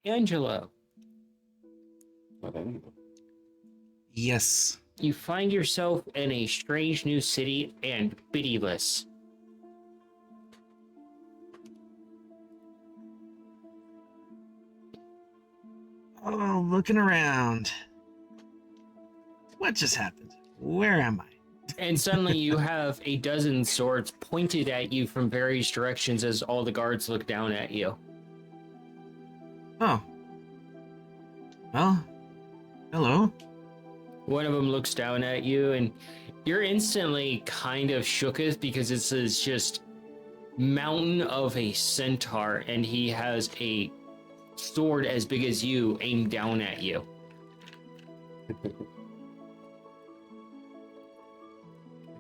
Angelo, Yes. you find yourself in a strange new city and pitiless. Oh, looking around. What just happened? Where am I? And suddenly you have a dozen swords pointed at you from various directions as all the guards look down at you. Oh. Well, hello. One of them looks down at you and you're instantly kind of shooketh because it's this just mountain of a centaur and he has a sword as big as you aimed down at you.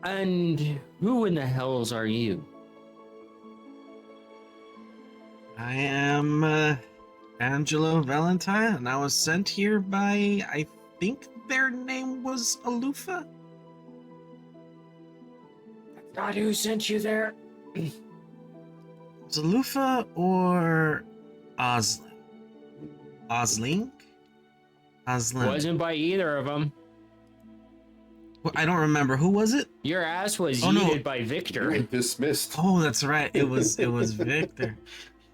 And who in the hells are you? I am Angelo Valentine, and I was sent here by, I think their name was Alufa? God, who sent you there? Was Alufa or Oslin? Osling? Oslin. Wasn't by either of them. I don't remember. Who was it? Your ass was Oh, no. yeeted by Victor. Dismissed. Oh, that's right. It was Victor.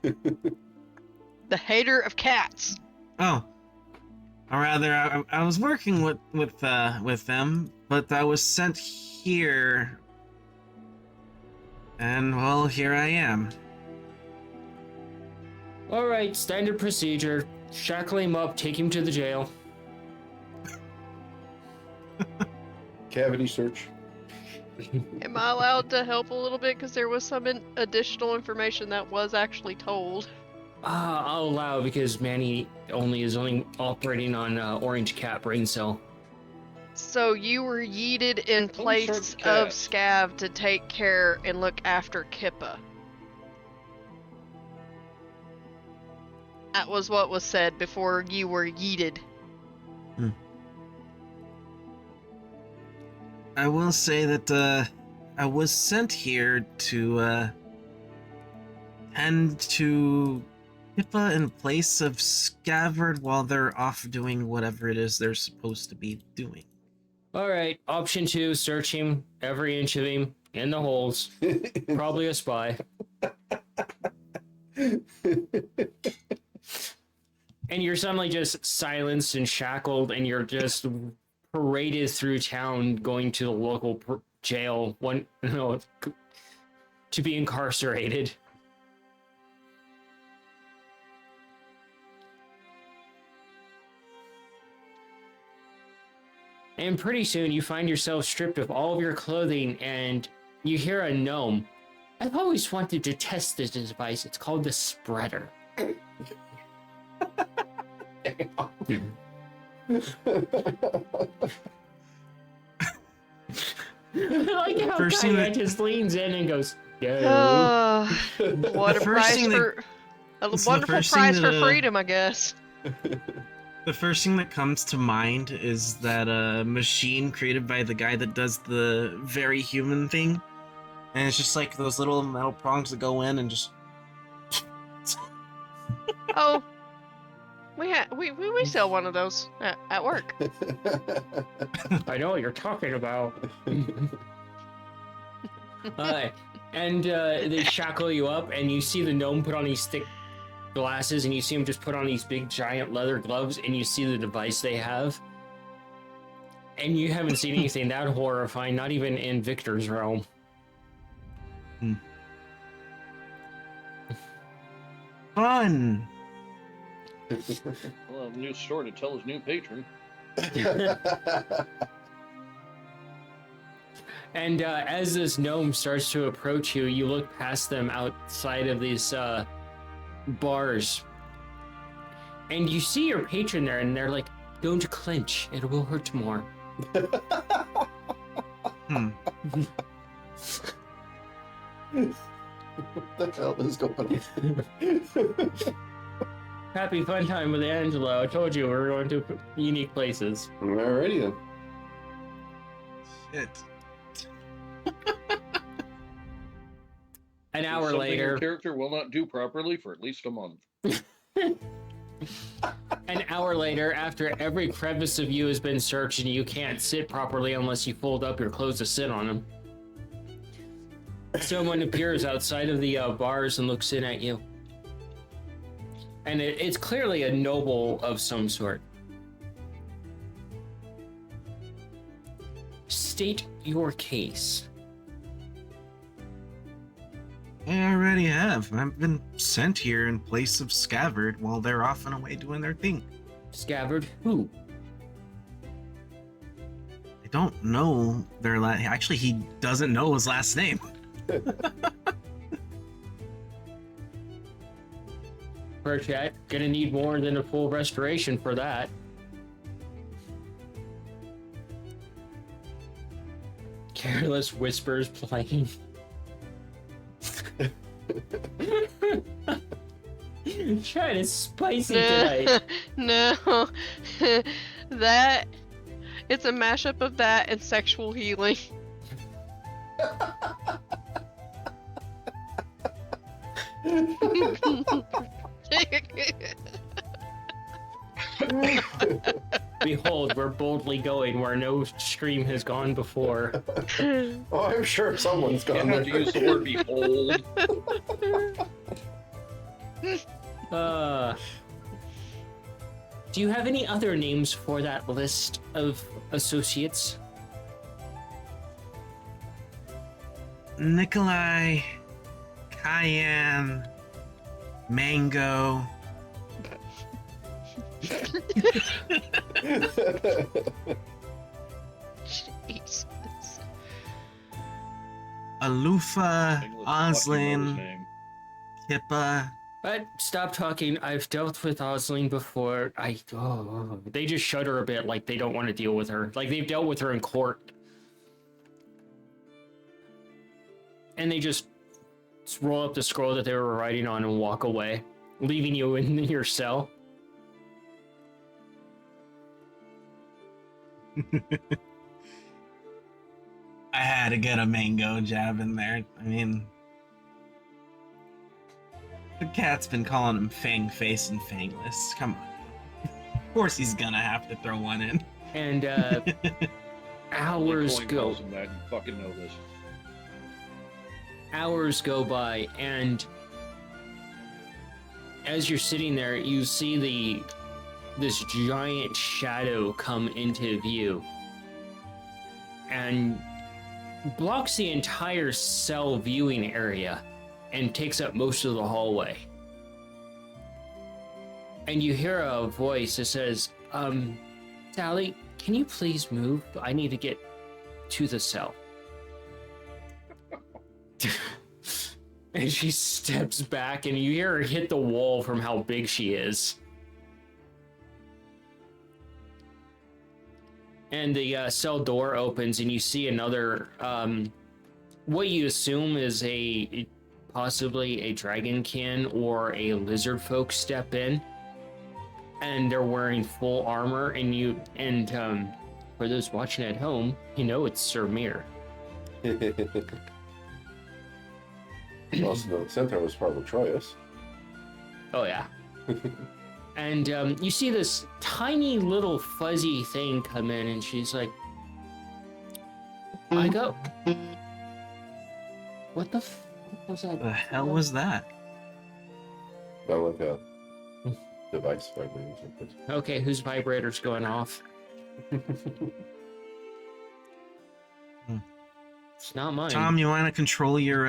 The hater of cats. Oh. Or rather, I was working with them, but I was sent here. And, well, here I am. Alright, standard procedure. Shackle him up, take him to the jail. Cavity search. Am I allowed to help a little bit? Because there was some additional information that was actually told. I'll allow because Manny is only operating on orange cat brain cell. So you were yeeted in place of Scav to take care and look after Kippa. That was what was said before you were yeeted. I will say that I was sent here to tend to Pippa in place of Scavard while they're off doing whatever it is they're supposed to be doing. Alright, option 2, search him, every inch of him, in the holes. Probably a spy. And you're suddenly just silenced and shackled, and you're just paraded through town going to the local jail to be incarcerated. And pretty soon you find yourself stripped of all of your clothing and you hear a gnome. I've always wanted to test this device. It's called the spreader. I like how First thing Kaya that- just leans in and goes, yo. What a first price thing that- for a it's the wonderful first thing price for that, freedom, I guess. The first thing that comes to mind is that machine created by the guy that does the very human thing. And it's just like those little metal prongs that go in and just... Oh, we sell one of those at work. I know what you're talking about. And they shackle you up, and you see the gnome put on these thick glasses, and you see him just put on these big giant leather gloves, and you see the device they have. And you haven't seen anything that horrifying, not even in Victor's realm. Fun! Well, a new story to tell his new patron. And as this gnome starts to approach you, you look past them outside of these bars. And you see your patron there, and they're like, don't clench, it will hurt more. What the hell is going on? Happy fun time with Angelo. I told you we were going to unique places. Alrighty then. Shit. An hour Something later. your character will not do properly for at least a month. An hour later, after every crevice of you has been searched and you can't sit properly unless you fold up your clothes to sit on them, someone appears outside of the bars and looks in at you. And it's clearly a noble of some sort. State your case. I already have. I've been sent here in place of Scabbard while they're off and away doing their thing. Scabbard who? I don't know their Actually, he doesn't know his last name. Per chat, gonna need more than a full restoration for that. Careless whispers playing. Trying to spicy tonight. No. That it's a mashup of that and sexual healing. Behold, we're boldly going where no stream has gone before. Oh, I'm sure someone's You gone have to there. use the word behold. Do you have any other names for that list of associates? Nikolai, Cayenne, Mango. Jesus. Alufa, English fucking know his Oslin, name. Kippa. But stop talking. I've dealt with Osling before. They just shudder a bit, like they don't want to deal with her. Like they've dealt with her in court. And they just roll up the scroll that they were writing on and walk away, leaving you in your cell. I had to get a mango jab in there. I mean, the cat's been calling him Fang Face and Fangless. Come on. Of course he's gonna have to throw one in. And hours Coin go. calls him that, you fucking know this. Hours go by, and as you're sitting there, you see this giant shadow come into view and blocks the entire cell viewing area and takes up most of the hallway. And you hear a voice that says, Sally, can you please move? I need to get to the cell. And she steps back and you hear her hit the wall from how big she is. And the cell door opens and you see another, what you assume is possibly a dragonkin or a lizard folk step in. And they're wearing full armor, and for those watching at home, you know it's Sir Mir. Also, the centaur was probably Troyus. Oh yeah. And you see this tiny little fuzzy thing come in, and she's like, I go. What the was that? The hell was that? Not like a device vibrating or something. Okay, whose vibrator's going off? It's not mine. Tom, you want to control your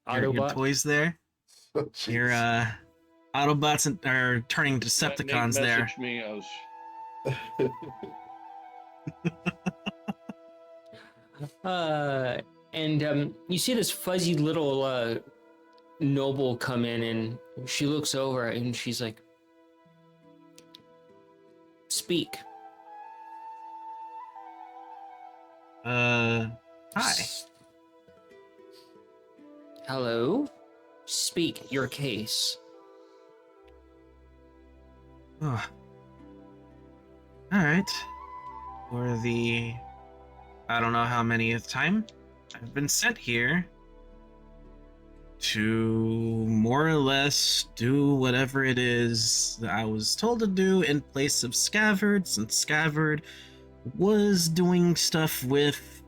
Autobot. toys there? Your Autobots are turning Decepticons Nate there. messaged me, I was... And you see this fuzzy little noble come in, and she looks over and she's like, "Speak." Hi. Hello? Speak your case. Oh. Alright. For the... I don't know how many time I've been sent here to more or less do whatever it is that I was told to do in place of Scavard, since Scavard was doing stuff with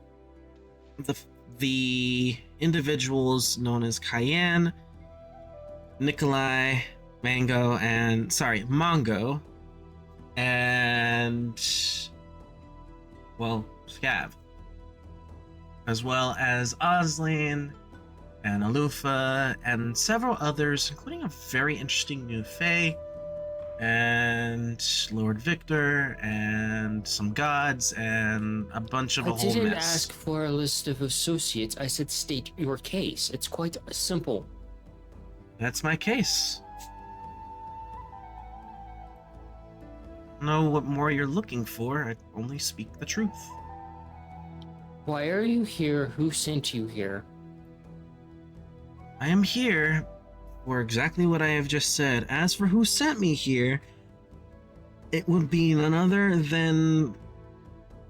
the individuals known as Cayenne, Nikolai, Mongo, and well, Scav, as well as Oslin and Alufa and several others, including a very interesting new Fae and Lord Victor and some gods and a bunch of a whole mess. I didn't ask for a list of associates. I said state your case. It's quite simple. That's my case. Know what more you're looking for. I only speak the truth. Why are you here? Who sent you here? I am here for exactly what I have just said. As for who sent me here, it would be none other than,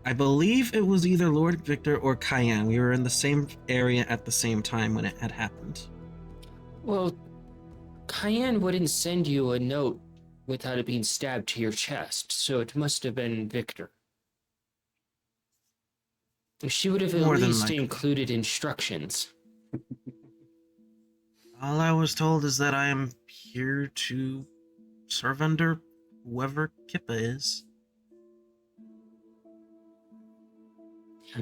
I believe it was either Lord Victor or Cayenne. We were in the same area at the same time when it had happened. Well, Cayenne wouldn't send you a note without it being stabbed to your chest, so it must have been Victor. She would have at least included instructions. All I was told is that I am here to serve under whoever Kippa is.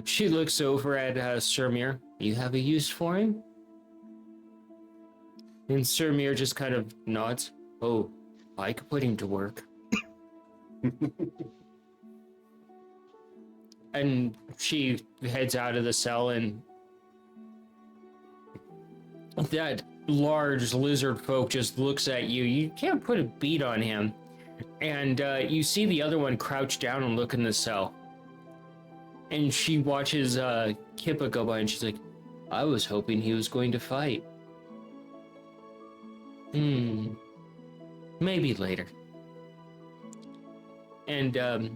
She looks over at Surmir. You have a use for him? And Surmir just kind of nods. Oh, I could put him to work. And she heads out of the cell, and that large lizard folk just looks at you. You can't put a beat on him. And you see the other one crouch down and look in the cell. And she watches Kippa go by, and she's like, I was hoping he was going to fight. Maybe later. And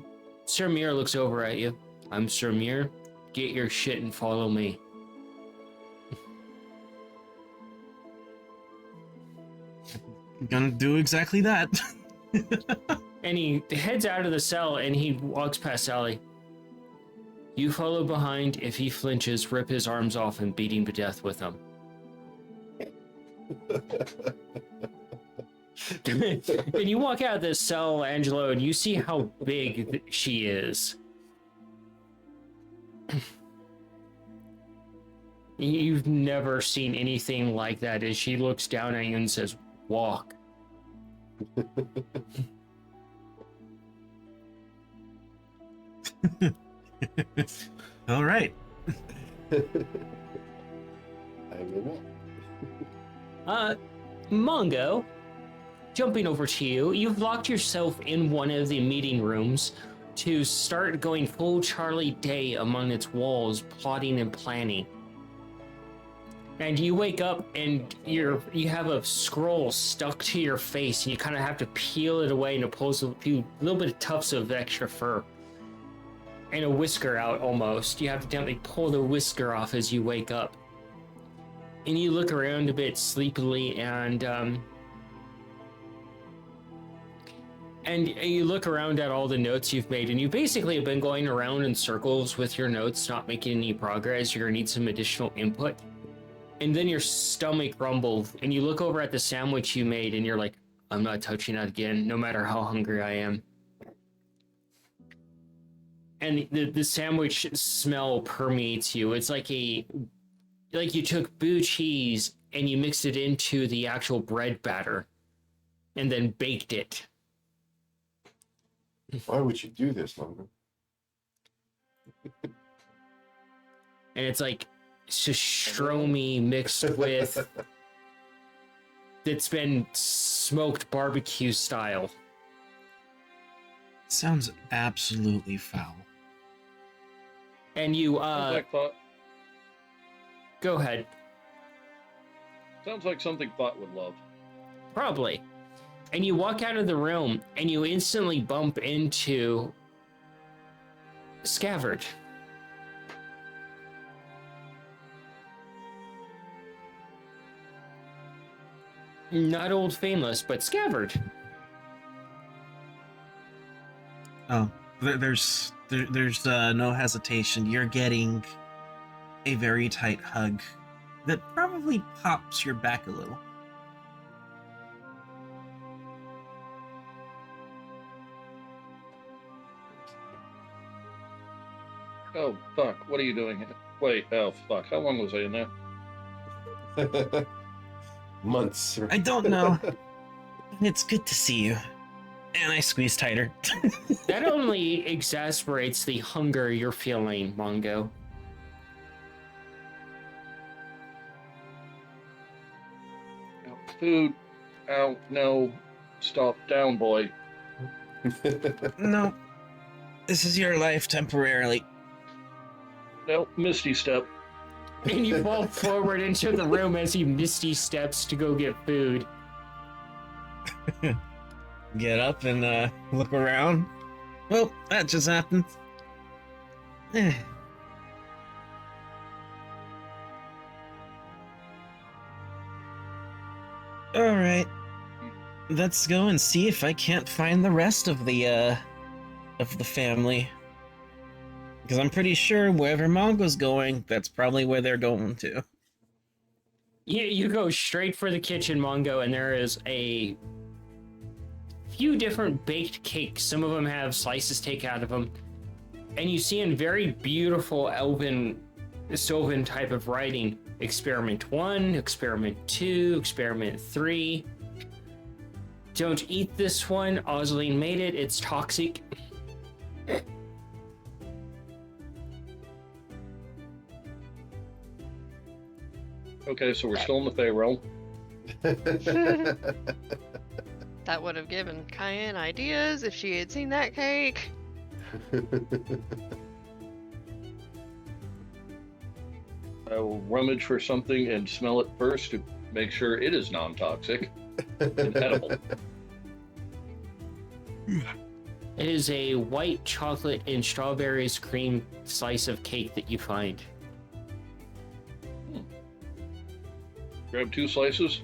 Surmir looks over at you. I'm Surmir. Get your shit and follow me. I'm gonna do exactly that. And he heads out of the cell and he walks past Sally. You follow behind. If he flinches, rip his arms off and beat him to death with them. And you walk out of this cell, Angelo, and you see how big she is. You've never seen anything like that. As she looks down at you and says, walk. All right. Mongo, jumping over to you, you've locked yourself in one of the meeting rooms to start going full Charlie Day among its walls, plotting and planning. And you wake up and you have a scroll stuck to your face, and you kind of have to peel it away, and it pulls a little bit of tufts of extra fur and a whisker out almost. You have to gently pull the whisker off as you wake up. And you look around a bit sleepily, and you look around at all the notes you've made, and you basically have been going around in circles with your notes, not making any progress. You're gonna need some additional input. And then your stomach rumbles, and you look over at the sandwich you made, and you're like, I'm not touching that again, no matter how hungry I am. And the sandwich smell permeates you. It's like you took blue cheese and you mixed it into the actual bread batter and then baked it. Why would you do this, Mongo? And it's like pastrami mixed with that's been smoked barbecue style. Sounds absolutely foul. And you Thought. Go ahead. Sounds like something Thought would love. Probably. And you walk out of the room and you instantly bump into Scavard. Not Old Famous, but Scabbard. Oh, there's no hesitation. You're getting a very tight hug that probably pops your back a little. Oh, fuck. What are you doing here? Wait, oh, fuck. How long was I in there? Months. I don't know. It's good to see you. And I squeeze tighter. That only exasperates the hunger you're feeling, Mongo. Oh, food. Ow, no. Stop down, boy. No. This is your life temporarily. No, Misty Step. And you fall forward into the room as he misty steps to go get food. Get up and look around. Well, that just happened. Eh. All right. Let's go and see if I can't find the rest of the family. Because I'm pretty sure wherever Mongo's going, that's probably where they're going to. You go straight for the kitchen, Mongo, and there is a few different baked cakes. Some of them have slices taken out of them. And you see in very beautiful Sylvan type of writing, Experiment 1, Experiment 2, Experiment 3. Don't eat this one. Osline made it. It's toxic. Okay, so we're still in the Fey realm. That would have given Cayenne ideas if she had seen that cake. I will rummage for something and smell it first to make sure it is non-toxic and edible. It is a white chocolate and strawberries cream slice of cake that you find. Grab 2 slices.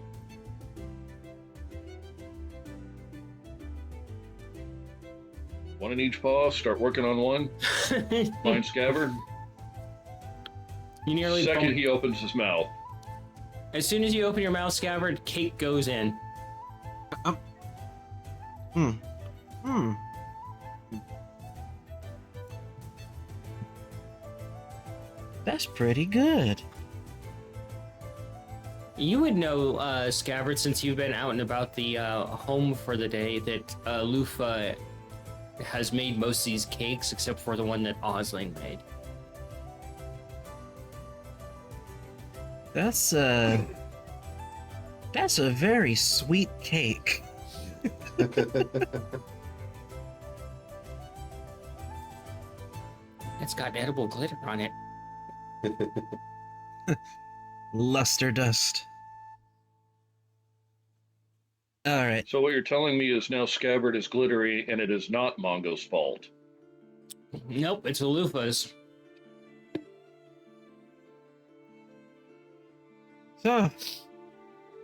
One in each paw. Start working on one. Find Scabbard. You nearly Second, bump- he opens his mouth. As soon as you open your mouth, Scabbard, cake goes in. That's pretty good. You would know, Scabbard, since you've been out and about the home for the day, that Lufa has made most of these cakes, except for the one that Osling made. That's a very sweet cake. It's got edible glitter on it. Luster dust. All right. So what you're telling me is now Scabbard is glittery and it is not Mongo's fault. Nope, it's Lufa's. So,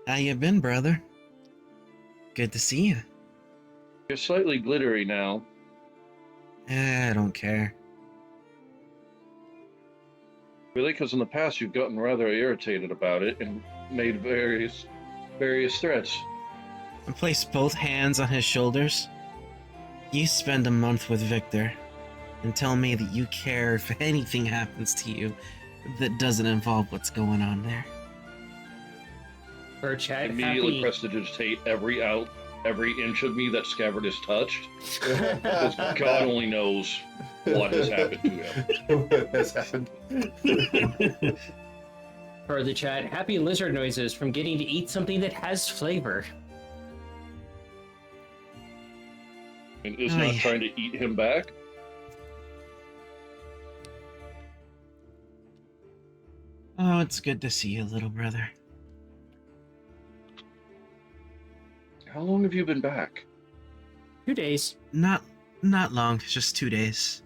how you been, brother? Good to see you. You're slightly glittery now. I don't care. Really? Because in the past you've gotten rather irritated about it and made various threats. And place both hands on his shoulders. You spend a month with Victor and tell me that you care if anything happens to you that doesn't involve what's going on there. For chat, Immediately happy... prestidigitate every inch of me that Scabbard has touched. Because God only knows what has happened to him. What has happened? For the chat, happy lizard noises from getting to eat something that has flavor. And is not trying to eat him back. Oh, it's good to see you, little brother. How long have you been back? 2 days. Not long, just 2 days.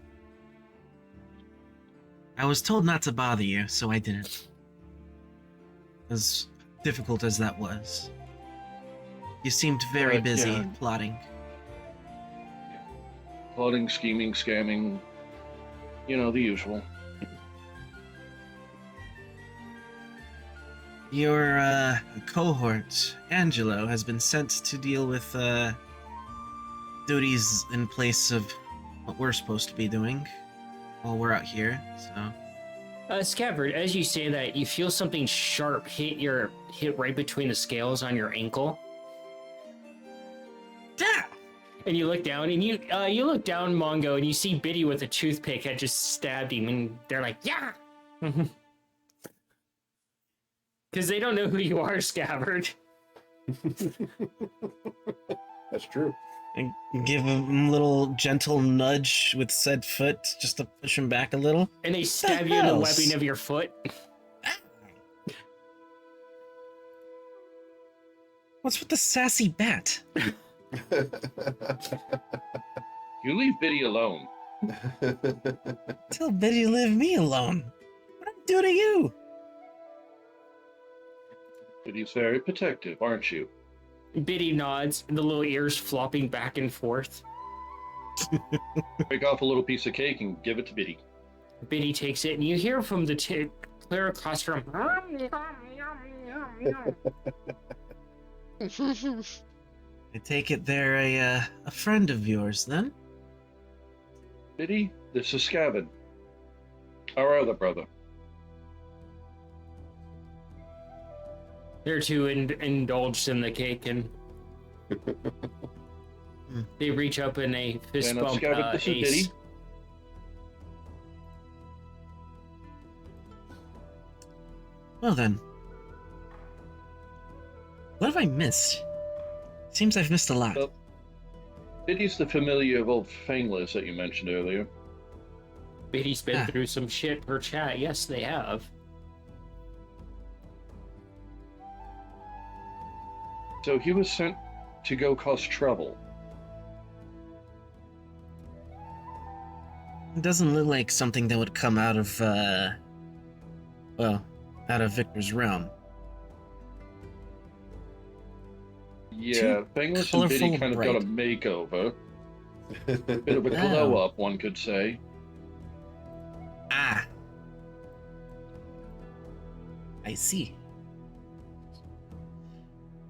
I was told not to bother you, so I didn't. As difficult as that was. You seemed very busy yeah. plotting. Plotting, scheming, scamming. You know, the usual. Your cohort, Angelo, has been sent to deal with duties in place of what we're supposed to be doing while we're out here, so... Scabbard, as you say that, you feel something sharp hit right between the scales on your ankle. Yeah! And you look down, and you look down, Mongo, and you see Biddy with a toothpick had just stabbed him, and they're like, yeah! Because they don't know who you are, Scabbard. That's true. And give him a little gentle nudge with said foot, just to push him back a little. And they stab you in the webbing of your foot. What's with the sassy bat? You leave Biddy alone. Tell Betty to leave me alone. What did I do to you? Biddy's very protective, aren't you? Biddy nods, and the little ears flopping back and forth. Break off a little piece of cake and give it to Biddy. Biddy takes it, and you hear from the clear across from. I take it they're a friend of yours, then? Biddy, this is Scavin. Our other brother. They're too indulged in the cake, and they reach up and they fist bump Scavin, this is Ace. Biddy. Well then. What have I missed? Seems I've missed a lot. Well, Biddy's the familiar of old Fangless that you mentioned earlier. Biddy's been through some shit per chat. Yes, they have. So he was sent to go cause trouble. It doesn't look like something that would come out of, well, out of Victor's realm. Yeah, Fangless and Biddy kind of got a makeover. Bit of a glow up, one could say. Ah. I see.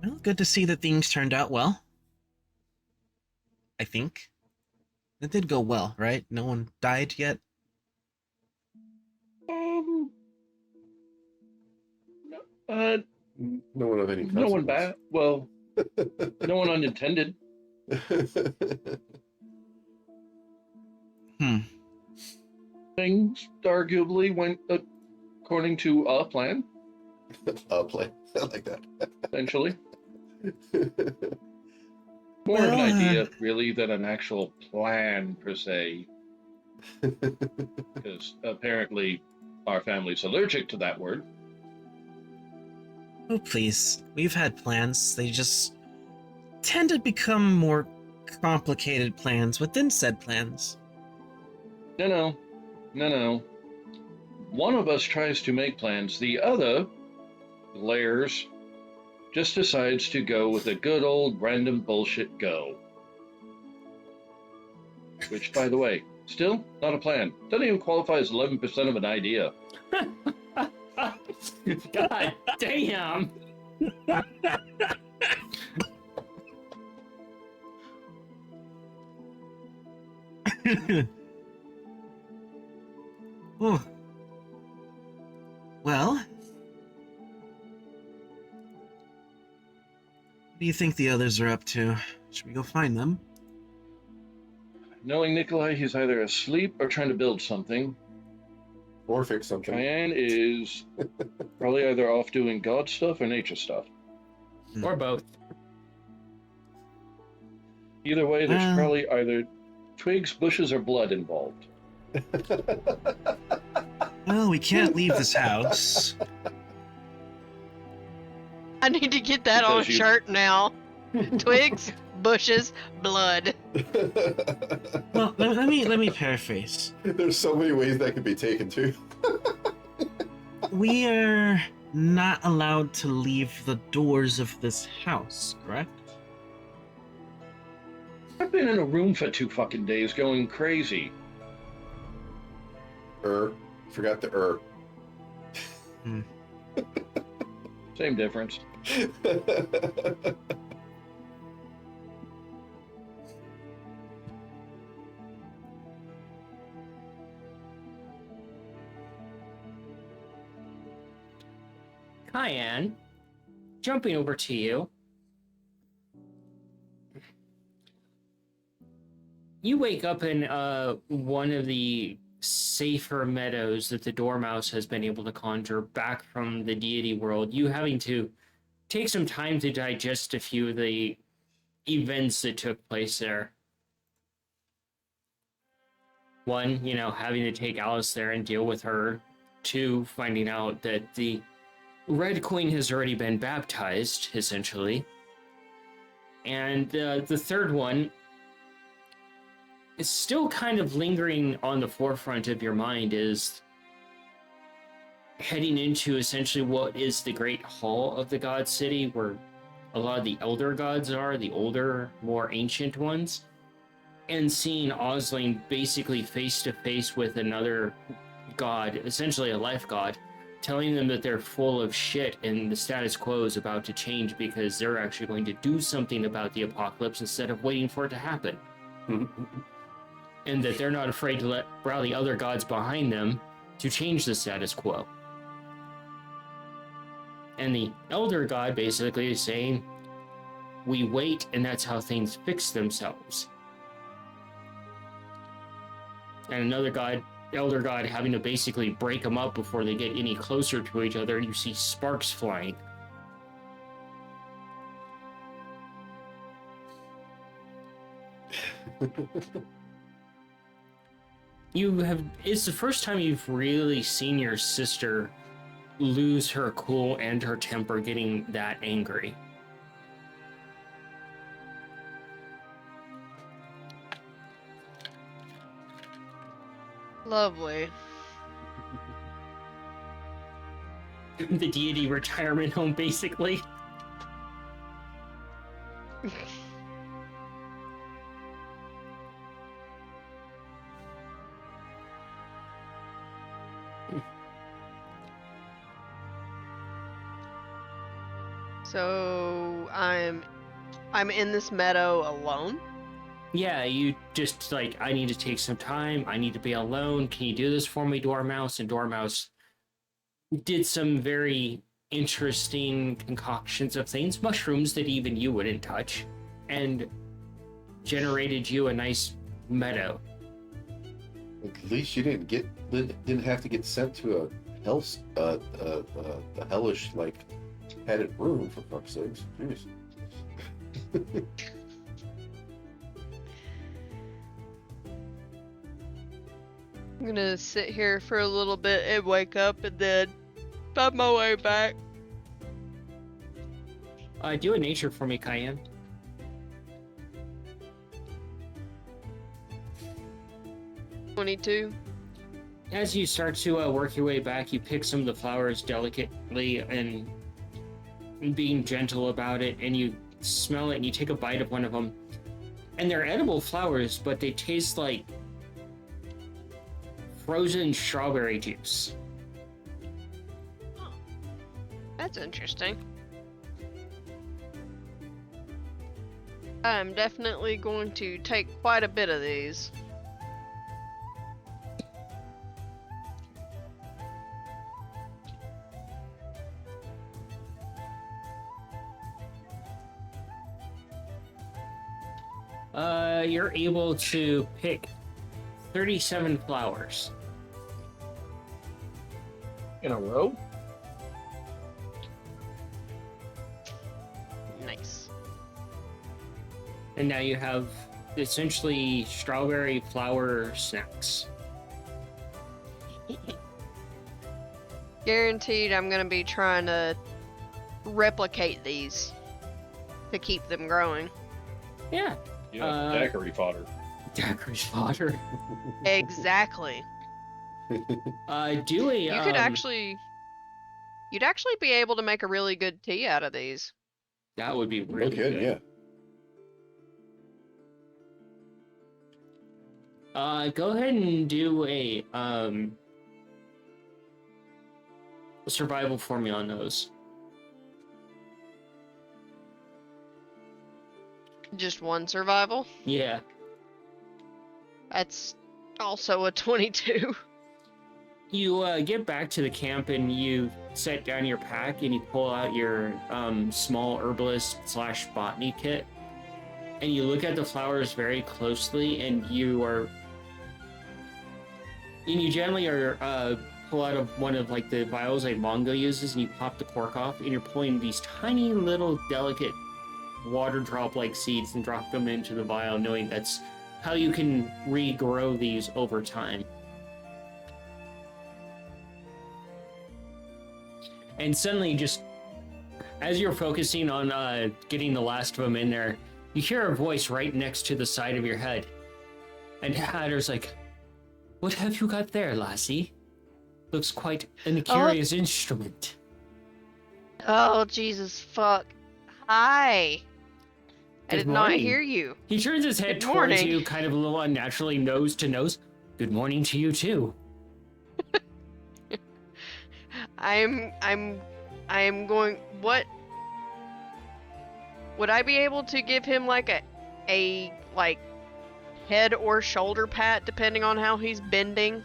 Well, good to see that things turned out well. I think. It did go well, right? No one died yet? No one of any consequence. No one bad. Well, no one unintended. Things arguably went according to a plan. A plan. I like that. Essentially. More of an idea, really, than an actual plan, per se. Because apparently our family's allergic to that word. Oh, please. We've had plans. They just tend to become more complicated plans within said plans. No. One of us tries to make plans. The other, Lairs, just decides to go with a good old random bullshit go. Which, by the way, still not a plan. Doesn't even qualify as 11% of an idea. God damn! Oh. Well, what do you think the others are up to? Should we go find them? Knowing Nikolai, he's either asleep or trying to build something. Or fix something. Cheyenne is probably either off doing God stuff or nature stuff. Or both. Either way, there's probably either twigs, bushes, or blood involved. Well, we can't leave this house. I need to get that on a shirt now. Twigs, bushes, blood. Well, let me paraphrase. There's so many ways that could be taken too. We are not allowed to leave the doors of this house, correct? I've been in a room for 2 fucking days going crazy. Forgot the Same difference. Cayenne, jumping over to you. You wake up in one of the safer meadows that the Dormouse has been able to conjure back from the deity world. You having to take some time to digest a few of the events that took place there. One, having to take Alice there and deal with her. Two, finding out that the Red Queen has already been baptized, essentially. And the third one is still kind of lingering on the forefront of your mind, is heading into essentially what is the Great Hall of the God City, where a lot of the elder gods are, the older, more ancient ones, and seeing Osling basically face to face with another god, essentially a life god, telling them that they're full of shit and the status quo is about to change because they're actually going to do something about the apocalypse instead of waiting for it to happen. And that they're not afraid to allow the other gods behind them to change the status quo. And the elder god basically is saying, we wait and that's how things fix themselves. And another god, elder god, having to basically break them up before they get any closer to each other, and you see sparks flying. It's the first time you've really seen your sister lose her cool and her temper, getting that angry. Lovely. The deity retirement home, basically. So I'm in this meadow alone. Yeah, you just I need to take some time. I need to be alone. Can you do this for me, Dormouse? And Dormouse did some very interesting concoctions of things, mushrooms that even you wouldn't touch, and generated you a nice meadow. At least you didn't have to get sent to a hellish padded room, for fuck's sakes. Jeez. I'm gonna sit here for a little bit and wake up and then find my way back. Do a nature for me, Cayenne. $22. As you start to work your way back, you pick some of the flowers delicately and being gentle about it, and you smell it and you take a bite of one of them. And they're edible flowers, but they taste like frozen strawberry juice. That's interesting. I'm definitely going to take quite a bit of these. You're able to pick 37 flowers. In a row? Nice. And now you have essentially strawberry flower snacks. Guaranteed I'm gonna be trying to replicate these to keep them growing. Yeah. Yeah, daiquiri fodder. Daiquiri fodder. Exactly. Do a, You could actually... You'd actually be able to make a really good tea out of these. That would be really good. Yeah. Go ahead and do a survival for me on those. Just one survival? Yeah. That's also a 22. You get back to the camp and you set down your pack and you pull out your small herbalist / botany kit and you look at the flowers very closely and you gently pull out of one of like the vials like Mongo uses and you pop the cork off and you're pulling these tiny little delicate water drop like seeds and drop them into the vial, knowing that's how you can regrow these over time. And suddenly, just as you're focusing on getting the last of them in there, you hear a voice right next to the side of your head. And Hatter's like, "What have you got there, lassie? Looks quite a curious instrument." Oh, Jesus fuck. Hi. I Good did not morning. hear you. He turns his head Good towards morning. you, kind of a little unnaturally, nose to nose. "Good morning to you too." I'm going. What? Would I be able to give him like a like head or shoulder pat depending on how he's bending?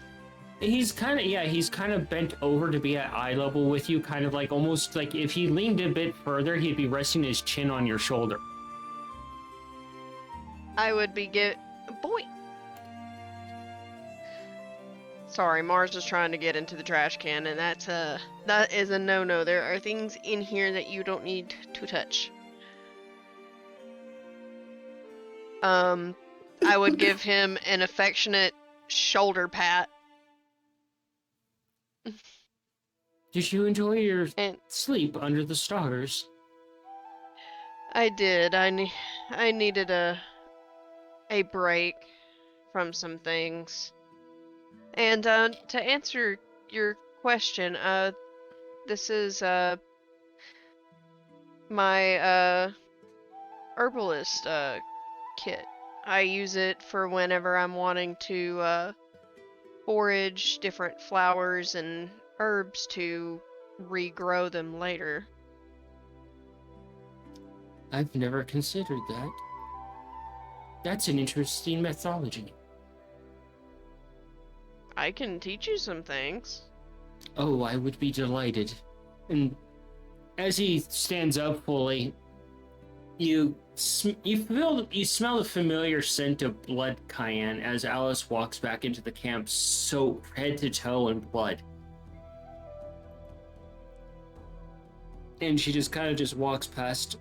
He's kind of bent over to be at eye level with you, kind of like almost like if he leaned a bit further, he'd be resting his chin on your shoulder. I would be boy. Sorry, Mars was trying to get into the trash can, and that is a no-no. There are things in here that you don't need to touch. I would give him an affectionate shoulder pat. Did you enjoy your And sleep under the stars? I did. I needed a break from some things. And to answer your question, this is my herbalist kit. I use it for whenever I'm wanting to forage different flowers and herbs to regrow them later. I've never considered that. That's an interesting methodology. I can teach you some things. Oh, I would be delighted. And as he stands up fully, you smell the familiar scent of blood cayenne as Alice walks back into the camp, soaked head to toe in blood. And she just kind of just walks past.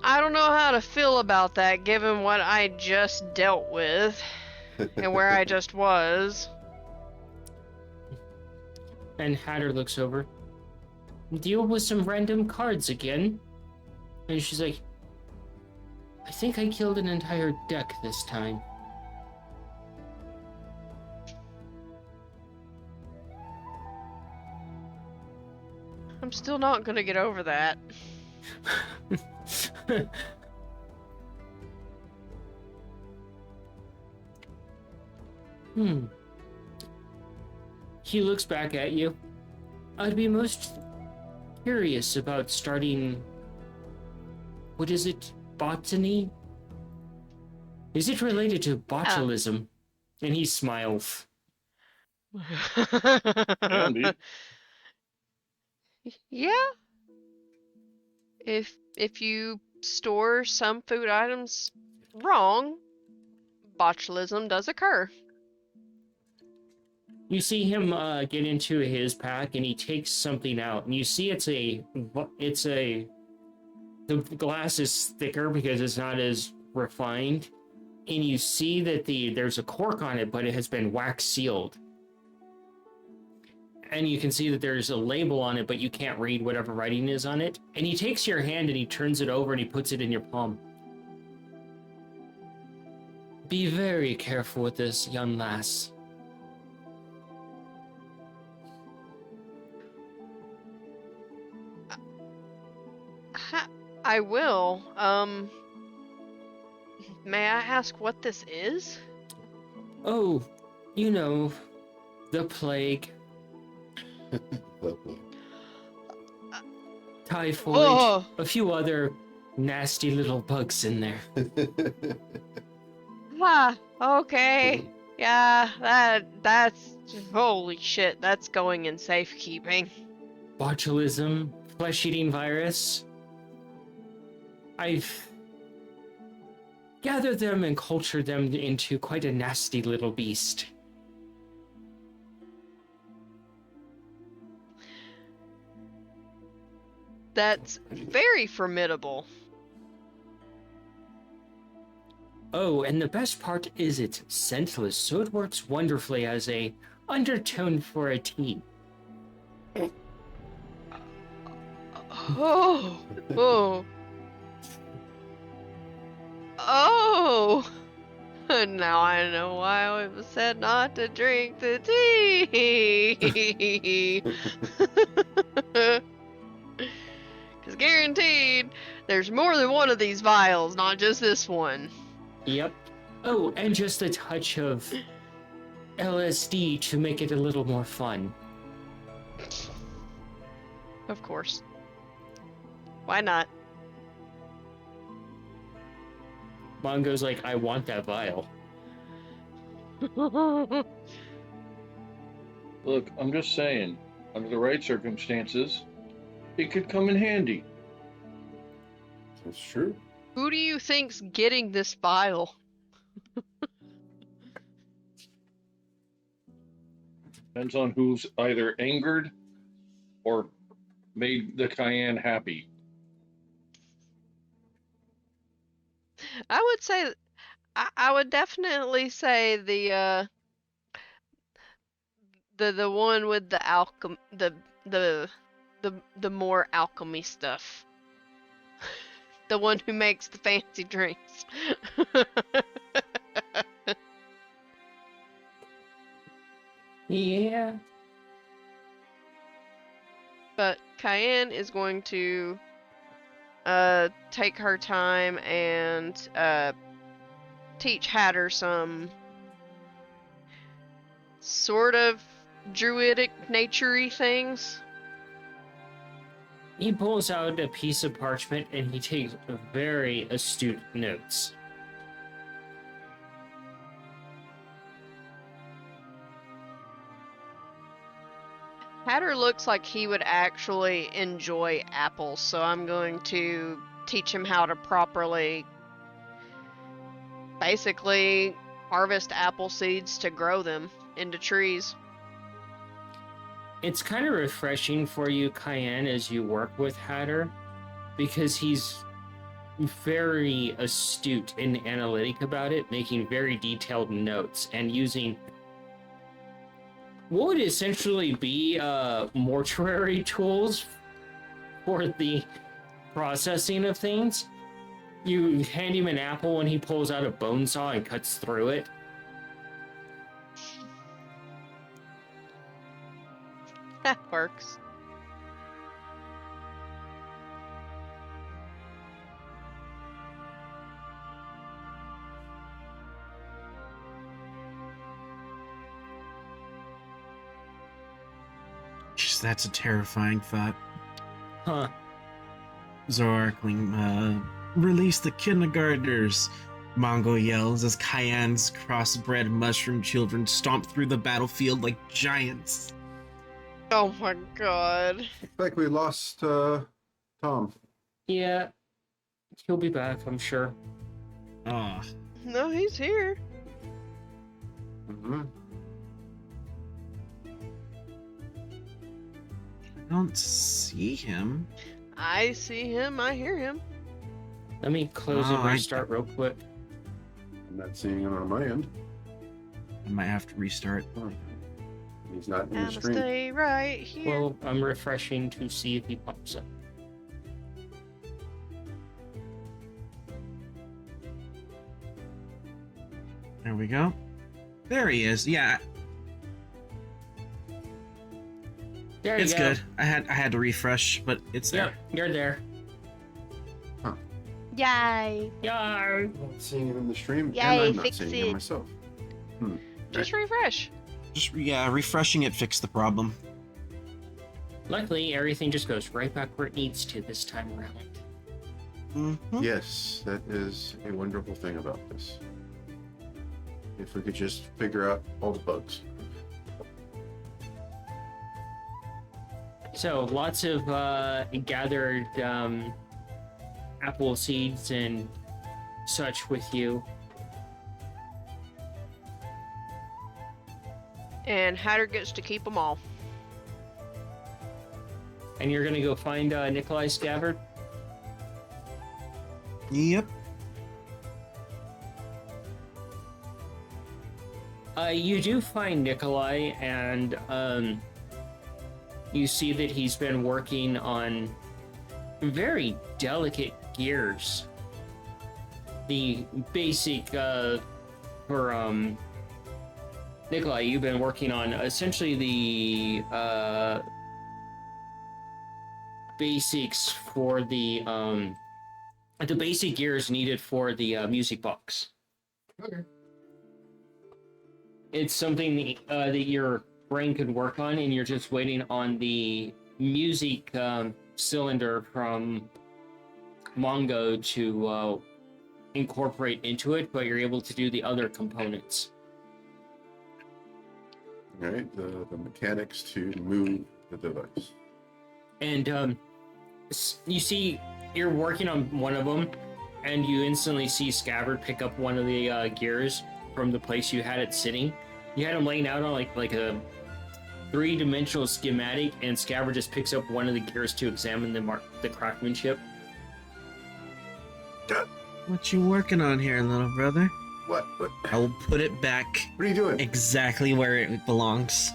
I don't know how to feel about that given what I just dealt with and where I just was. And Hatter looks over. "Deal with some random cards again?" And she's like, "I think I killed an entire deck this time." I'm still not gonna get over that. He looks back at you. "I'd be most curious about starting... What is it? Botany? Is it related to botulism?" And he smiles. Can be. Yeah. If you store some food items wrong, botulism does occur. You see him get into his pack, and he takes something out, and you see the glass is thicker because it's not as refined, and you see that there's a cork on it, but it has been wax sealed. And you can see that there's a label on it, but you can't read whatever writing is on it. And he takes your hand and he turns it over and he puts it in your palm. "Be very careful with this, young lass. I will. May I ask what this is? Oh, you know, the plague, typhoid, Oh. a few other nasty little bugs in there. Ah, okay. Yeah, that's holy shit, that's going in safekeeping. Botulism, flesh-eating virus. I've gathered them and cultured them into quite a nasty little beast. That's very formidable. Oh, and the best part is it's scentless, so it works wonderfully as a undertone for a tea. Oh, oh, oh! Now I know why it was said not to drink the tea. Because guaranteed, there's more than one of these vials, not just this one. Yep. Oh, and just a touch of LSD to make it a little more fun. Of course. Why not? Mongo's like, I want that vial. Look, I'm just saying, under the right circumstances, it could come in handy. That's true. Who do you think's getting this vial? Depends on who's either angered or made the Cayenne happy. I would say, I would definitely say the one with the the more alchemy stuff. The one who makes the fancy drinks. Yeah. But Cayenne is going to take her time and teach Hatter some sort of druidic nature-y things. He pulls out a piece of parchment and he takes very astute notes. Hatter looks like he would actually enjoy apples, so I'm going to teach him how to properly, basically, harvest apple seeds to grow them into trees. It's kind of refreshing for you, Cayenne, as you work with Hatter, because he's very astute and analytic about it, making very detailed notes and using what would essentially be mortuary tools for the processing of things. You hand him an apple and he pulls out a bone saw and cuts through it. That works. Jeez, that's a terrifying thought. Huh. Zorkling, release the kindergartners! Mongo yells as Cayenne's crossbred mushroom children stomp through the battlefield like giants. Oh my god. Looks like we lost Tom. Yeah. He'll be back, I'm sure. Ah, No, he's here. Mm-hmm. I don't see him. I see him, I hear him. Let me close Oh, and restart real quick. I'm not seeing it on my end. I might have to restart. He's not in the I'ma stream. stay right here. Well, I'm refreshing to see if he pops up. There we go. There he is. Yeah, There you it's go. good. I had to refresh, but it's there. Yep, you're there. Yay! Yar. I'm not seeing it in the stream, Yay, and I'm not fix seeing it. it myself. Just refresh. Just refreshing it fixed the problem. Luckily, everything just goes right back where it needs to this time around. Mm-hmm. Yes, that is a wonderful thing about this. If we could just figure out all the bugs. So, lots of gathered apple seeds and such with you. And Hatter gets to keep them all. And you're gonna go find Nikolai Scabbard? Yep. You do find Nikolai, and you see that he's been working on very delicate gears. The basic for Nikolai, you've been working on essentially the basics for the basic gears needed for the music box. Okay. It's something that your brain could work on, and you're just waiting on the music cylinder from Mongo to incorporate into it, but you're able to do the other components. All right, the mechanics to move the device. And you see, you're working on one of them, and you instantly see Scabbard pick up one of the gears from the place you had it sitting. You had him laying out on like a three-dimensional schematic, and Scabbard just picks up one of the gears to examine the craftsmanship. What you working on here, little brother? What? What? I will put it back What are you doing? exactly where it belongs.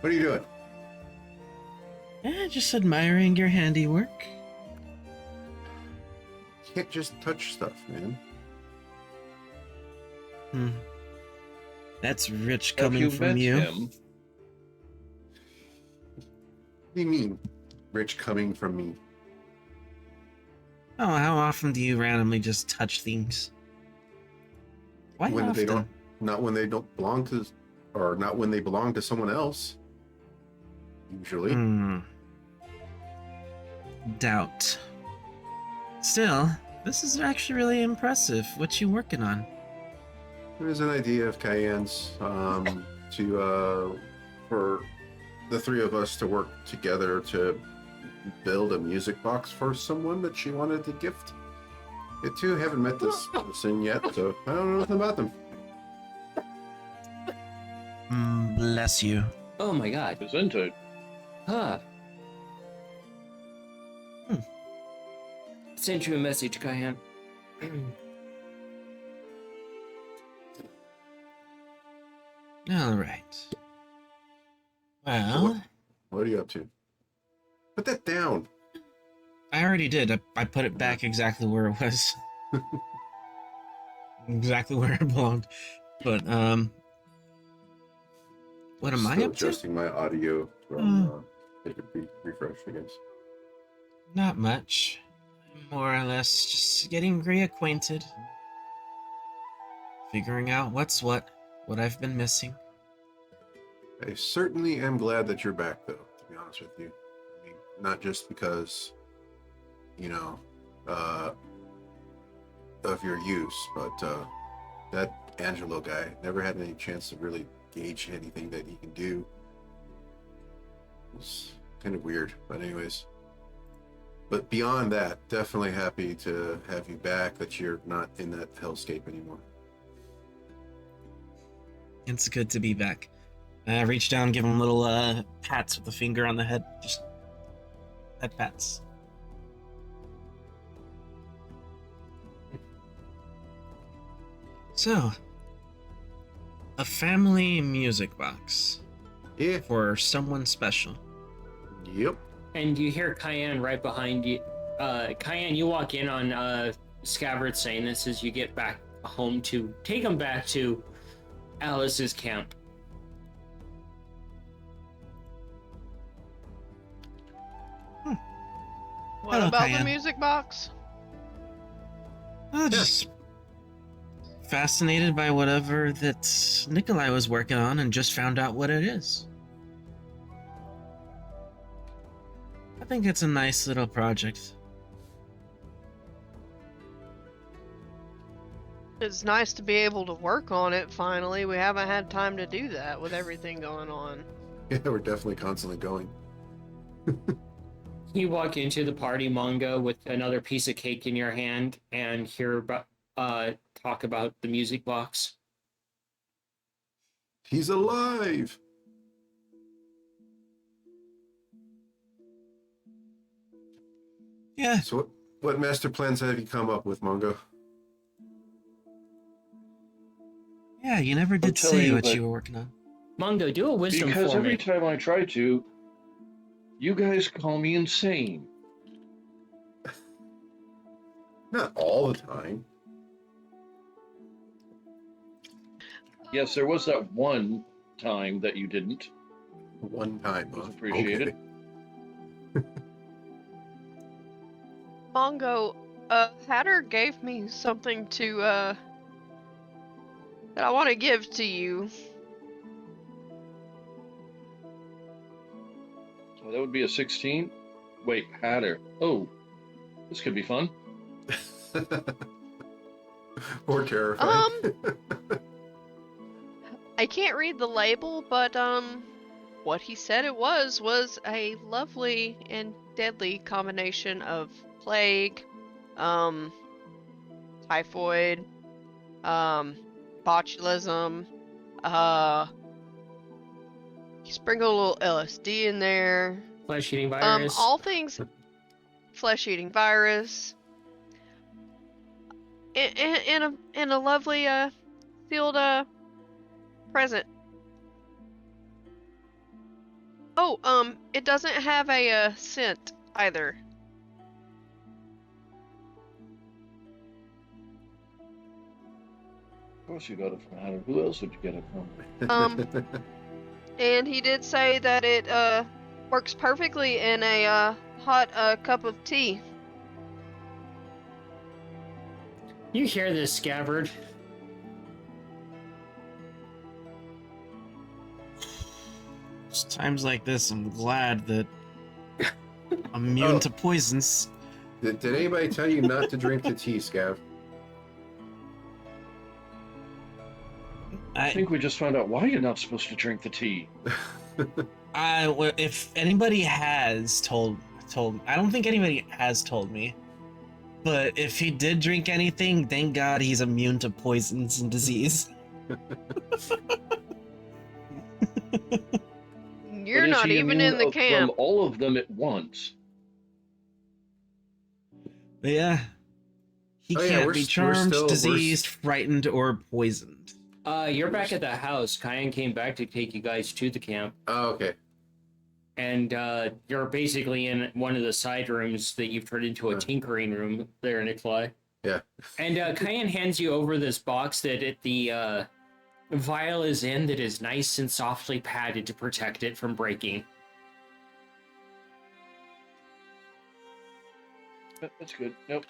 What are you doing? Just admiring your handiwork. You can't just touch stuff, man. That's rich Have coming you from met you. him? What do you mean, rich coming from me? Oh, how often do you randomly just touch things? Why When often? they don't, not when they don't belong to, or not when they belong to someone else. Usually. Doubt. Still, this is actually really impressive. What you working on? There's an idea of Cayenne's to for the three of us to work together to build a music box for someone that she wanted to gift it to. Haven't met this person yet, so I don't know nothing about them. Bless you. Oh my god. Is into it. Huh. Sent you a message, Cayenne. All right. Well, What are you up to? Put that down. I already did. I put it back exactly where it was. Exactly where it belonged. But, what am I Still up to? adjusting my audio from it could be refreshed, I guess. Not much. More or less just getting reacquainted. Figuring out what's what I've been missing. I certainly am glad that you're back, though, to be honest with you. I mean, not just because, you know, of your use, but that Angelo guy never had any chance to really gauge anything that he can do. It's kind of weird, but anyways. But beyond that, definitely happy to have you back, that you're not in that hellscape anymore. It's good to be back. I reach down, give him little pats with the finger on the head. Just head pats. So, a family music box Yeah. for someone special. Yep. And you hear Cayenne right behind you. Cayenne, you walk in on Scabbard saying this as you get back home to take him back to Alice's camp. What Hello, about the Cayenne. music box? Oh, just fascinated by whatever that Nikolai was working on and just found out what it is. I think it's a nice little project. It's nice to be able to work on it finally. We haven't had time to do that with everything going on. Yeah, we're definitely constantly going. You walk into the party, Mongo, with another piece of cake in your hand, and hear about talk about the music box. He's alive! Yeah, So what master plans have you come up with, Mongo? yeah, you never did tell say you, what but- you were working on. Mongo, do a wisdom Because for every me. time I try to, you guys call me insane. Not all the time. Yes, there was that one time that you didn't. One time. Was huh? appreciated. Okay. Mongo, Hatter gave me something to, that I want to give to you. Oh, that would be a 16. Wait, Hatter. Oh, this could be fun. Or terrifying. I can't read the label, but, what he said it was a lovely and deadly combination of plague, typhoid, botulism, you sprinkle a little LSD in there, Flesh-eating virus. all things flesh-eating virus, in a lovely, sealed, present. Oh, it doesn't have a scent either. Of course you got it from Hatter. Who else would you get it from? And he did say that it works perfectly in a hot cup of tea. You hear this, Scabbard? It's times like this, I'm glad that I'm immune Oh. to poisons. Did anybody tell you not to drink the tea, Scav? I think we just found out why you're not supposed to drink the tea. If anybody has told, I don't think anybody has told me. But if he did drink anything, thank God he's immune to poisons and disease. You're But is not he even immune in the camp. from all of them at once. But yeah, he Oh, yeah, can't we're be s- we're charmed, still- we're s- diseased, frightened, or poisoned. You're back at the house. Kyan came back to take you guys to the camp. Oh, okay. And you're basically in one of the side rooms that you've turned into a tinkering room there, Nikolai. Yeah. And Kyan hands you over this box that the vial is in that is nice and softly padded to protect it from breaking. That's good. Nope.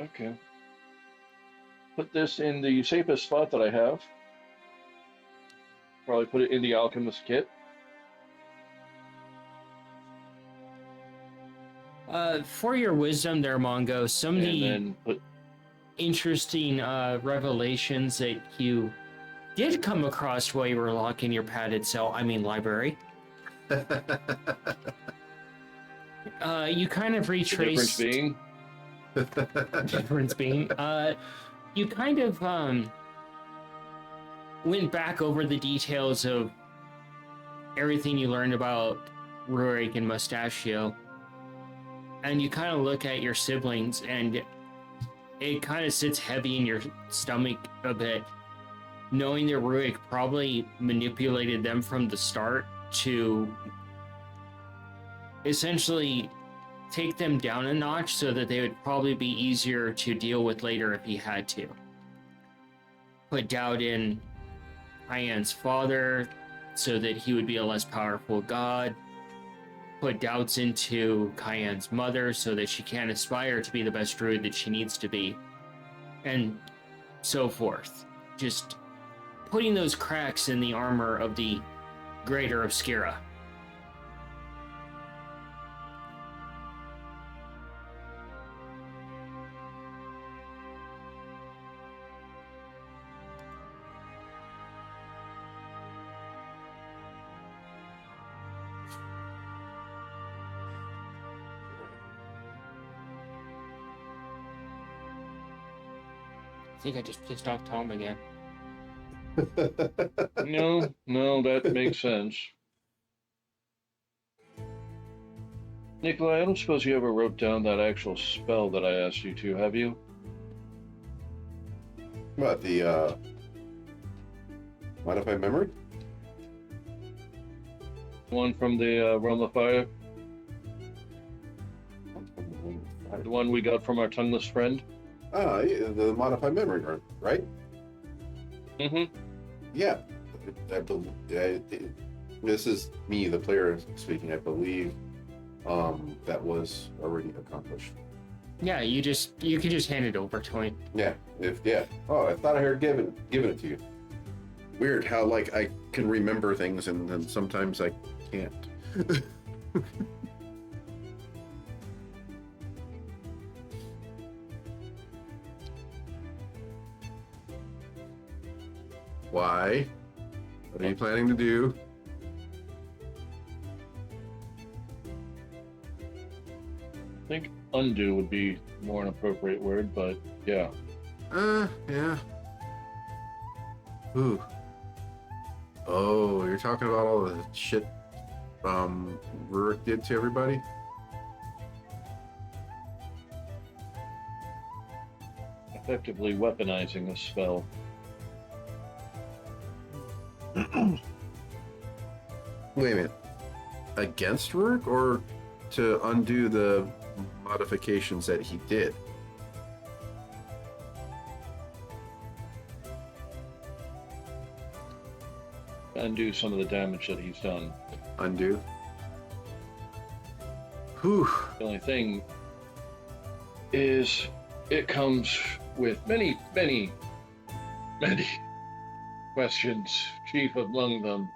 Okay. Put this in the safest spot that I have. Probably put it in the alchemist kit. For your wisdom there, Mongo, some of And the then put interesting revelations that you did come across while you were locked in your padded cell, library. You kind of the retraced... difference being. You kind of went back over the details of everything you learned about Rurik and Mustachio, and you kind of look at your siblings, and it kind of sits heavy in your stomach a bit, knowing that Rurik probably manipulated them from the start to essentially take them down a notch so that they would probably be easier to deal with later if he had to. Put doubt in Hyan's father so that he would be a less powerful god. put doubts into Cayenne's mother so that she can't aspire to be the best druid that she needs to be, and so forth. Just putting those cracks in the armor of the greater Obscura. I think I just pissed off Tom again. No, that makes sense. Nikolai, I don't suppose you ever wrote down that actual spell that I asked you to, have you? What, the, modify memory? One from the Realm of Fire? The one we got from our tongueless friend? Ah, yeah, the modify memory run, right? Mm-hmm. Yeah. This is me, the player, speaking. I believe that was already accomplished. Yeah, you could just hand it over to him. Yeah. Oh, I thought I heard giving it to you. Weird how like I can remember things and then sometimes I can't. Why? What are you planning to do? I think undo would be more an appropriate word, but yeah. Yeah. Ooh. Oh, you're talking about all the shit Rurik did to everybody? Effectively weaponizing the spell. Wait a minute. Against Rurik or to undo the modifications that he did? Undo some of the damage that he's done. Undo? Whew. The only thing is it comes with many questions, chief among them.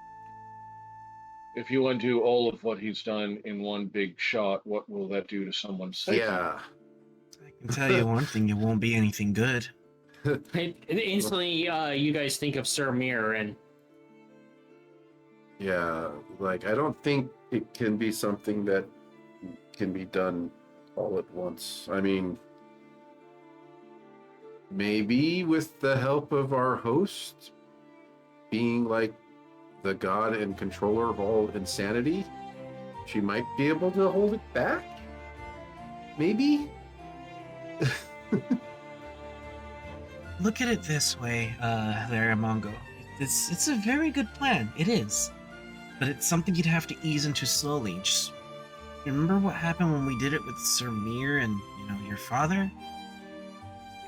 If you undo all of what he's done in one big shot, what will that do to someone's psyche? Yeah. I can tell you one thing, it won't be anything good. Instantly, you guys think of Sir Mir, and Yeah, like I don't think it can be something that can be done all at once. I mean, maybe with the help of our host being like the god and controller of all insanity, she might be able to hold it back? Maybe? Look at it this way, there, Mongo. It's a very good plan. It is. But it's something you'd have to ease into slowly. Just remember what happened when we did it with Sir Mir and, your father?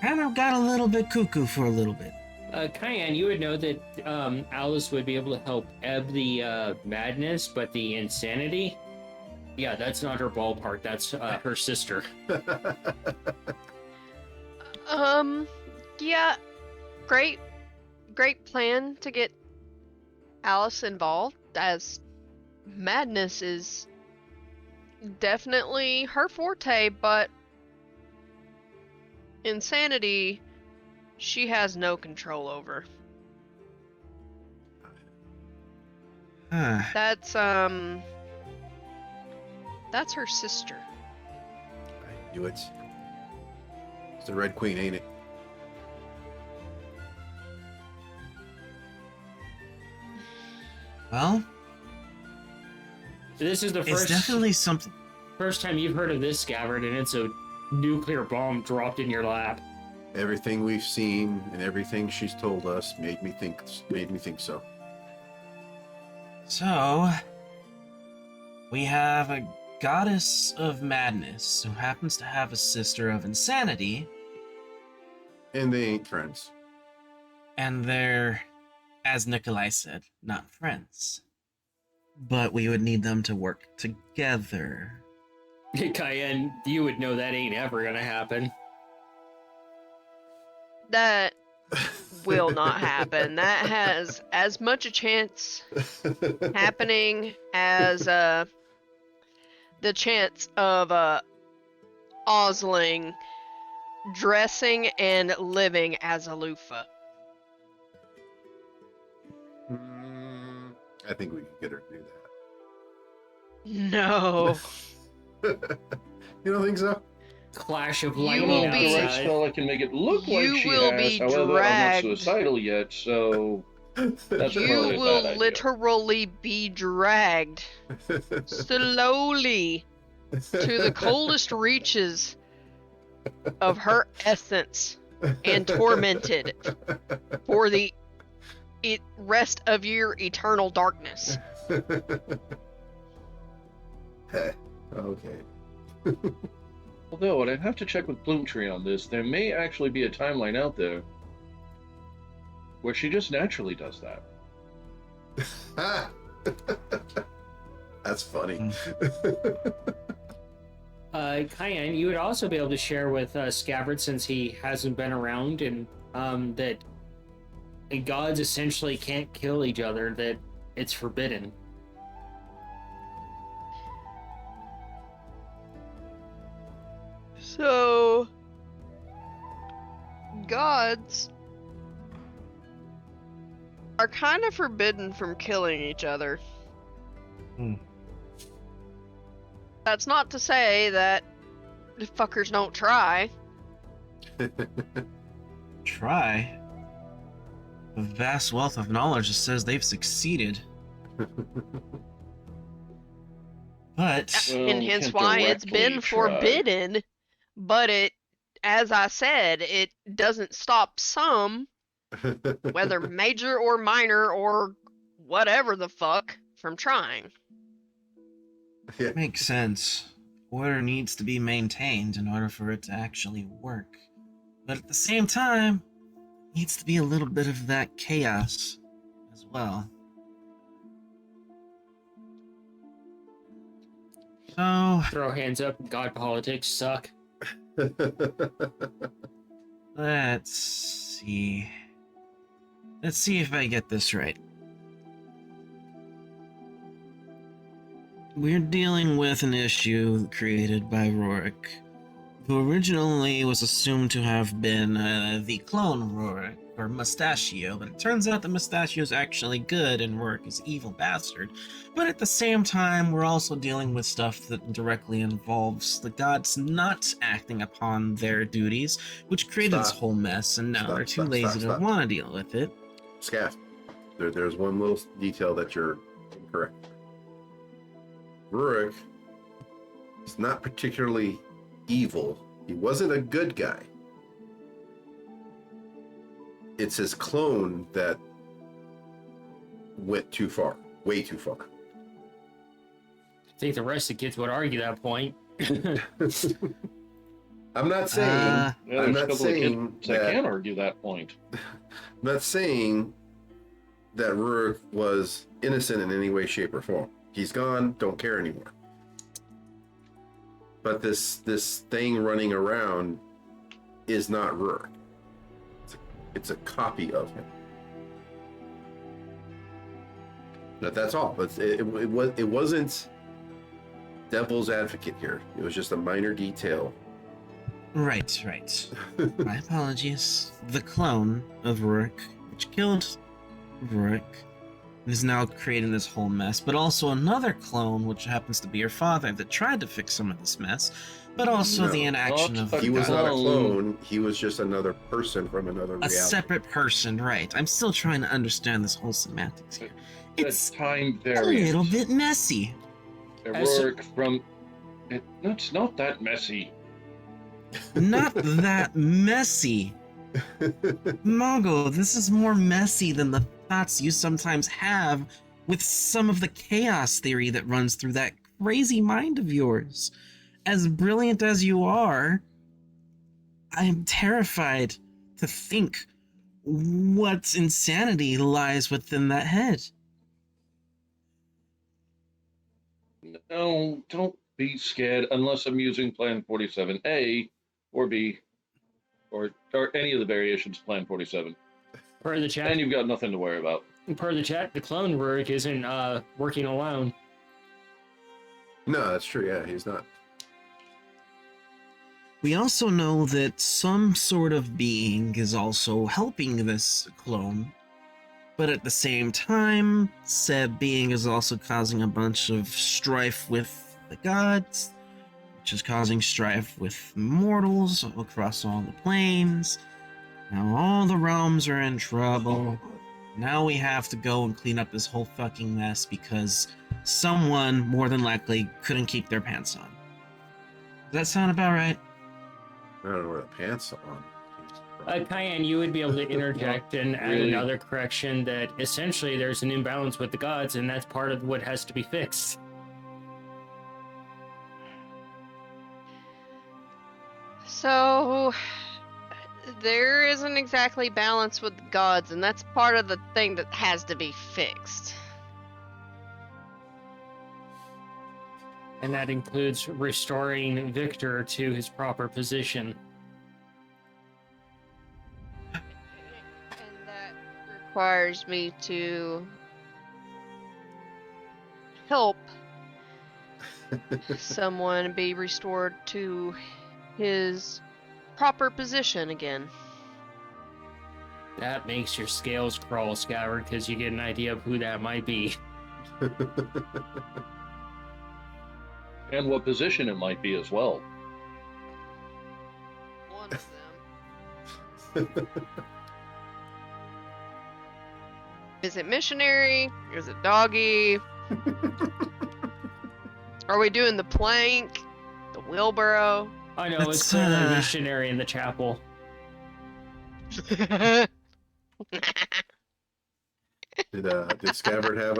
Kind of got a little bit cuckoo for a little bit. Cayenne, you would know that Alice would be able to help ebb the madness, but the insanity, yeah, that's not her ballpark. That's her sister. Yeah, great plan to get Alice involved, as madness is definitely her forte, but insanity she has no control over. Huh. That's her sister. I knew it. It's the Red Queen, ain't it? Well, This is the it's first definitely something. first time you've heard of this, Gavard, and it's a nuclear bomb dropped in your lap. Everything we've seen and everything she's told us made me think so. So, we have a goddess of madness who happens to have a sister of insanity, And they ain't friends. and they're, as Nikolai said, not friends. but we would need them to work together. Cayenne, you would know that ain't ever gonna happen. That will not happen. That has as much a chance happening as the chance of Osling dressing and living as a loofah. I think we could get her to do No. that. You don't think so? Clash of You lightning will be- The right outside. spell, I can make it look You like she will has. be However, I'm not dragged. suicidal yet, so that's You probably a will bad idea. literally be dragged slowly to the coldest reaches of her essence and tormented for the rest of your eternal darkness. Okay. Although, and I'd have to check with Bloomtree on this, there may actually be a timeline out there where she just naturally does that. That's funny. Cayenne, you would also be able to share with Scabbard, since he hasn't been around, and that gods essentially can't kill each other, that it's forbidden. So, gods are kind of forbidden from killing each other. Hmm. That's not to say that the fuckers don't try. Try. The vast wealth of knowledge says they've succeeded. But Well, And we hence can't why it's been directly try. forbidden, but it, as I said, it doesn't stop some, whether major or minor or whatever the fuck, from trying. Yeah. makes sense. Order needs to be maintained in order for it to actually work. But at the same time, needs to be a little bit of that chaos as well. So, Throw hands up, god politics suck. let's see. Let's see if I get this right. We're dealing with an issue created by Rorik, who originally was assumed to have been the clone Rorik, or Mustachio, but it turns out that Mustachio is actually good and Rorik is evil bastard. But at the same time, we're also dealing with stuff that directly involves the gods not acting upon their duties, which created this Stop. whole mess, and now Stop, they're too stop, lazy stop. to want to deal with it. Scaff, there's one little detail that you're incorrect. Rurik is not particularly evil. He wasn't a good guy. It's his clone that went too far, way too far. I think the rest of the kids would argue that point. I'm not saying. Uh, Yeah, I'm there's a not couple saying of kids that that. can argue that point. I'm not saying that Rurik was innocent in any way, shape, or form. He's gone. Don't care anymore. But this thing running around is not Rurik. It's a copy of him. But that's all. It wasn't devil's advocate here. It was just a minor detail. Right. My apologies. The clone of Rorik, which killed Rorik, is now creating this whole mess, but also another clone, which happens to be your father, that tried to fix some of this mess, but also No. the inaction Not of He was not a Clone. clone. He was just another person from another a reality. separate person, right? I'm still trying to understand this whole semantics here. It's That time a variant. little bit messy. Rorik from... It's not that messy. Not that messy. Mongo, this is more messy than the thoughts you sometimes have with some of the chaos theory that runs through that crazy mind of yours. As brilliant as you are, I am terrified to think what insanity lies within that head. No, don't be scared unless I'm using Plan 47A or B or any of the variations of Plan 47. Per the chat, Then you've got nothing to worry about. the clone work isn't working alone. No, that's true. Yeah, he's not. We also know that some sort of being is also helping this clone, but at the same time, said being is also causing a bunch of strife with the gods, which is causing strife with mortals across all the planes. Now all the realms are in trouble. Now we have to go and clean up this whole fucking mess because someone, more than likely, couldn't keep their pants on. Does that sound about right? I don't know where the pants are on. Cayenne, you would be able to interject and add Really? another correction that essentially there's an imbalance with the gods, and that's part of what has to be fixed. So there isn't exactly balance with the gods, and that's part of the thing that has to be fixed. And that includes restoring Victor to his proper position. And that requires me to help someone be restored to his proper position again. That makes your scales crawl, Scour, because you get an idea of who that might be. And what position it might be as well. One of them. Is it missionary? Is it doggy? Are we doing the plank? The wheelbarrow? I know, it's That's, clearly a missionary in the chapel. Did Scabbard have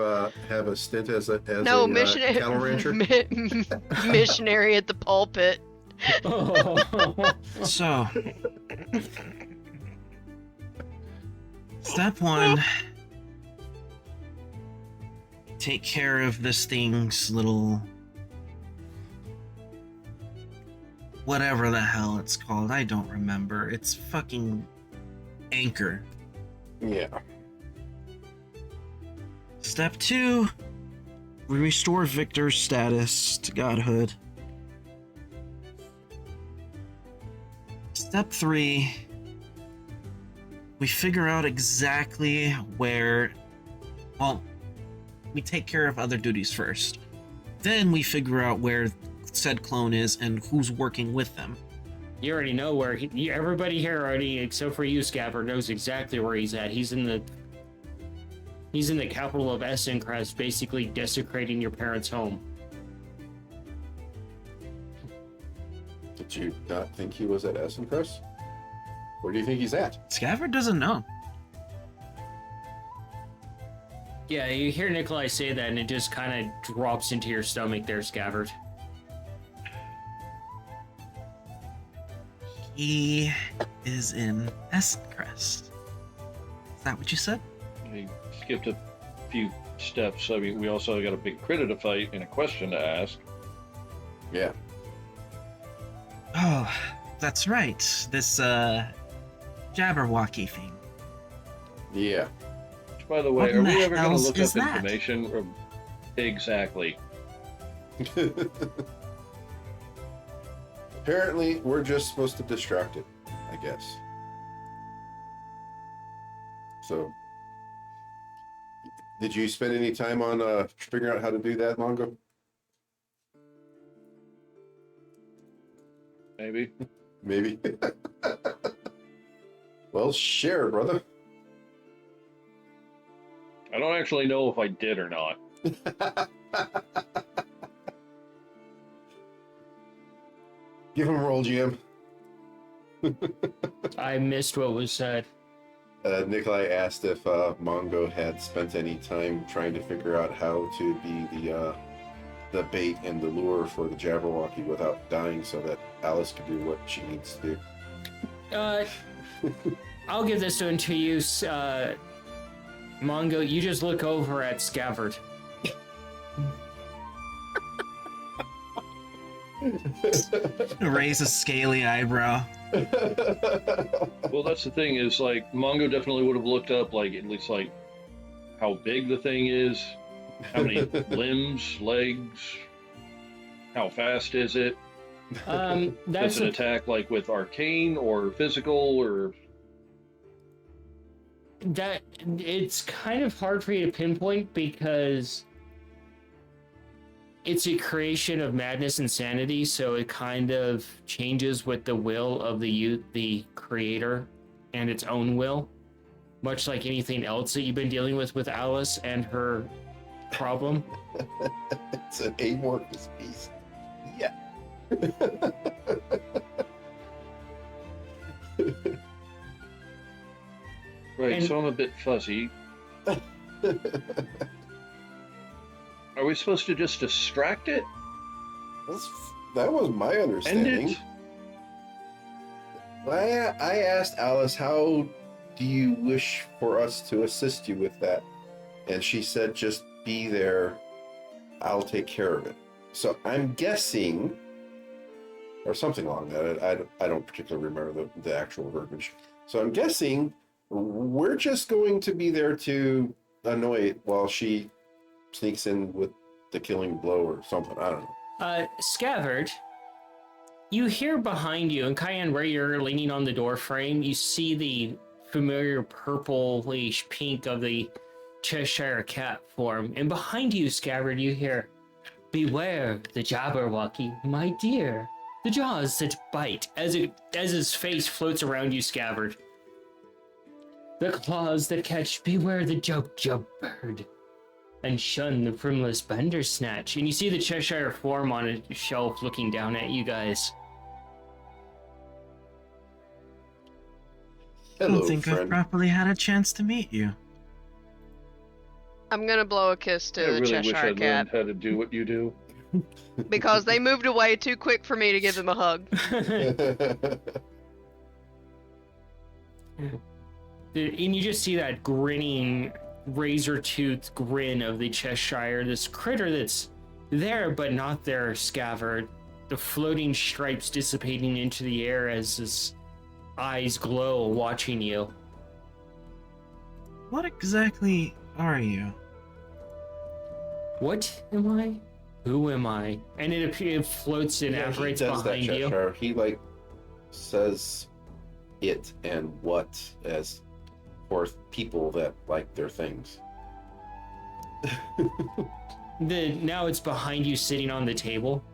a stint as a missionary. cattle rancher? Missionary at the pulpit. So, step one, take care of this thing's little, whatever the hell it's called. I don't remember. It's fucking anchor. Yeah. Step two, we restore Victor's status to godhood. Step three, we figure out exactly where, well, we take care of other duties first. Then we figure out where said clone is and who's working with them. You already know where everybody here already, except for you, Scabber, knows exactly where he's at. He's in the capital of Essencrest, basically desecrating your parents' home. Did you not think he was at Essencrest? Where do you think he's at? Scafford doesn't know. Yeah, you hear Nikolai say that, and it just kind of drops into your stomach there, Scabbard. He is in Essencrest. Is that what you said? We skipped a few steps. I mean, we also got a big critter to fight and a question to ask. Yeah. Oh, that's right. This, Jabberwocky thing. Yeah. Which, by the way, What in are the we ever going to hells look is up that? information? Or... Exactly. Apparently, we're just supposed to distract it, I guess. So, did you spend any time on figuring out how to do that, Mongo? Maybe. Maybe. Well, share, brother. I don't actually know if I did or not. Give him a roll, GM. I missed what was said. Nikolai asked if Mongo had spent any time trying to figure out how to be the bait and the lure for the Jabberwocky without dying, so that Alice could do what she needs to do. I'll give this one to you, Mongo. You just look over at Scabbard. Raise a scaly eyebrow. Well, that's the thing is, like, Mongo definitely would have looked up, like, at least, like, how big the thing is, how many limbs, legs, how fast is it? That's Does it a, attack, like, with arcane or physical or... that it's kind of hard for you to pinpoint because it's a creation of madness and sanity, so it kind of changes with the will of the creator and its own will, much like anything else that you've been dealing with Alice and her problem. It's an amorphous beast. Yeah. Right, And- so I'm a bit fuzzy. Are we supposed to just distract it? That was my End understanding. it? I asked Alice, how do you wish for us to assist you with that? And she said, just be there. I'll take care of it. So I'm guessing, or something along that. I don't particularly remember the actual verbiage. So I'm guessing we're just going to be there to annoy it while she sneaks in with the killing blow or something. I don't know. Scabbard, you hear behind you, and Cayenne, where you're leaning on the door frame, you see the familiar purplish pink of the Cheshire cat form. And behind you, Scabbard, you hear, beware the Jabberwocky, my dear. The jaws that bite, as his face floats around you, Scabbard. The claws that catch, beware the Jub bird. And shun the primless Bandersnatch. And you see the Cheshire form on a shelf looking down at you guys. I Hello, don't think I've friend. properly had a chance to meet you. I'm gonna blow a kiss to I the really wish Cheshire I'd cat learned how to do what you do. because they moved away too quick for me to give them a hug. And you just see that grinning, razor-toothed grin of the Cheshire, this critter that's there but not there, Scabbard. The floating stripes dissipating into the air as his eyes glow watching you. What exactly are you? What am I? Who am I? And it floats and Yeah, he apparates does that, behind you. Cheshire. He like says it and what as for people that like their things. Now it's behind you sitting on the table.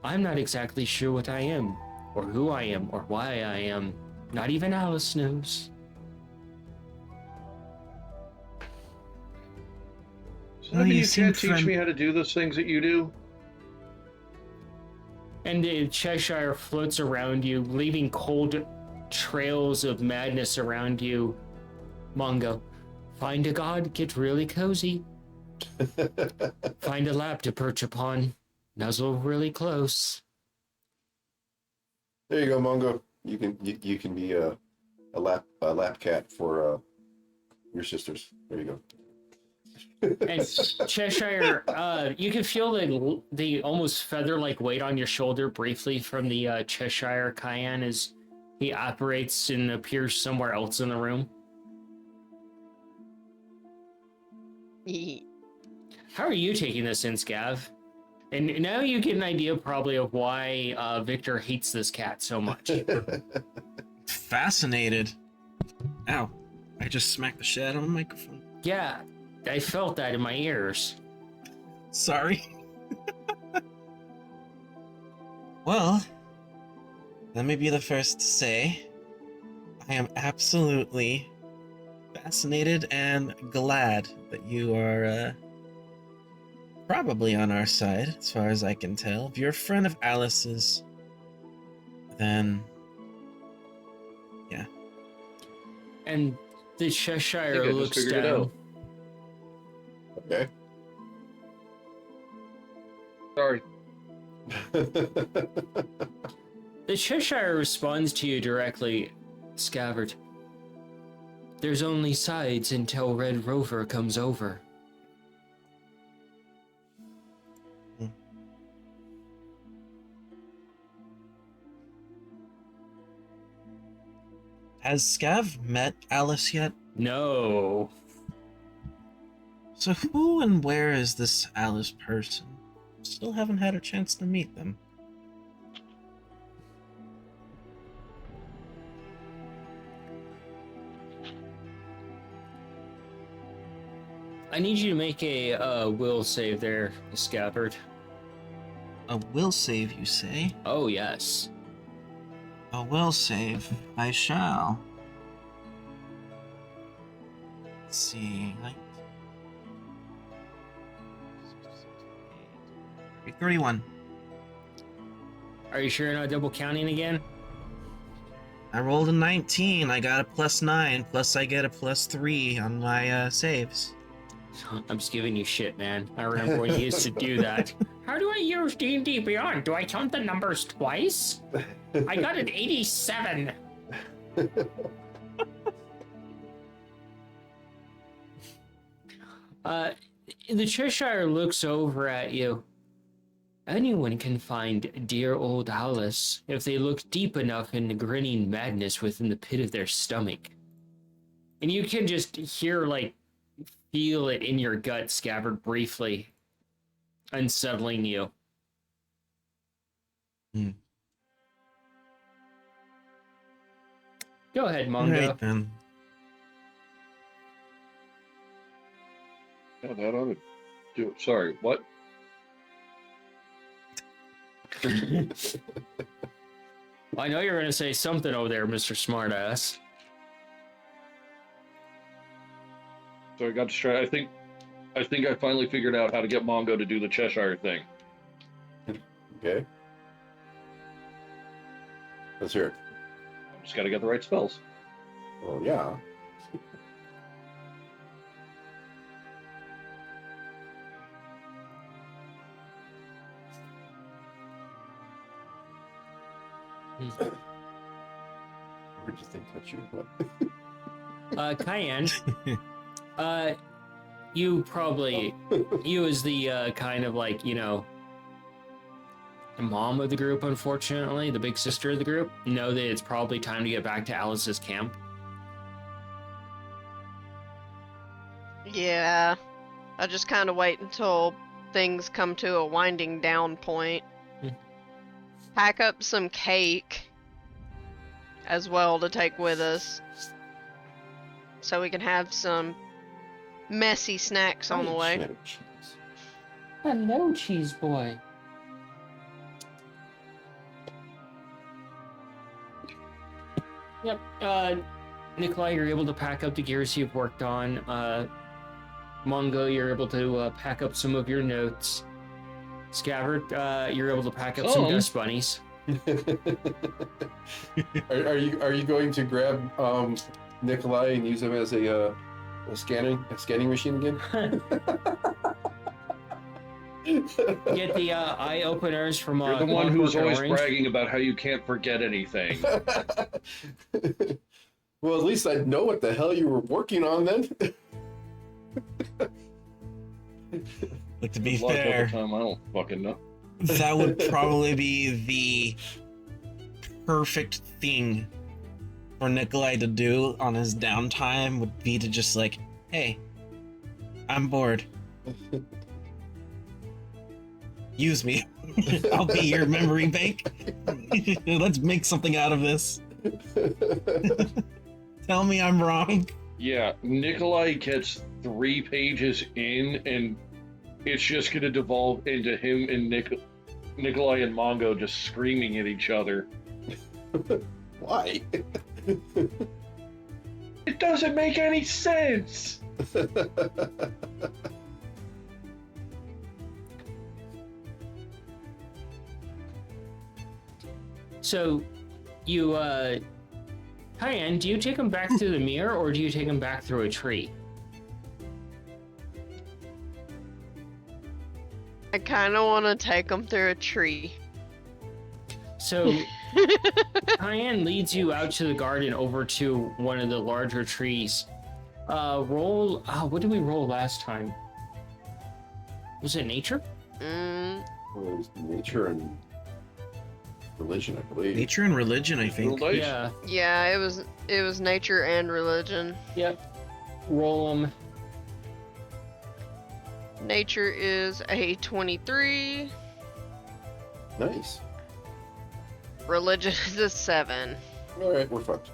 I'm not exactly sure what I am, or who I am, or why I am. Not even Alice knows. So Well, maybe you you seem can't teach friend- me how to do those things that you do? And the Cheshire floats around you, leaving cold trails of madness around you. Mongo, find a god, get really cozy. Find a lap to perch upon. Nuzzle really close. There you go, Mongo. You can be a lap cat for your sisters. There you go. And Cheshire, you can feel the almost feather-like weight on your shoulder briefly from the Cheshire Cayenne as he operates and appears somewhere else in the room. How are you taking this in, Scav? And now you get an idea probably of why Victor hates this cat so much. Fascinated. Ow. I just smacked the shit out of the microphone. Yeah, I felt that in my ears. Sorry. Well, let me be the first to say, I am absolutely fascinated and glad that you are probably on our side, as far as I can tell. If you're a friend of Alice's, then yeah. And the I Cheshire think I just looks figured it down. out. Okay. Sorry. The Cheshire responds to you directly, Scabbard. There's only sides until Red Rover comes over. Has Scav met Alice yet? No. So who and where is this Alice person? Still haven't had a chance to meet them. I need you to make a will save there, Scabbard. A will save, you say? Oh, yes. A will save. I shall. Let's see. 31. Are you sure you're not double counting again? I rolled a 19. I got a +9. Plus, I get a +3 on my saves. I'm just giving you shit, man. I remember when you used to do that. How do I use D&D Beyond? Do I count the numbers twice? I got an 87. The Cheshire looks over at you. Anyone can find dear old Alice if they look deep enough in the grinning madness within the pit of their stomach. And you can just hear, like, feel it in your gut, Scabbard, briefly, unsettling you. Go ahead, Mongo. Right then. Yeah, that ought to do it. Sorry, what? I know you're going to say something over there, Mr. Smartass. So I got distracted. I think I finally figured out how to get Mongo to do the Cheshire thing. Okay. Let's hear it. I just got to get the right spells. Well, yeah. Where'd you think that you went? Cayenne, you probably, you as the kind of like, you know, the mom of the group, unfortunately, the big sister of the group, know that it's probably time to get back to Alice's camp. Yeah. I just kind of wait until things come to a winding down point. Pack up some cake as well to take with us, so we can have some messy snacks on the way. Hello, cheese boy. Yep, Nikolai, you're able to pack up the gears you've worked on. Mongo, you're able to pack up some of your notes. Scabbard, you're able to pack up some dust bunnies. Are you going to grab Nikolai and use him as a scanning machine again? Get the eye openers from You're the one who's always Orange. bragging about how you can't forget anything. Well, at least I know what the hell you were working on then. Like, to be A lot of fair, time, I don't fucking know. that would probably be the perfect thing for Nikolai to do on his downtime, would be to just like, hey, I'm bored. Use me. I'll be your memory bank. Let's make something out of this. Tell me I'm wrong. Yeah, Nikolai gets 3 pages in, and it's just going to devolve into him and Nikolai and Mongo just screaming at each other. Why? It doesn't make any sense! So, you, Cayenne, do you take him back through the mirror, or do you take him back through a tree? I kind of want to take them through a tree. So, Cayenne leads you out to the garden over to one of the larger trees. Roll, what did we roll last time? Was it nature? Well, it was nature and religion, I believe. Nature and religion, I think. Little dice? Yeah. Yeah, it was nature and religion. Yep. Roll them. Nature is a 23. Nice. Religion is a 7. All right, we're fucked.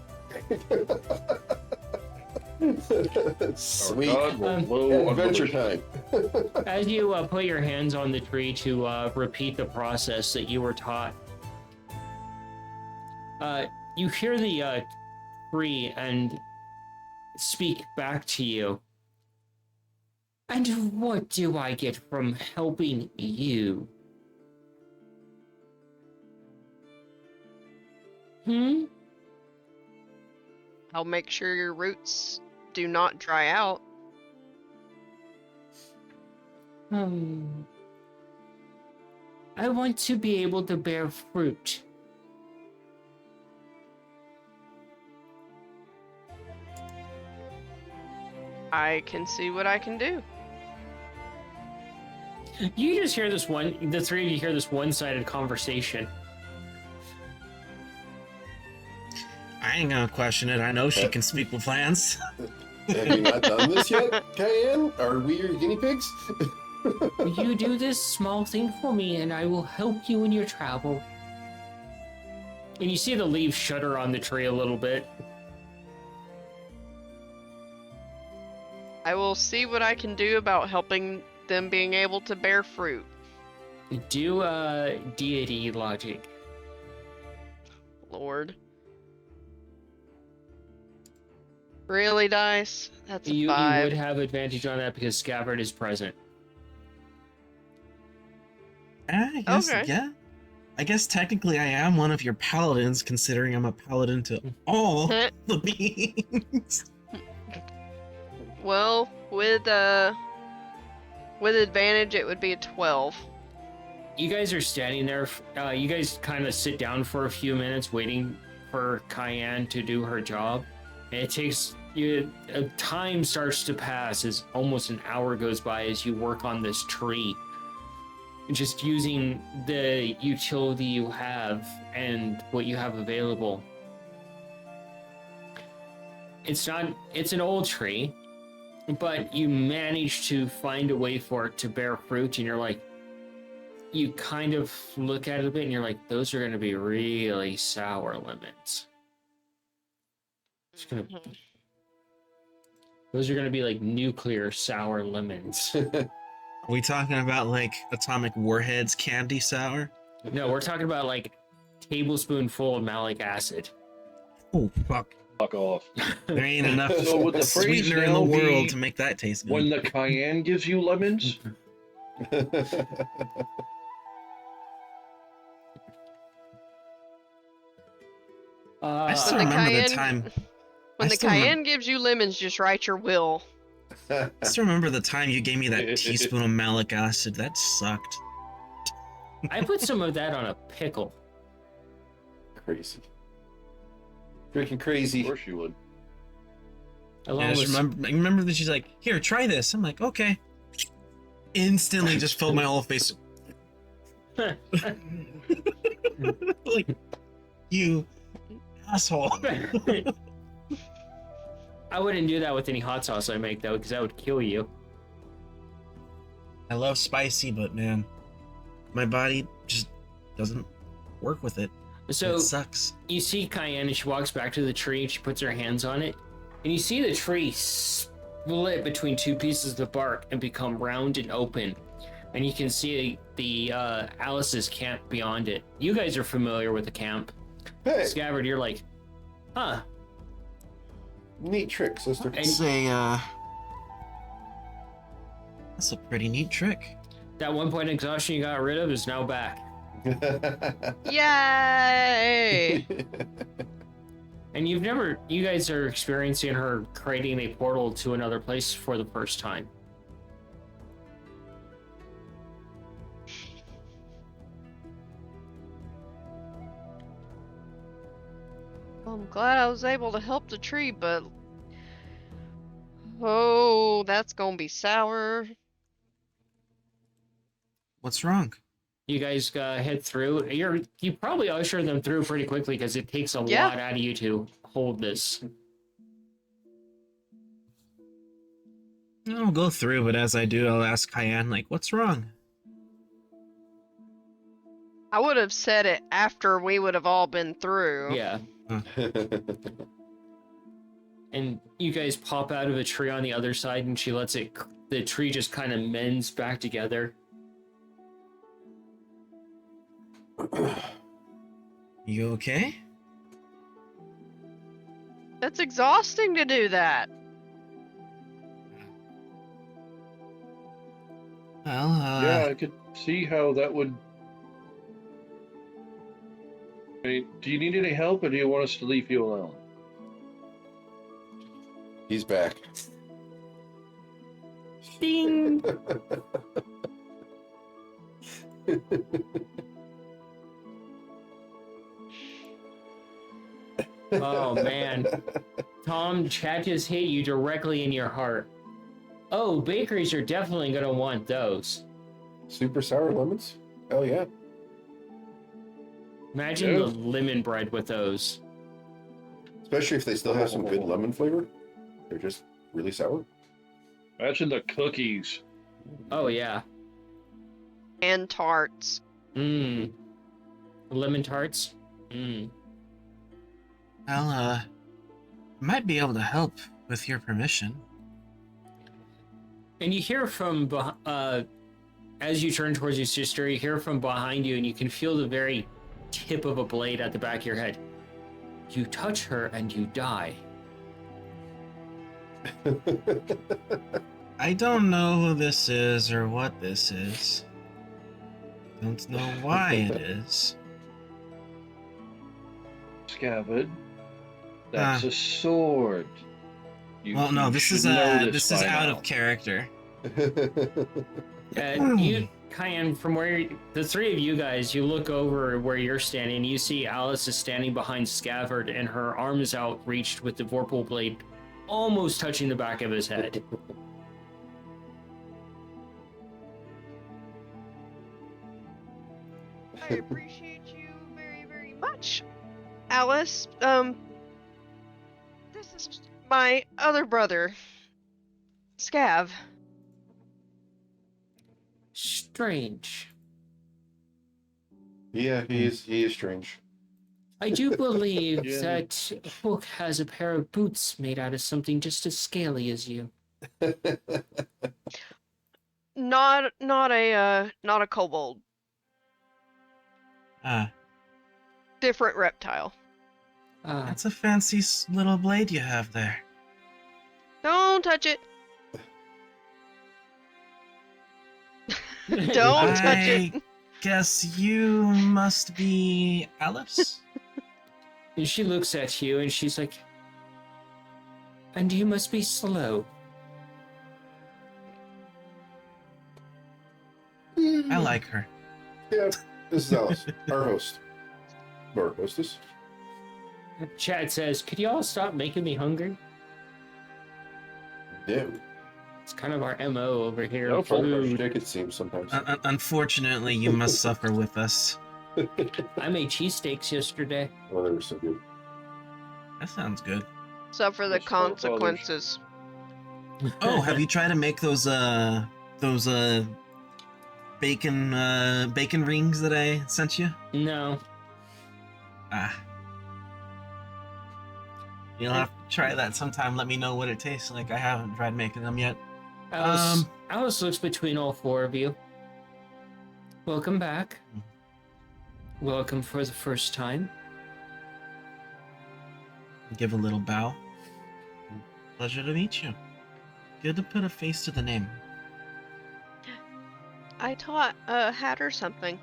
Sweet. Our God will blow Adventure unbelief. time. As you put your hands on the tree to repeat the process that you were taught, you hear the tree and speak back to you. And what do I get from helping you? I'll make sure your roots do not dry out. I want to be able to bear fruit. I can see what I can do. You just hear this one, the three of you hear this one-sided conversation. I ain't gonna question it. I know she can speak with plants. Have you not done this yet, Cayenne? Are we your guinea pigs? You do this small thing for me and I will help you in your travel. And you see the leaves shudder on the tree a little bit. I will see what I can do about helping them being able to bear fruit. Do deity logic. Lord. Really, Dice? That's a You 5. would have advantage on that because Scabbard is present. I guess, Okay. yeah. I guess technically I am one of your paladins, considering I'm a paladin to all the beings. Well, with advantage, it would be a 12. You guys are standing there. You guys kind of sit down for a few minutes waiting for Cayenne to do her job. And it takes you, time starts to pass as almost an hour goes by as you work on this tree. Just using the utility you have and what you have available. It's an old tree, but you manage to find a way for it to bear fruit, and you're like, you kind of look at it a bit and you're like, those are going to be really sour lemons. Those are going to be like nuclear sour lemons. Are we talking about like Atomic Warheads candy sour? No, we're talking about like tablespoonful of malic acid. Oh, fuck. Fuck off. There ain't enough So would the phrase sweetener in the now be world to make that taste good. When the cayenne gives you lemons? I still When the remember the cayenne- time. When I the still cayenne gives you lemons, just write your will. I still remember the time you gave me that teaspoon of malic acid. That sucked. I put some of that on a pickle. Crazy. Freaking Of crazy. course you would. Along I just with remember that she's like, "Here, try this." I'm like, "Okay." Instantly, just filled my whole face. Like, you asshole. I wouldn't do that with any hot sauce I make though, because that would kill you. I love spicy, but man, my body just doesn't work with it. So It sucks. you see Cayenne and she walks back to the tree and she puts her hands on it, and you see the tree split between two pieces of bark and become round and open, and you can see the Alice's camp beyond it. You guys are familiar with the camp. Hey, Scabbard, you're like, huh? neat trick, sister. And It's that's a pretty neat trick. that 1 point exhaustion you got rid of is now back. Yay! And you guys are experiencing her creating a portal to another place for the first time. I'm glad I was able to help the tree, but oh, that's gonna be sour. What's wrong? You guys head through. You probably usher them through pretty quickly because it takes a Yeah. lot out of you to hold this. I'll go through, but as I do, I'll ask Cayenne, like, what's wrong? I would have said it after we would have all been through. Yeah. And you guys pop out of a tree on the other side, and she lets it. The tree just kind of mends back together. You okay? It's exhausting to do that. Well, Yeah, I could see how that would. I mean, do you need any help, or do you want us to leave you alone? He's back. Ding! Oh man. Tom, chat just hit you directly in your heart. Oh, bakeries are definitely gonna want those. Super sour lemons? Hell yeah. Imagine Yeah. the lemon bread with those. Especially if they still have some good lemon flavor. They're just really sour. Imagine the cookies. Oh yeah. And tarts. Mmm. Lemon tarts? Mmm. well, might be able to help with your permission. And you hear from as you turn towards your sister, you hear from behind you, and you can feel the very tip of a blade at the back of your head. You touch her and you die. I don't know who this is or what this is. Don't know why it is. Scabbard. That's a sword. Well, no, this should is know this is by out now. of character. You, Cayenne, from where the three of you guys, you look over where you're standing. You see Alice is standing behind Scabbard, and her arm is outreached with the Vorpal blade almost touching the back of his head. I appreciate you very, very much, Alice. This is my other brother, Scav. Strange. Yeah, he is strange. I do believe Yeah. that Hook has a pair of boots made out of something just as scaly as you. Not a kobold. Different reptile. That's a fancy little blade you have there. Don't touch it. Don't touch it. Guess you must be Alice? And she looks at you and she's like, and you must be slow. I like her. Yeah, this is Alice, our host. Or hostess. Chad says, could you all stop making me hungry? Yeah. It's kind of our MO over here. No, Part of our Food. shtick, it seems sometimes. Unfortunately, you must suffer with us. I made cheesesteaks yesterday. Oh, they were so good. That sounds good. Suffer the It's forefathers. consequences. Oh, have you tried to make those bacon rings that I sent you? No. You'll have to try that sometime. Let me know what it tastes like. I haven't tried making them yet. Alice looks between all four of you. Welcome back. Welcome for the first time. Give a little bow. Pleasure to meet you. Good to put a face to the name. I taught Hatter something.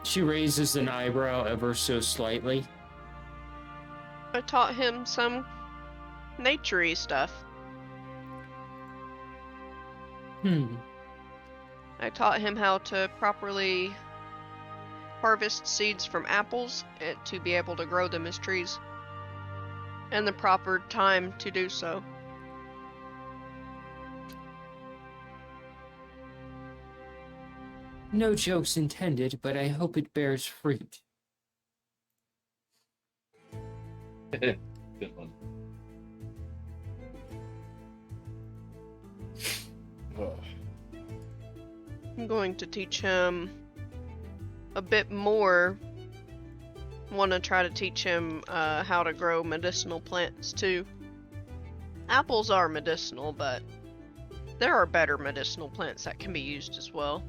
She raises an eyebrow ever so slightly. I taught him some nature-y stuff. I taught him how to properly harvest seeds from apples to be able to grow them as trees. And the proper time to do so. No jokes intended, but I hope it bears fruit. Good one. I'm going to teach him a bit more. Want to try to teach him how to grow medicinal plants too. Apples are medicinal, but there are better medicinal plants that can be used as well.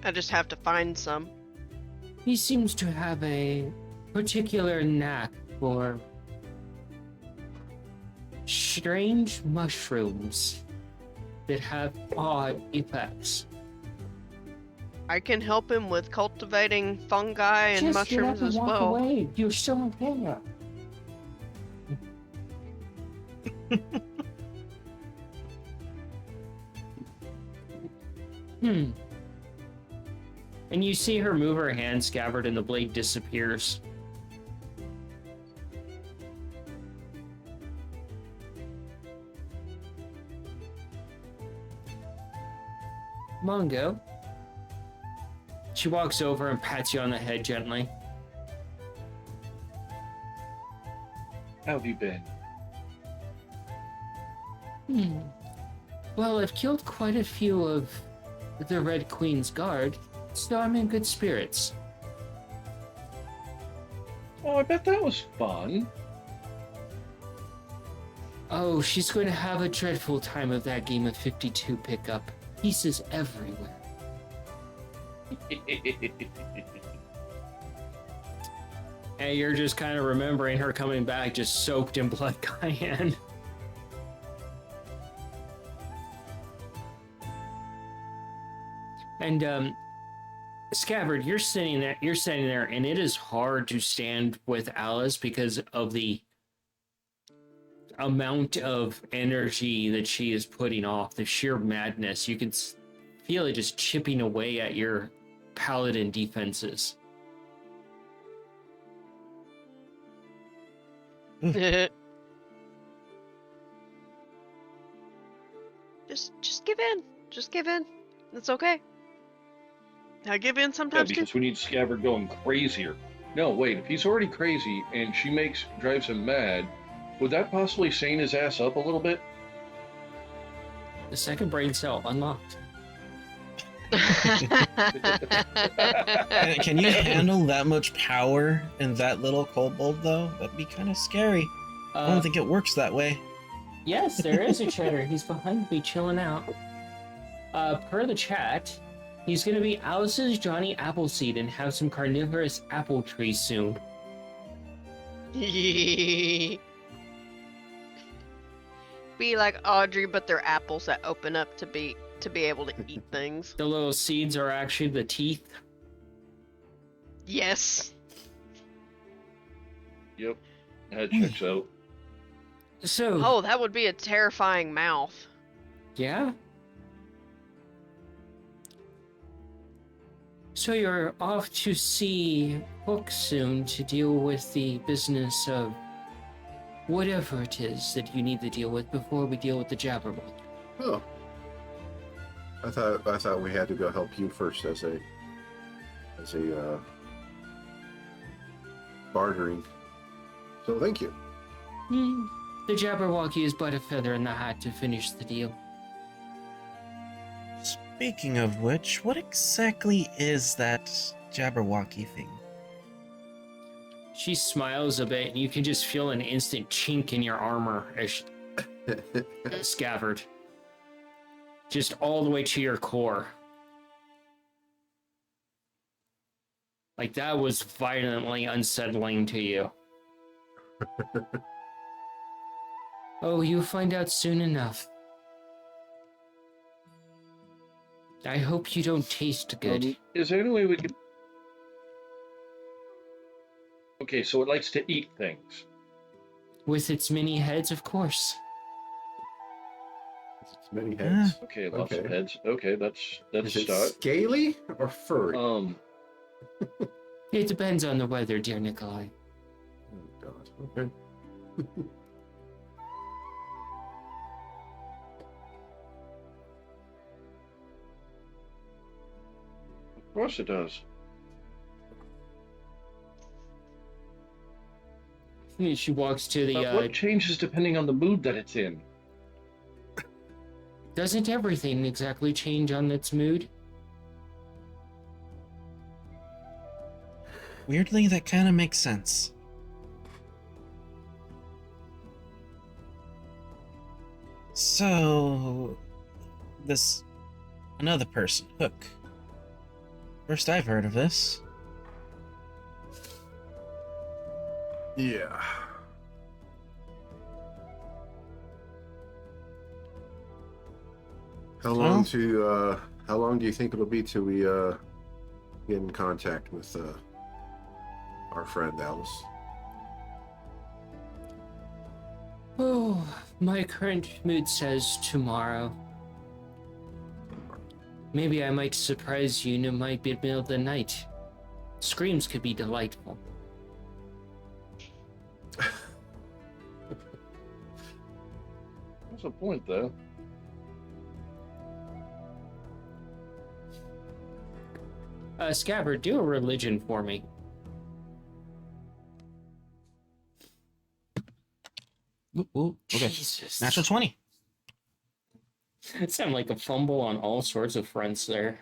I just have to find some. He seems to have a particular knack for strange mushrooms that have odd effects. I can help him with cultivating fungi and Just get up mushrooms and as walk well. away. You're still there. And you see her move her hand scabbard and the blade disappears. Mongo. She walks over and pats you on the head gently. How have you been? Well, I've killed quite a few of the Red Queen's guard, so I'm in good spirits. Oh, I bet that was fun. Oh, she's going to have a dreadful time of that game of 52 pickup. Pieces everywhere. And you're just kind of remembering her coming back just soaked in blood, cayenne. And Scabbard, you're sitting there, and it is hard to stand with Alice because of the amount of energy that she is putting off, the sheer madness. You can feel it just chipping away at your paladin defenses. Just give in. Just give in. It's okay. I give in Yeah, sometimes too. because we need Scabbard going crazier. No, wait, if he's already crazy and she drives him mad, would that possibly sane his ass up a little bit? The second brain cell unlocked. Can you handle that much power in that little kobold, though? That'd be kind of scary. I don't think it works that way. Yes, there is a cheddar. He's behind me chilling out. Per the chat, he's going to be Alice's Johnny Appleseed and have some carnivorous apple trees soon. Be like Audrey, but they're apples that open up to be able to eat things. The little seeds are actually the teeth. Yes. Yep, that checks out. So, Oh, that would be a terrifying mouth. yeah? So you're off to see Hook soon to deal with the business of whatever it is that you need to deal with before we deal with the Jabberwock. Oh. I thought we had to go help you first as a bartering. So thank you. The Jabberwocky is but a feather in the hat to finish the deal. Speaking of which, what exactly is that Jabberwocky thing? She smiles a bit, and you can just feel an instant chink in your armor as she scabbard. Just all the way to your core. Like, that was violently unsettling to you. Oh, you'll find out soon enough. I hope you don't taste good. Is there any way we could... Okay, so it likes to eat things. With its many heads, of course. It's many heads. Okay, lots of Okay. heads. Okay, that's Is a it start. scaly or furry? It depends on the weather, dear Nikolai. Oh God. Okay. Of course it does. She walks to the. But what changes depending on the mood that it's in? Doesn't everything exactly change on its mood? Weirdly, that kind of makes sense. So, this another person, Hook. First I've heard of this. Yeah. How long do you think it'll be till we get in contact with our friend Alice? Oh, my current mood says tomorrow. Maybe I might surprise you and it might be the middle of the night. Screams could be delightful. What's the point, though? Scabbard, do a religion for me. Ooh, okay. Jesus. Natural 20. It sounded like a fumble on all sorts of fronts there.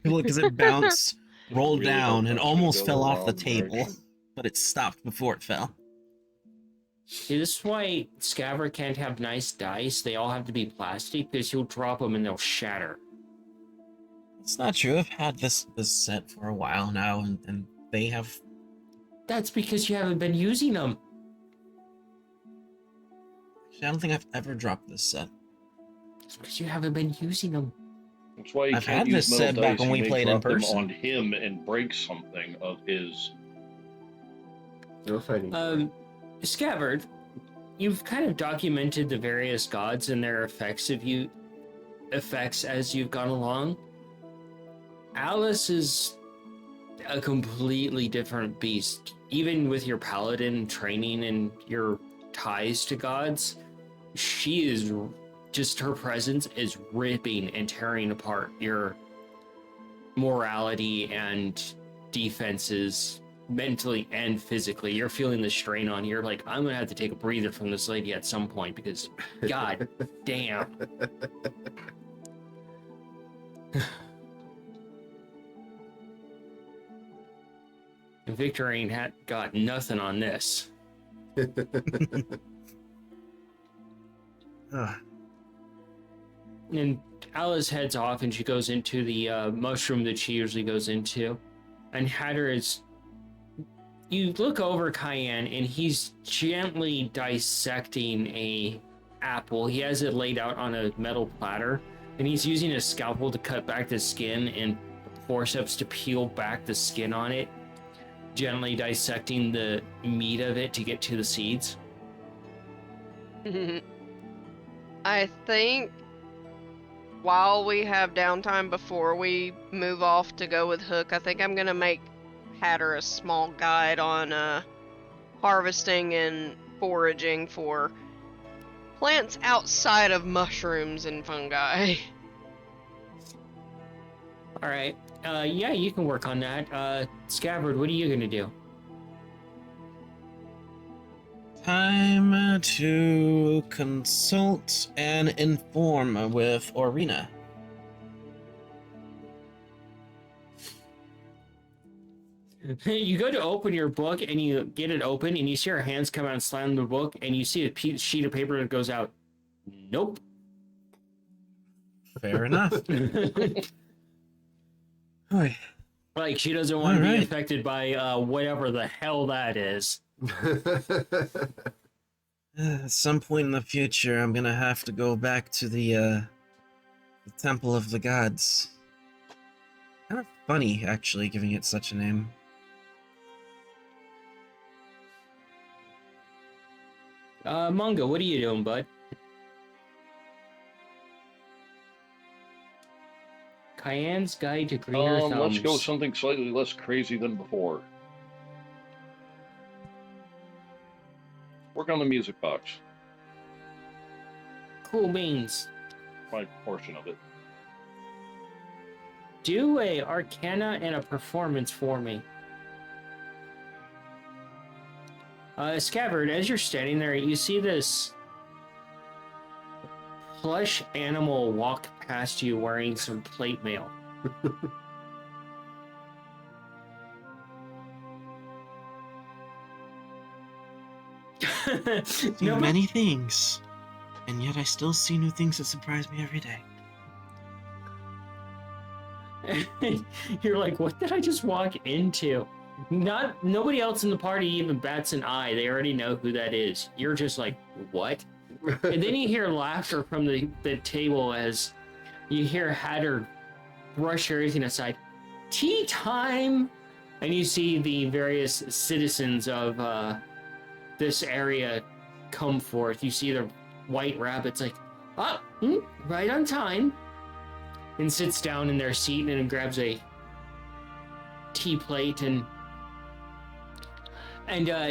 Look, as it bounced, rolled Really down, hope and that's gonna almost go fell the off the wrong table, direction. but it stopped before it fell. See, this is why Scabbard can't have nice dice. They all have to be plastic because he'll drop them and they'll shatter. It's not true. I've had this set for a while now, and they have. That's because you haven't been using them. Actually, I don't think I've ever dropped this set. It's because you haven't been using them. That's why you I've can't had use this metal set back dice. when You we may played in drop them person. on him and break something of his. No fighting. Scabbard, you've kind of documented the various gods and their effects as you've gone along. Alice is a completely different beast. Even with your paladin training and your ties to gods, she is just, her presence is ripping and tearing apart your morality and defenses mentally and physically. You're feeling the strain on you. You're like, I'm gonna have to take a breather from this lady at some point because god damn. Victor ain't got nothing on this. Ugh. And Alice heads off and she goes into the mushroom that she usually goes into. And Hatter is... You look over Cayenne and he's gently dissecting a apple. He has it laid out on a metal platter. And he's using a scalpel to cut back the skin and forceps to peel back the skin on it. Gently dissecting the meat of it to get to the seeds. I think while we have downtime before we move off to go with Hook, I think I'm gonna make Hatter a small guide on harvesting and foraging for plants outside of mushrooms and fungi. All right. Yeah, you can work on that. Scabbard, what are you gonna do? Time to consult and inform with Orina. You go to open your book and you get it open and you see her hands come out and slam the book and you see a sheet of paper that goes out. Nope. Fair enough. Oy. Like she doesn't want to All be right. affected by whatever the hell that is. At some point in the future, I'm gonna have to go back to the Temple of the Gods. Kind of funny, actually, giving it such a name. Mongo, what are you doing, bud? Cayenne's Guide to Greener Thumbs. Let's go something slightly less crazy than before. Work on the music box. Cool beans. My portion of it. do a Arcana and a Performance for me. Scabbard, as you're standing there, you see this plush animal walk past you wearing some plate mail. Do many things, and yet I still see new things that surprise me every day. You're like, what did I just walk into? Nobody else in the party even bats an eye. They already know who that is. You're just like, what? And then you hear laughter from the table as you hear Hatter brush everything aside. Tea time! And you see the various citizens of this area come forth. You see the white rabbits like, right on time. And sits down in their seat and grabs a tea plate and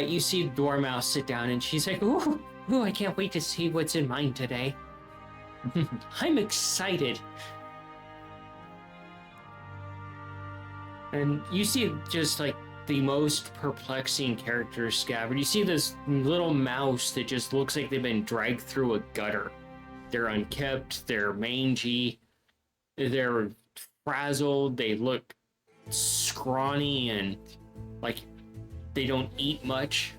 you see Dormouse sit down and she's like, ooh, I can't wait to see what's in mine today. I'm excited. And you see just like the most perplexing characters, Scabbard. You see this little mouse that just looks like they've been dragged through a gutter. They're unkempt, they're mangy, they're frazzled, they look scrawny and like they don't eat much.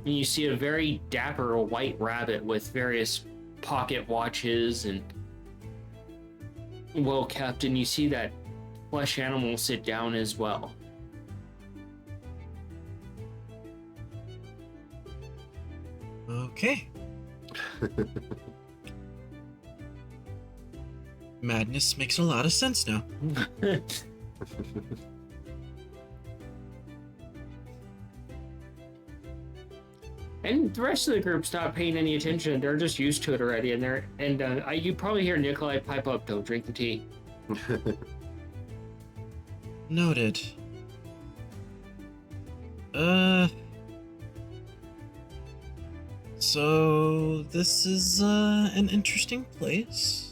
And you see a very dapper white rabbit with various pocket watches and well kept, and you see that flesh animal sit down as well. Okay. Madness makes a lot of sense now. And the rest of the group's not paying any attention. They're just used to it already. And you probably hear Nikolai pipe up, don't drink the tea. Noted. So this is an interesting place.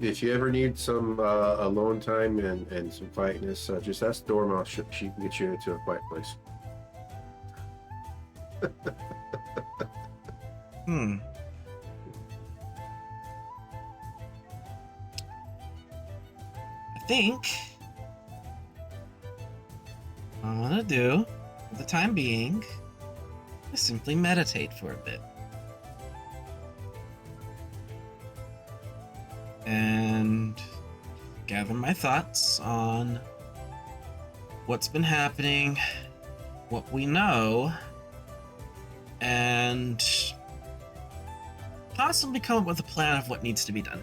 If you ever need some alone time and some quietness, just ask Dormouse. She can get you into a quiet place. I think what I'm gonna do, for the time being, is simply meditate for a bit. And gather my thoughts on what's been happening, what we know, and possibly come up with a plan of what needs to be done.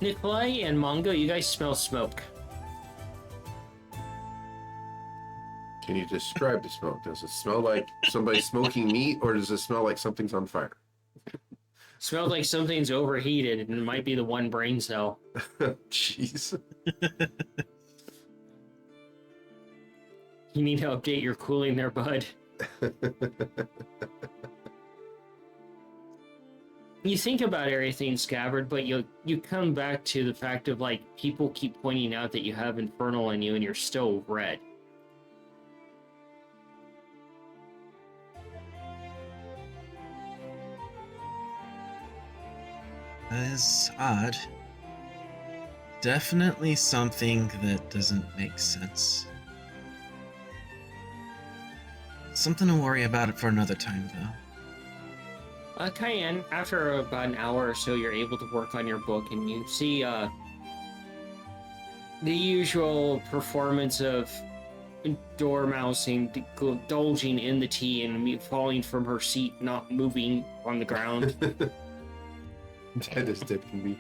Nikolai and Mongo, you guys smell smoke. Can you describe the smoke? Does it smell like somebody smoking meat, or does it smell like something's on fire? Smells like something's overheated, and it might be the one brain cell. Jeez. You need to update your cooling there, bud. You think about everything, Scabbard, but you come back to the fact of, like, people keep pointing out that you have Infernal in you and you're still red. That is odd. Definitely something that doesn't make sense. Something to worry about it for another time, though. Cayenne, after about an hour or so, you're able to work on your book, and you see the usual performance of Dormousing, indulging in the tea and falling from her seat, not moving on the ground. That is tipping me.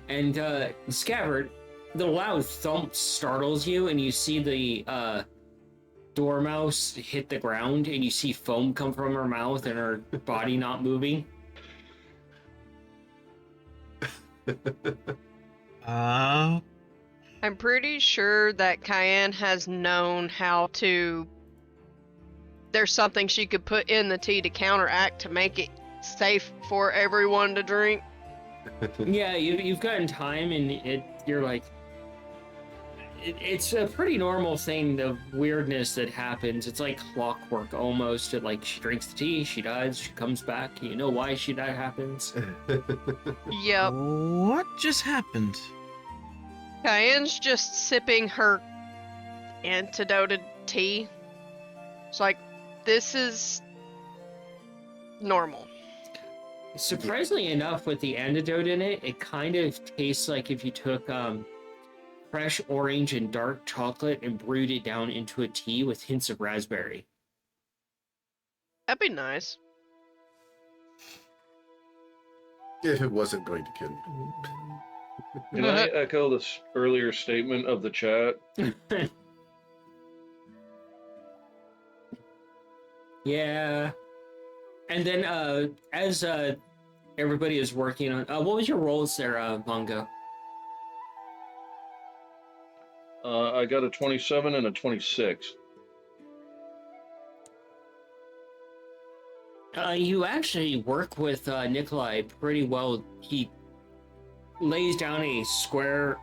And Scabbard, the loud thump startles you, and you see the Dormouse hit the ground, and you see foam come from her mouth and her body not moving. I'm pretty sure that Cayenne has known how to there's something she could put in the tea to counteract to make it safe for everyone to drink. Yeah, you've gotten time, and you're like, it's a pretty normal thing, the weirdness that happens. It's like clockwork almost. Like, she drinks the tea, she dies, she comes back. You know why that happens. Yep. What just happened? Cayenne's just sipping her antidoted tea. It's like, this is normal. Surprisingly enough, with the antidote in it, it kind of tastes like if you took fresh orange and dark chocolate and brewed it down into a tea with hints of raspberry. That'd be nice. If it wasn't going to kill you. Can I echo this earlier statement of the chat? Yeah. And then as everybody is working on... what was your roles there, Mongo? I got a 27 and a 26. You actually work with Nikolai pretty well. He lays down a square,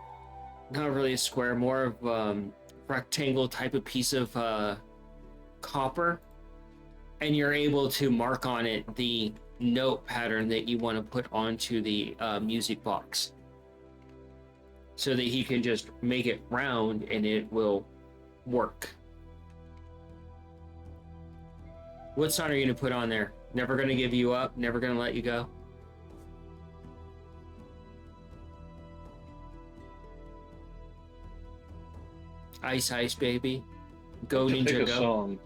not really a square, more of rectangle type of piece of copper, and you're able to mark on it the note pattern that you want to put onto the music box, so that he can just make it round and it will work. What song are you going to put on there? Never Gonna Give You Up, Never Gonna Let You Go? Ice Ice Baby? Go To Ninja pick a Go? song.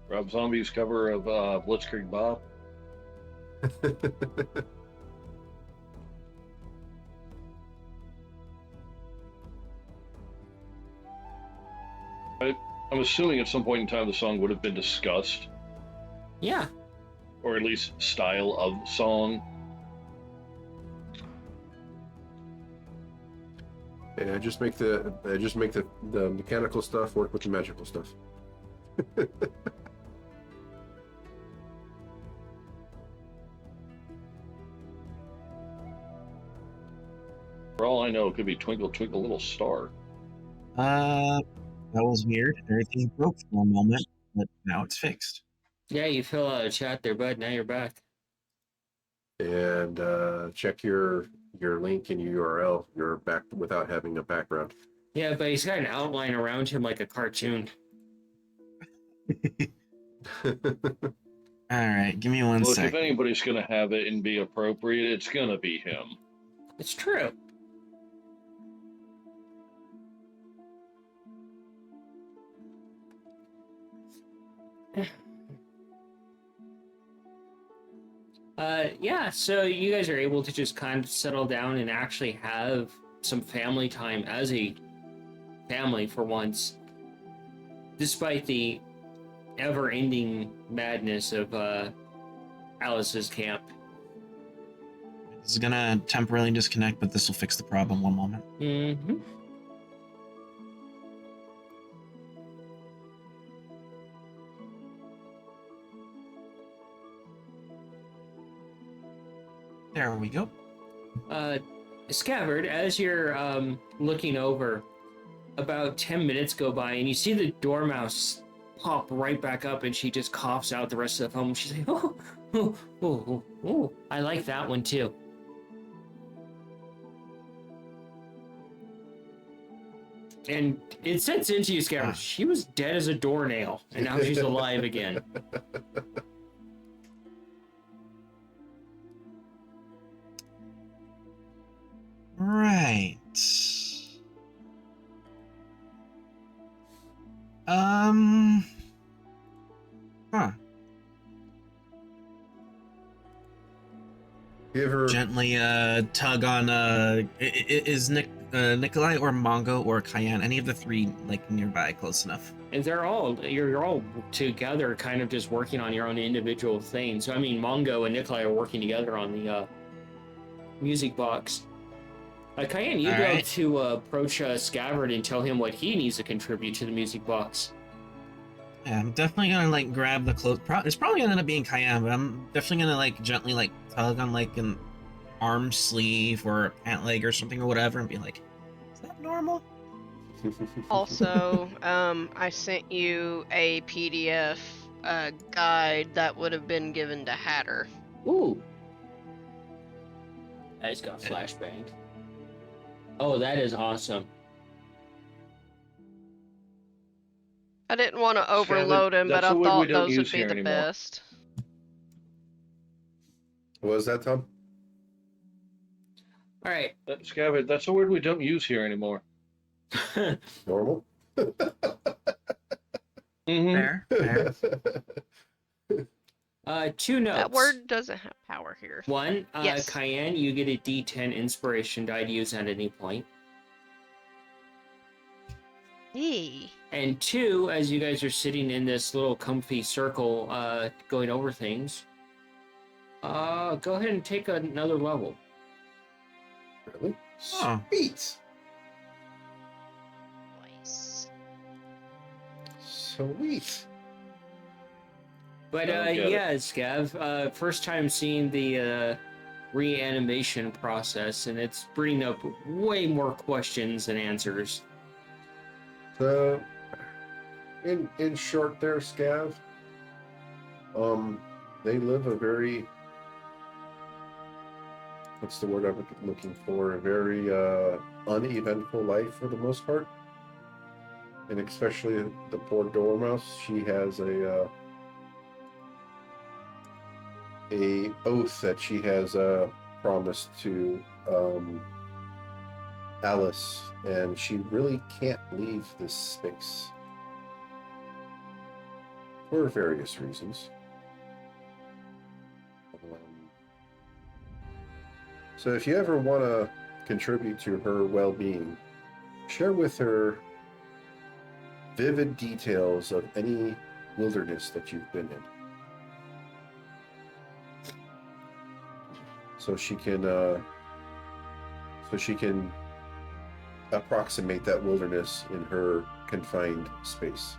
Rob Zombie's cover of Blitzkrieg Bob. I'm assuming at some point in time the song would have been discussed, Yeah. or at least style of song. Yeah, just make the mechanical stuff work with the magical stuff. For all I know, it could be Twinkle Twinkle Little Star. That was weird. Everything broke for a moment, but now it's fixed. Yeah, you fill out a chat there, bud. Now you're back. And check your link and URL. You're back without having a background. Yeah, but he's got an outline around him like a cartoon. All right, give me one Look, sec. if anybody's going to have it and be appropriate, it's going to be him. It's true. Yeah, so you guys are able to just kind of settle down and actually have some family time as a family for once, despite the ever-ending madness of Alice's camp. This is gonna temporarily disconnect, but this will fix the problem. One moment. Mm-hmm. There we go. Scabbard, as you're looking over, about 10 minutes go by and you see the dormouse pop right back up and she just coughs out the rest of the foam. She's like, oh, I like that one too. And it sets into you, Scabbard. She was dead as a doornail and now she's alive again. Right. Huh. You ever Gently tug on is Nikolai or Mongo or Cayenne, any of the three like nearby close enough? And you're all together kind of just working on your own individual thing. So I mean Mongo and Nikolai are working together on the music box. Cayenne, you'd All be able right. to approach Scabbard and tell him what he needs to contribute to the music box. Yeah, I'm definitely gonna like grab the clothes. It's probably gonna end up being Cayenne, but I'm definitely gonna like gently like tug on like an arm sleeve or a pant leg or something or whatever, and be like, "Is that normal?" Also, I sent you a PDF guide that would have been given to Hatter. Ooh. I just got flashbang. Oh, that is awesome. I didn't want to Scabbard, overload him, but that's I a word we thought don't those would use be here the anymore. best. What was that, Tom? All right. Scabbard, that's a word we don't use here anymore. Normal? Mm-hmm. Fair, fair. 2 notes. That word doesn't have power here. 1, Yes. Cayenne, you get a D10 inspiration die to use at any point. Yee. And 2, as you guys are sitting in this little comfy circle going over things, go ahead and take another level. Really? Oh. Sweet. Nice. Sweet. But I don't get yeah, Scav, first time seeing the reanimation process, and it's bringing up way more questions than answers. So, in short, there, Scav. They live a very, what's the word I'm looking for? A very uneventful life for the most part, and especially the poor dormouse. She has a oath that she has promised to Alice, and she really can't leave this space for various reasons. So if you ever want to contribute to her well-being, share with her vivid details of any wilderness that you've been in, so she can approximate that wilderness in her confined space.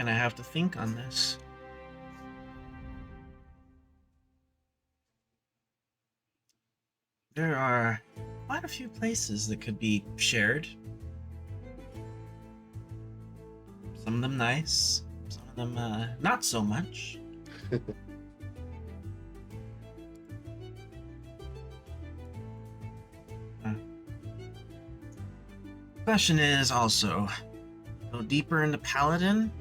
And I have to think on this. There are quite a few places that could be shared. Some of them nice, some of them not so much. Question is also, go deeper into Paladin?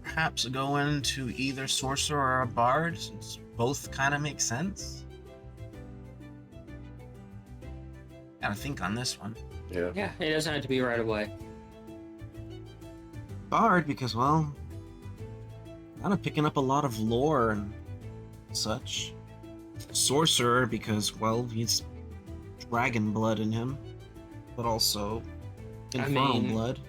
Perhaps go into either Sorcerer or a Bard, since both kind of make sense? Gotta think on this one. Yeah. Yeah, it doesn't have to be right away. Bard, because, well, kind of picking up a lot of lore and such. Sorcerer, because, well, he's dragon blood in him, but also infernal blood.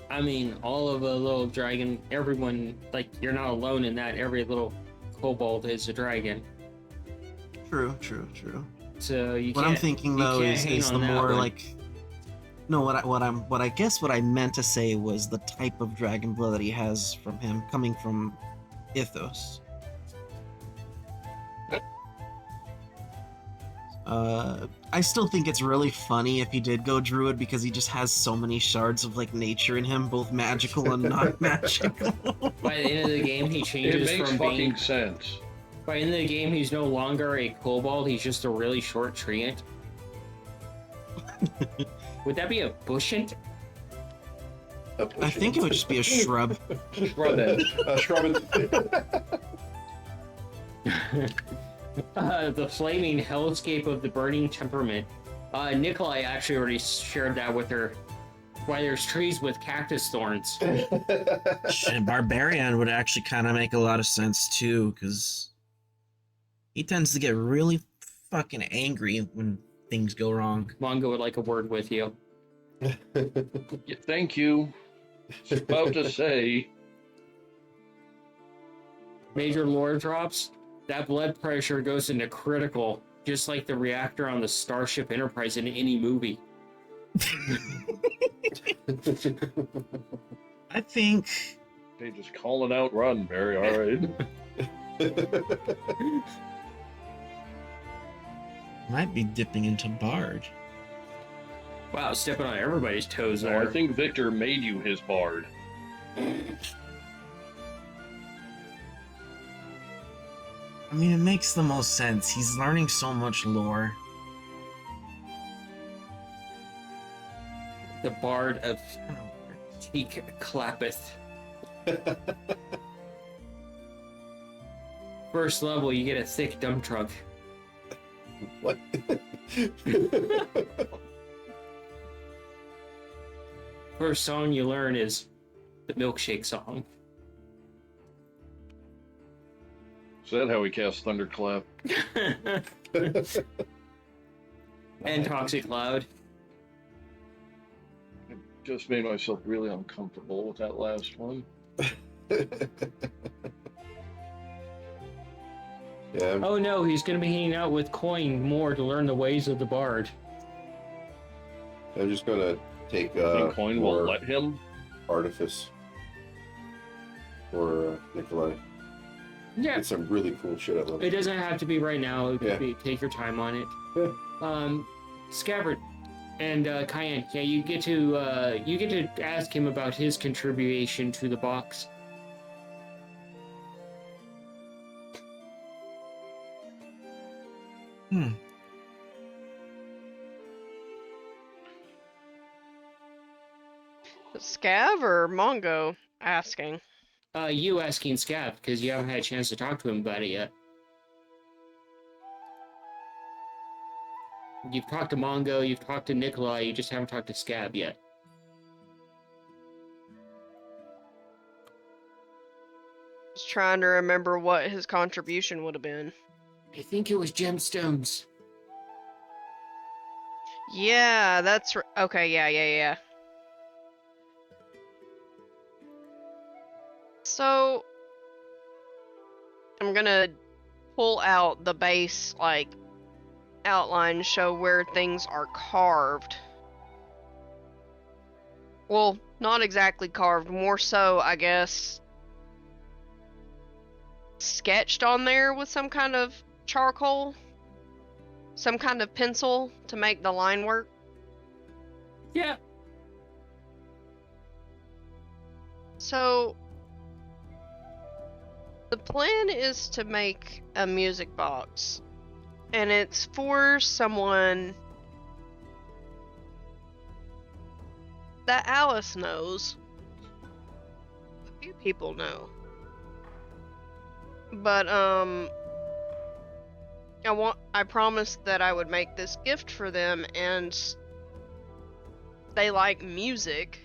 I mean, all of a little dragon, everyone, like, you're not alone in that. Every little kobold is a dragon. True. So you What can't, I'm thinking you though can't is hang the on that more one. like, no, what I guess what I meant to say was the type of dragon blood that he has from him coming from Ithos. I still think it's really funny if he did go druid, because he just has so many shards of like nature in him, both magical and not magical. By the end of the game, he It changes makes from fucking being. sense. By the end of the game, he's no longer a kobold. He's just a really short treant. Would that be a bushant? I think it would just be a shrub. Shrub it. Shrub. The flaming hellscape of the burning temperament. Nikolai actually already shared that with her. why there's trees with cactus thorns. Shit, Barbarian would actually kind of make a lot of sense too, because he tends to get really fucking angry when things go wrong. Mongo would like a word with you. Yeah, thank you. I was about to say. Major lore drops. That blood pressure goes into critical, just like the reactor on the Starship Enterprise in any movie. I think They just calling out Roddenberry, all right. might be dipping into Bard. Wow, stepping on everybody's toes So there. I think Victor made you his bard. I mean, it makes the most sense. He's learning so much lore. The Bard of Teak Clappeth. First level, you get a thick dump truck. What? First song you learn is the milkshake song. Is that how he casts Thunderclap? And Toxic Cloud. I just made myself really uncomfortable with that last one. Yeah, Oh no, he's gonna be hanging out with Coin more to learn the ways of the Bard. I'm just gonna take I think Coin will more let him. artifice for Nikolai. Yeah, It's some really cool shit I love. it doesn't have to be right now. It could Yeah. be, take your time on it. Yeah. Scabbard and Cayenne. Yeah, you get to ask him about his contribution to the box. Scav or Mongo asking? You asking Scab because you haven't had a chance to talk to him about it yet. You've talked to Mongo, you've talked to Nikolai, you just haven't talked to Scab yet. Just trying to remember what his contribution would have been. I think it was gemstones. Yeah, that's okay. Yeah. So I'm gonna pull out the base like outline, show where things are carved. Well, not exactly carved, more so, I guess, sketched on there with some kind of charcoal, some kind of pencil to make the line work. Yeah. So the plan is to make a music box, and it's for someone that Alice knows. A few people know. But I promised that I would make this gift for them, and they like music.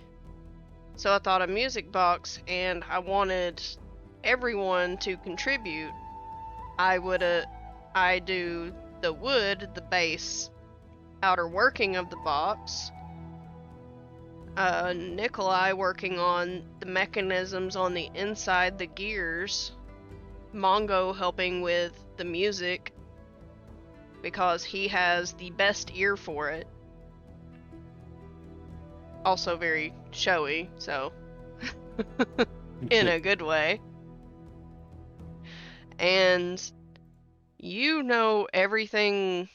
So I thought a music box, and I wanted everyone to contribute. I do the wood, the base, outer working of the box. Nikolai working on the mechanisms on the inside, the gears. Mongo helping with the music because he has the best ear for it. Also very showy, so in a good way. And you know everything.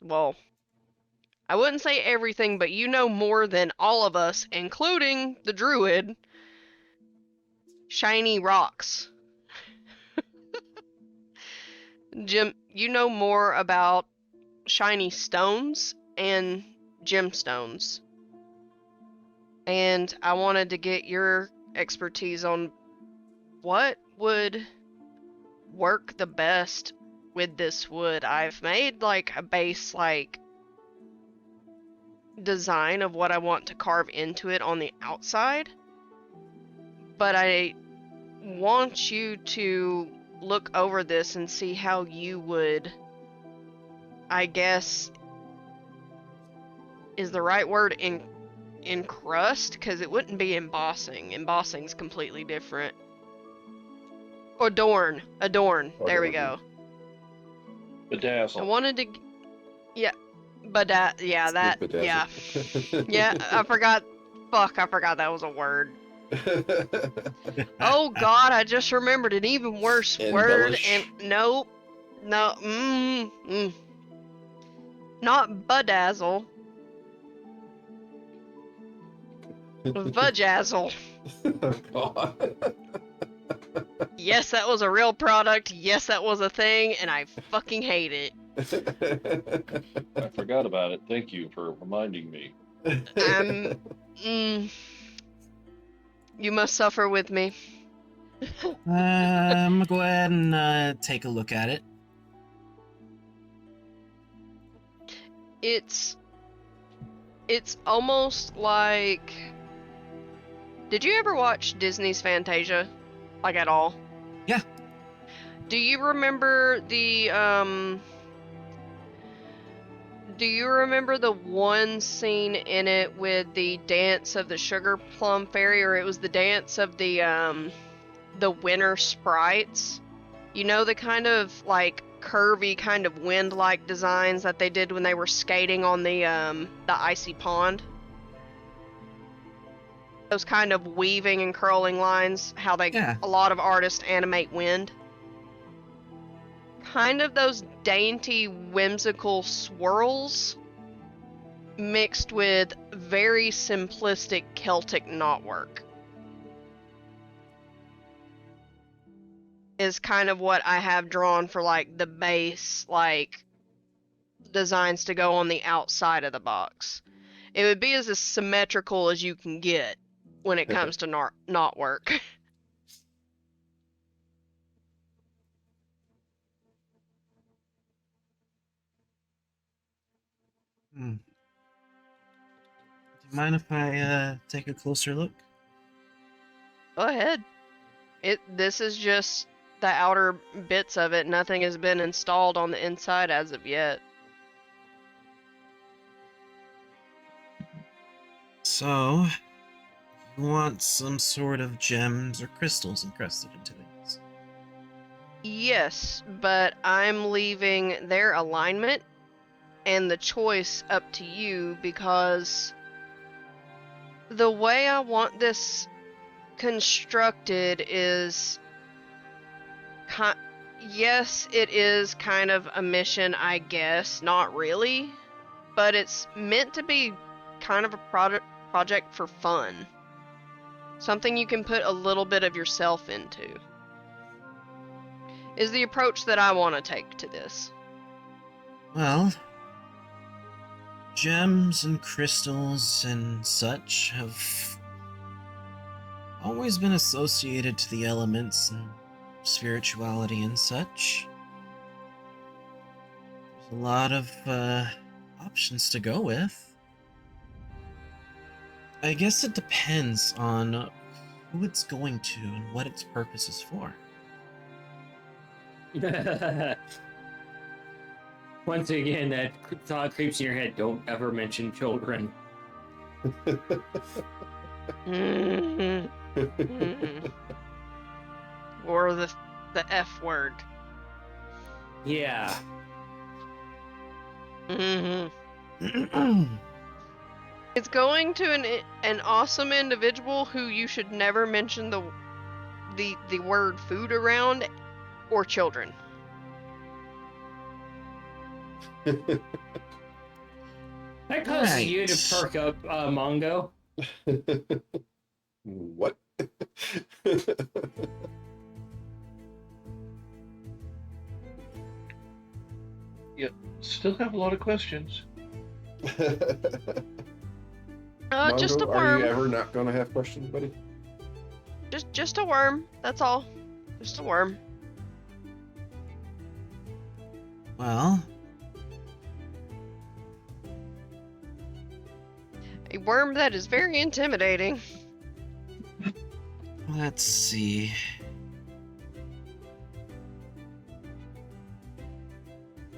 Well, I wouldn't say everything, but you know more than all of us, including the druid. Shiny rocks. Jim, you know more about shiny stones and gemstones. And I wanted to get your expertise on what would work the best with this wood. I've made like a base like design of what I want to carve into it on the outside, but I want you to look over this and see how you would, I guess, is the right word encrust? Because it wouldn't be embossing. Embossing's completely different. Adorn. There we go. I Bedazzle. wanted to, yeah, but yeah, that, yeah, Bedazzle. yeah. I forgot. Fuck, I forgot that was a word. Oh God, I just remembered an even worse word. Embellish. And nope, no, not bedazzle. Vajazzle. Oh, God. Yes, that was a real product. Yes, that was a thing, and I fucking hate it. I forgot about it. Thank you for reminding me. You must suffer with me. I'm gonna go ahead and take a look at it. It's almost like, did you ever watch Disney's Fantasia? Like at all? Yeah. Do you remember the one scene in it with the dance of the Sugar Plum Fairy, or it was the dance of the winter sprites? You know, the kind of like curvy kind of wind-like designs that they did when they were skating on the icy pond? Those kind of weaving and curling lines, how they, Yeah. a lot of artists animate wind. Kind of those dainty, whimsical swirls mixed with very simplistic Celtic knotwork is kind of what I have drawn for like the base, like designs to go on the outside of the box. It would be as symmetrical as you can get when it comes to knotwork. Do you mind if I take a closer look? Go ahead. This is just the outer bits of it. Nothing has been installed on the inside as of yet. So, you want some sort of gems or crystals encrusted into these? Yes, but I'm leaving their alignment and the choice up to you, because the way I want this constructed is, yes, it is kind of a mission, I guess. Not really, but it's meant to be kind of a project for fun. Something you can put a little bit of yourself into. Is the approach that I want to take to this. Well, gems and crystals and such have always been associated to the elements and spirituality and such. There's a lot of options to go with. I guess it depends on who it's going to and what its purpose is for. Once again, that thought creeps in your head. Don't ever mention children. Or the F word. Yeah. It's going to an awesome individual who you should never mention the word food around, or children. That causes you to perk up, Mongo. What? Still have a lot of questions. Just a Mongo, are you worm. ever not gonna have questions, buddy? Just a worm. That's all. Just a worm. Well, A worm that is very intimidating. Let's see.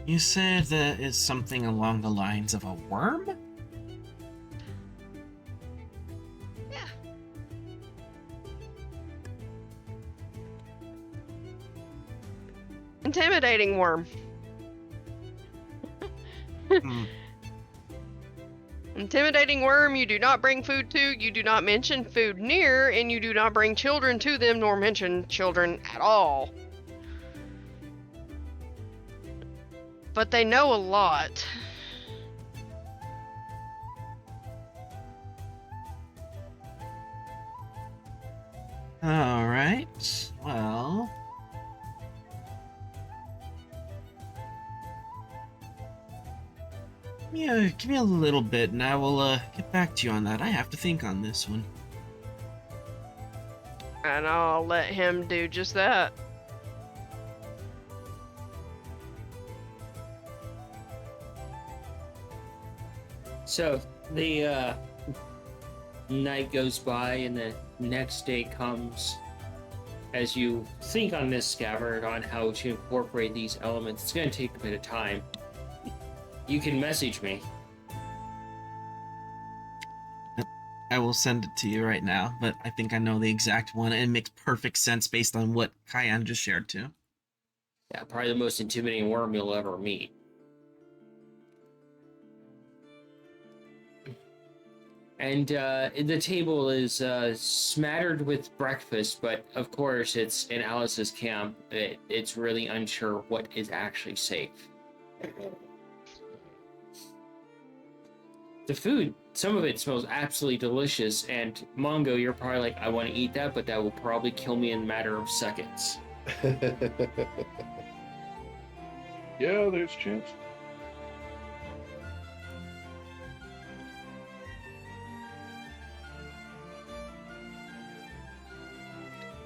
You said that it's something along the lines of a worm? Yeah. Intimidating worm. Hmm. Intimidating worm you do not bring food to, you do not mention food near, and you do not bring children to them nor mention children at all. But they know a lot. Alright, well... Yeah, give me a little bit and I will get back to you on that. I have to think on this one. And I'll let him do just that. So the night goes by and the next day comes. As you think on this, Scabbard, on how to incorporate these elements, it's going to take a bit of time. You can message me. I will send it to you right now, but I think I know the exact one and it makes perfect sense based on what Cayenne just shared too. Yeah, probably the most intimidating worm you'll ever meet. And the table is smattered with breakfast, but of course it's in Alice's camp. It's really unsure what is actually safe. The food, some of it smells absolutely delicious, and Mongo, you're probably like, I want to eat that, but that will probably kill me in a matter of seconds. Yeah, there's a chance.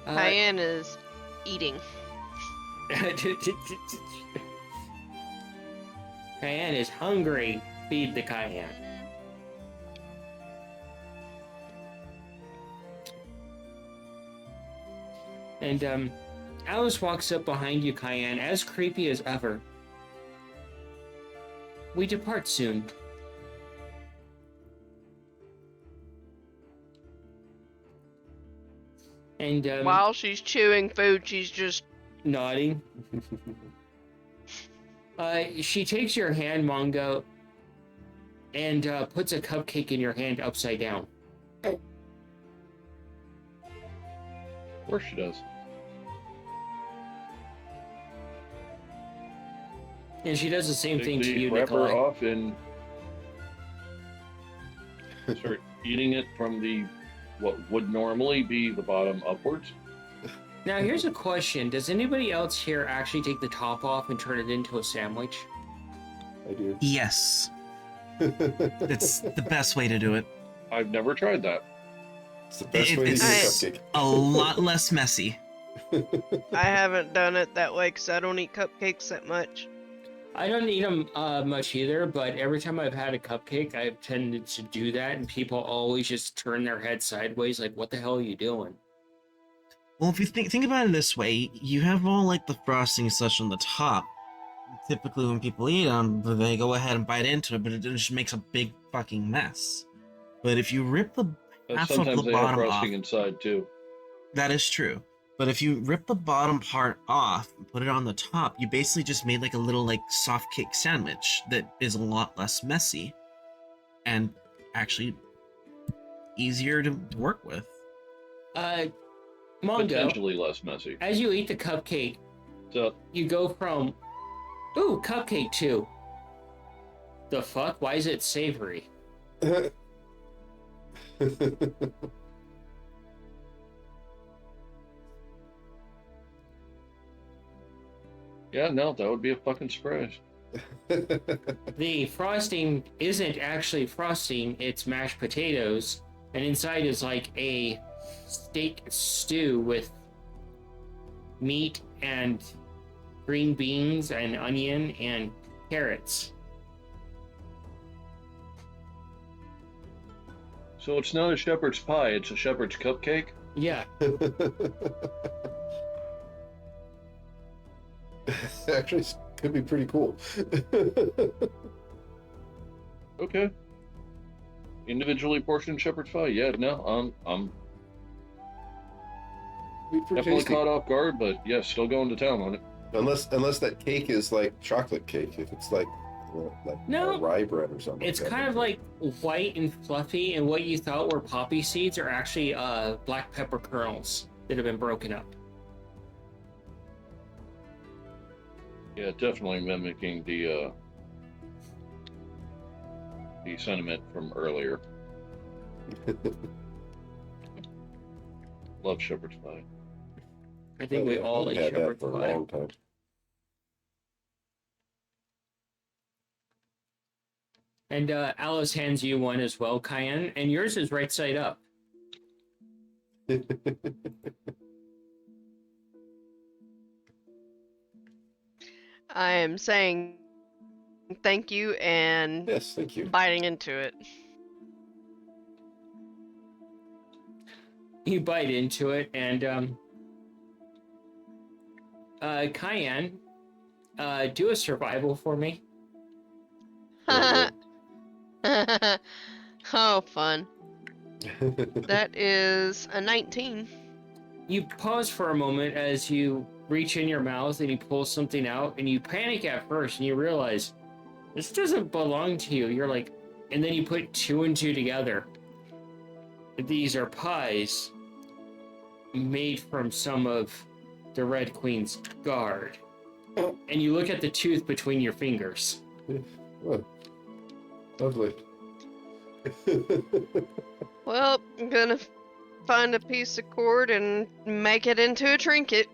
Cayenne is eating. Cayenne is hungry. Feed the Cayenne. And Alice walks up behind you, Cayenne, as creepy as ever. We depart soon. And While she's chewing food, she's just nodding. She takes your hand, Mongo, and puts a cupcake in your hand upside down. Of course she does. And she does the same Take thing to the you, wrapper Nikolai. off and start eating it from the what would normally be the bottom upwards. Now, here's a question. Does anybody else here actually take the top off and turn it into a sandwich? I do. Yes. It's the best way to do it. I've never tried that. It's the best way to eat a It's cupcake. a lot less messy. I haven't done it that way because I don't eat cupcakes that much. I don't eat them much either, but every time I've had a cupcake, I've tended to do that, and people always just turn their head sideways like, what the hell are you doing? Well, if you think about it this way, you have all like the frosting and such on the top. Typically, when people eat them, they go ahead and bite into it, but it just makes a big fucking mess. But if you rip the But half of sometimes the they have bottom frosting off, inside too. that is true. But if you rip the bottom part off and put it on the top, you basically just made like a little like soft cake sandwich that is a lot less messy and actually easier to work with. Mongo, Potentially less messy. as you eat the cupcake, So you go from, ooh, cupcake too. The fuck? Why is it savory? yeah, no, that would be a fucking surprise. The frosting isn't actually frosting, it's mashed potatoes, and inside is like a steak stew with meat and green beans and onion and carrots. So it's not a shepherd's pie, it's a shepherd's cupcake? Yeah. Actually, could be pretty cool. Okay. Individually portioned shepherd's pie. Yeah, no, I'm Be pretty definitely tasty. caught off guard, but yeah, still going to town on it. Unless that cake is like chocolate cake. If it's like No. rye bread or something. It's like that. kind of like white and fluffy, and what you thought were poppy seeds are actually black pepper kernels that have been broken up. Yeah, definitely mimicking the sentiment from earlier. Love shepherd's pie. I think we all like had that shepherd's for a pie. long time. And Alice hands you one as well, Cayenne, and yours is right side up. I am saying thank you and Yes, thank you. biting into it. You bite into it, and Cayenne, do a survival for me. Oh, Oh, fun. That is a 19. You pause for a moment as you reach in your mouth and you pull something out, and you panic at first, and you realize this doesn't belong to you. You're like, and then you put two and two together. These are pies made from some of the Red Queen's guard. And you look at the tooth between your fingers. Oh, lovely. Well, I'm gonna find a piece of cord and make it into a trinket.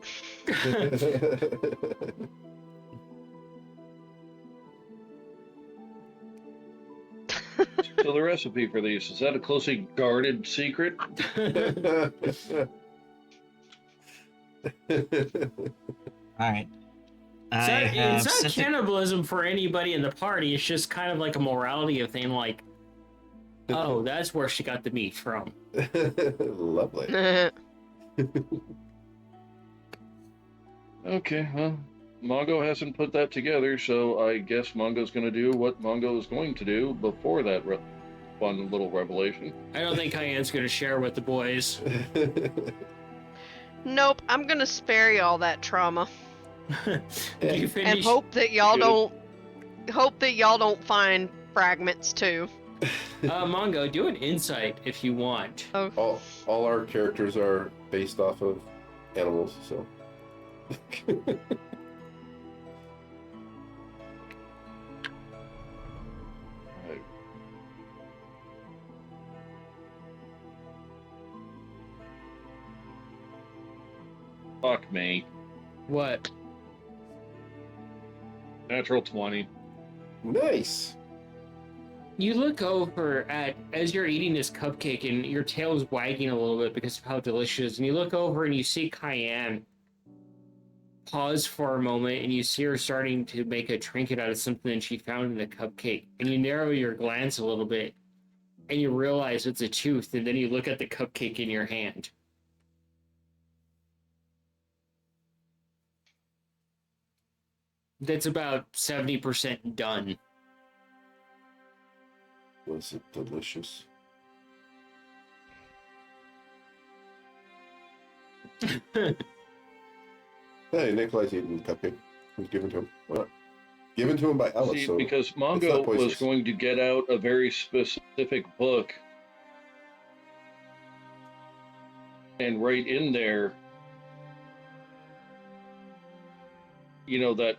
So the recipe for these, is that a closely guarded secret? All right. It's not cannibalism for anybody in the party. It's just kind of like a morality thing, like, oh, that's where she got the meat from. Lovely. Okay, well, Mongo hasn't put that together, so I guess Mongo's going to do what Mongo is going to do before that fun little revelation. I don't think Cayenne's going to share with the boys. Nope, I'm gonna spare y'all that trauma You and finish. hope that y'all Good. don't find fragments too. Mongo, do an insight if you want. Oh, all our characters are based off of animals, so. Right. Fuck me. What? Natural 20. Nice. You look over at, as you're eating this cupcake and your tail's wagging a little bit because of how delicious, and you look over and you see Cayenne pause for a moment, and you see her starting to make a trinket out of something that she found in the cupcake, and you narrow your glance a little bit and you realize it's a tooth, and then you look at the cupcake in your hand. That's about 70% done. Was it delicious? Hey, Nikolai's eating the cupcake. It was given to him. Why not? Given to him by Alice. See, So because it's not Mongo was poisonous. going to get out a very specific book and right in there, you know, that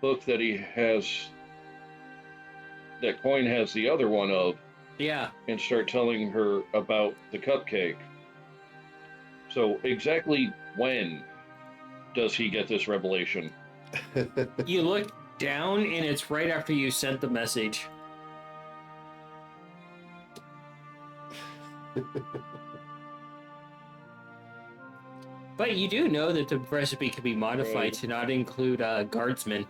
book that he has, that Coin has the other one of, Yeah. and start telling her about the cupcake. So exactly when does he get this revelation? You look down, and it's right after you sent the message. But you do know that the recipe can be modified Right. to not include guardsmen.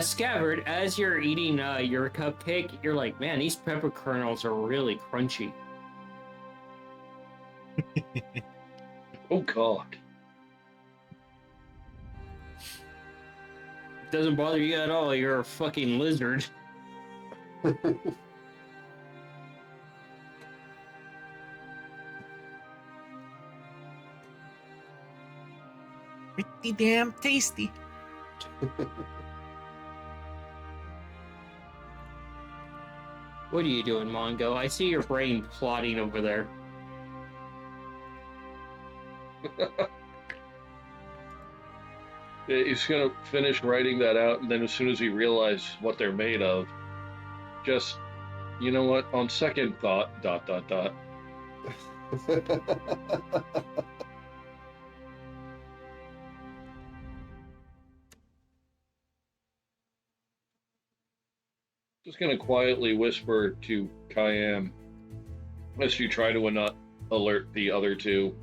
Scabbard, as you're eating your cupcake, you're like, man, these pepper kernels are really crunchy. Oh God. Doesn't bother you at all. You're a fucking lizard. Pretty damn tasty. What are you doing, Mongo? I see your brain plotting over there. He's gonna finish writing that out, and then as soon as he realizes what they're made of, just, you know what? On second thought, ... Just gonna quietly whisper to Cayenne as you try to not alert the other two.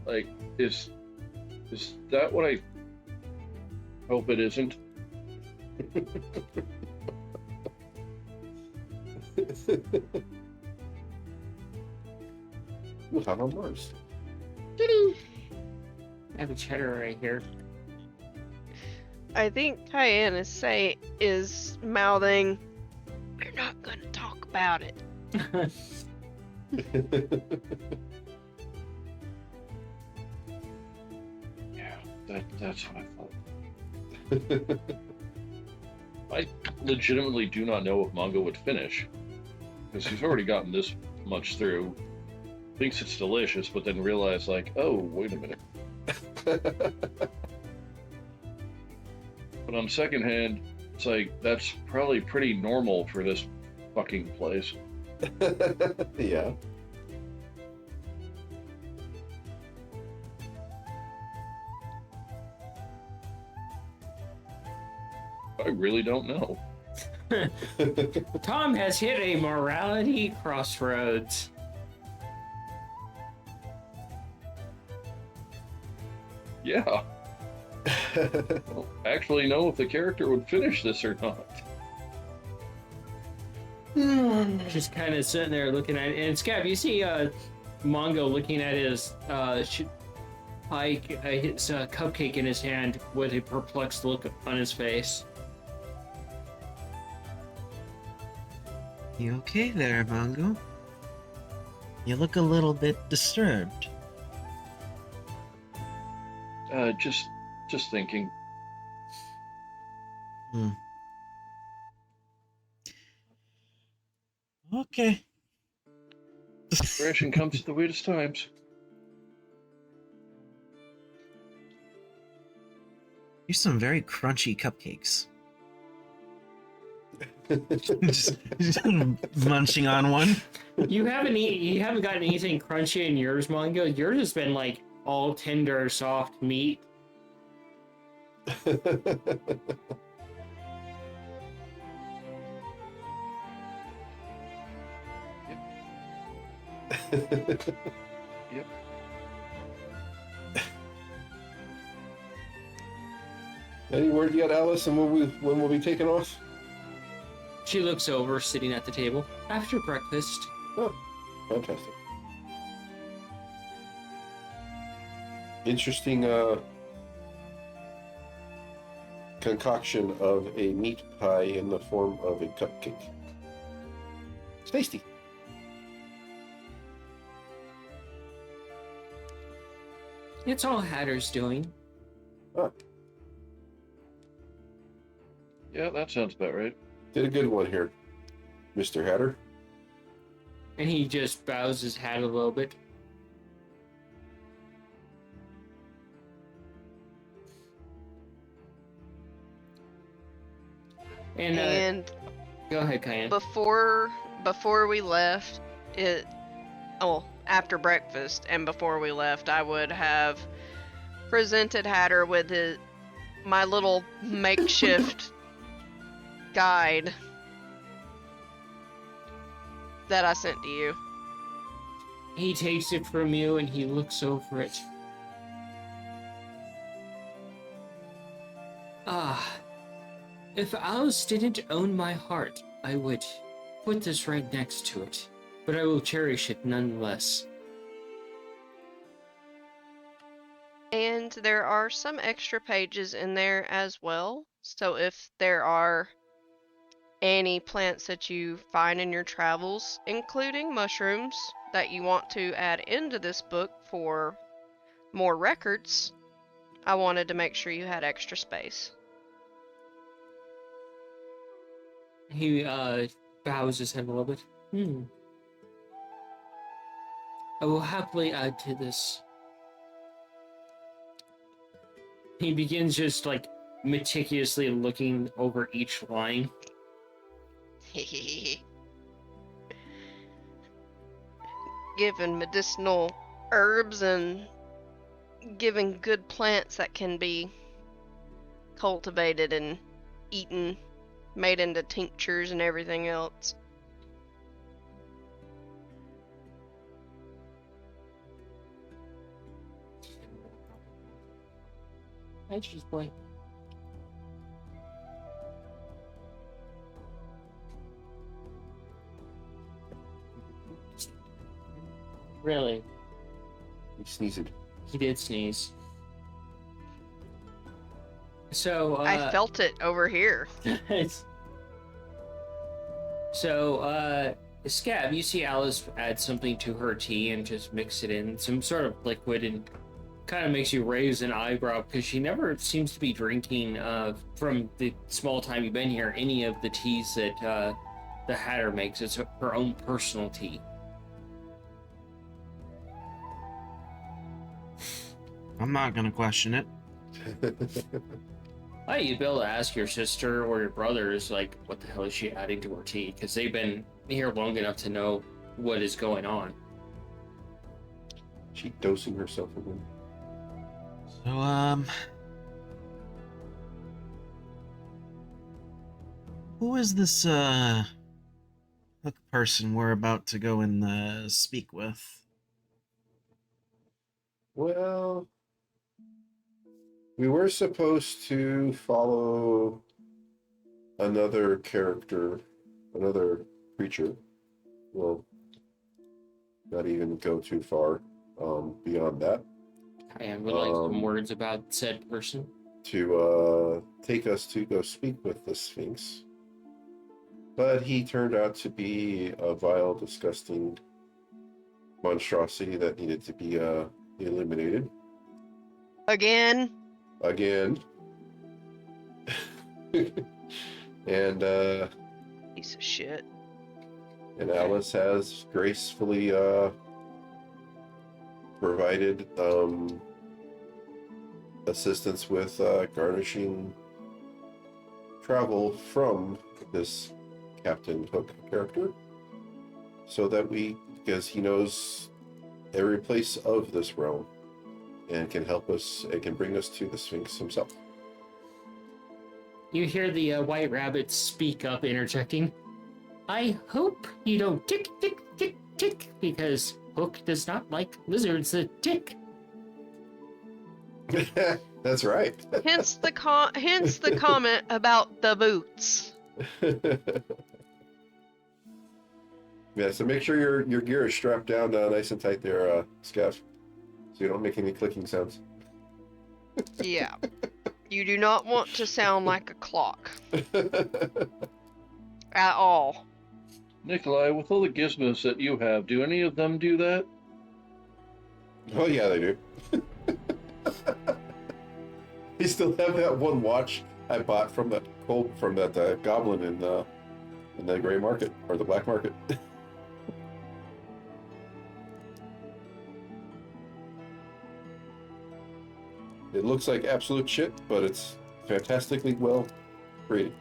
Like, is that what I hope it isn't? We'll have on Mars. I have a cheddar right here. I think Cayenne is mouthing, "We're not gonna talk about it." Yeah, that's what I thought. I legitimately do not know if Mongo would finish, because he's already gotten this much through, thinks it's delicious, but then realized, like, oh, wait a minute. But on second hand, it's like, that's probably pretty normal for this fucking place. Yeah. I really don't know. Tom has hit a morality crossroads. Yeah. I don't actually know if the character would finish this or not. Just kind of sitting there looking at it. And Scab, you see Mongo looking at his cupcake in his hand with a perplexed look on his face. You okay there, Mongo? You look a little bit disturbed. Just thinking. Okay. Inspiration comes at the weirdest times. Here's some very crunchy cupcakes. just munching on one. You haven't gotten anything crunchy in yours, Mongo. Yours has been like all tender, soft meat. Yep. Any word yet, Alice, and when we'll be taking off? She looks over, sitting at the table. After breakfast. Oh, fantastic. Interesting concoction of a meat pie in the form of a cupcake. It's tasty. It's all Hatter's doing. Oh, Yeah, that sounds about right. did a good one here, Mr. Hatter. And he just bows his head a little bit. And go ahead, Cayenne. before we left, after breakfast and before we left, I would have presented Hatter with my little makeshift guide that I sent to you. He takes it from you and he looks over it. If Alice didn't own my heart, I would put this right next to it, but I will cherish it nonetheless. And there are some extra pages in there as well. So if there are any plants that you find in your travels, including mushrooms, that you want to add into this book for more records, I wanted to make sure you had extra space. He bows his head a little bit. I will happily add to this. He begins just like meticulously looking over each line. Given medicinal herbs and given good plants that can be cultivated and eaten, made into tinctures and everything else. I just play. Really? He sneezed. He did sneeze. So, I felt it over here. So, Scab, you see Alice add something to her tea and just mix it in, some sort of liquid, and kind of makes you raise an eyebrow because she never seems to be drinking, from the small time you've been here, any of the teas that the Hatter makes. It's her own personal tea. I'm not gonna question it. You'd be able to ask your sister or your brothers, like, what the hell is she adding to her tea? Because they've been here long enough to know what is going on. She dosing herself again. So, who is this, hook person we're about to go and, speak with? Well, we were supposed to follow another character, another creature. Well, not even go too far beyond that. I would like some words about said person. To take us to go speak with the Sphinx. But he turned out to be a vile, disgusting monstrosity that needed to be eliminated. Again. And Piece of shit. And Alice has gracefully provided assistance with garnishing travel from this Captain Hook character, so that because he knows every place of this realm and can help us, it can bring us to the Sphinx himself. You hear the white rabbit speak up, interjecting, I hope you don't tick, tick, tick, tick, because Hook does not like lizards that tick. That's right. Hence the comment about the boots. Yeah, so make sure your gear is strapped down nice and tight there, Scav, so you don't make any clicking sounds. Yeah. You do not want to sound like a clock. At all. Nikolai, with all the gizmos that you have, do any of them do that? Oh yeah, they do. You still have that one watch I bought from that goblin in the gray market or the black market. It looks like absolute shit, but it's fantastically well created.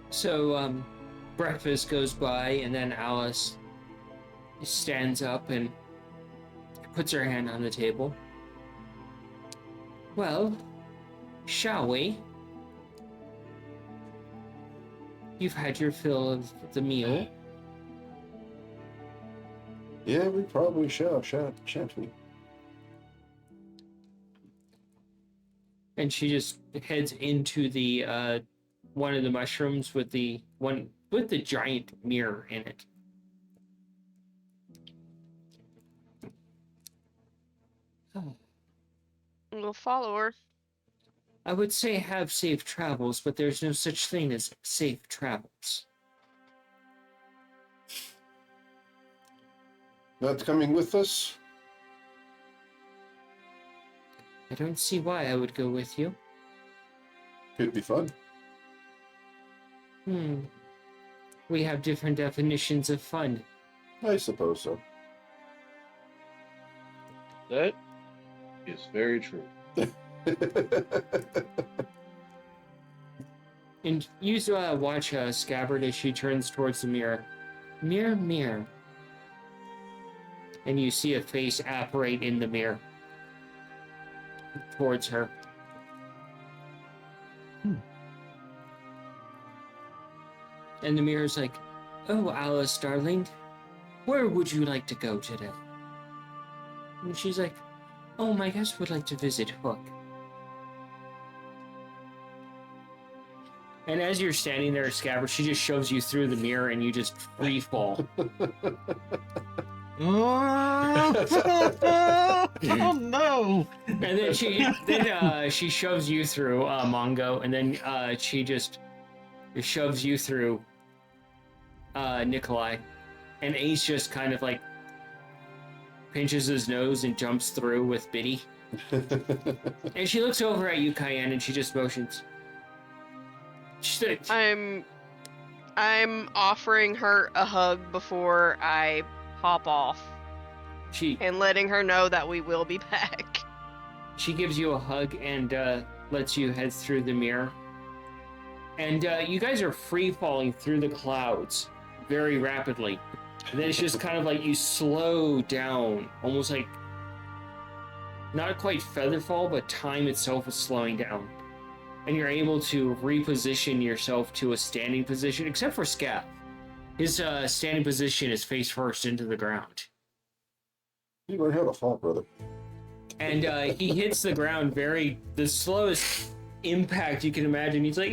So, breakfast goes by, and then Alice stands up and puts her hand on the table. Well, shall we? You've had your fill of the meal. Yeah, we probably shall, shan't we? And she just heads into the one of the mushrooms with the giant mirror in it. We'll follow her. I would say have safe travels, but there's no such thing as safe travels. Not coming with us? I don't see why I would go with you. Could be fun. We have different definitions of fun. I suppose so. That is very true. And you watch Scabbard as she turns towards the mirror. Mirror, mirror. And you see a face apparate in the mirror. Towards her. And the mirror's like, oh, Alice, darling, where would you like to go today? And she's like, oh, my guest would like to visit Hook. And as you're standing there, Scabbard, she just shoves you through the mirror and you just free fall. Oh no! And then she shoves you through Mongo, and then she just shoves you through Nikolai, and Ace just kind of like pinches his nose and jumps through with Biddy. And she looks over at you, Cayenne, and she just motions. I'm offering her a hug before I hop off. And letting her know that we will be back. She gives you a hug and lets you head through the mirror. And you guys are free falling through the clouds very rapidly. And then it's just kind of like you slow down, almost like not quite feather fall, but time itself is slowing down. And you're able to reposition yourself to a standing position, except for Scav. His standing position is face first into the ground. You learn how to fall, brother. And he hits the ground the slowest impact you can imagine. He's like,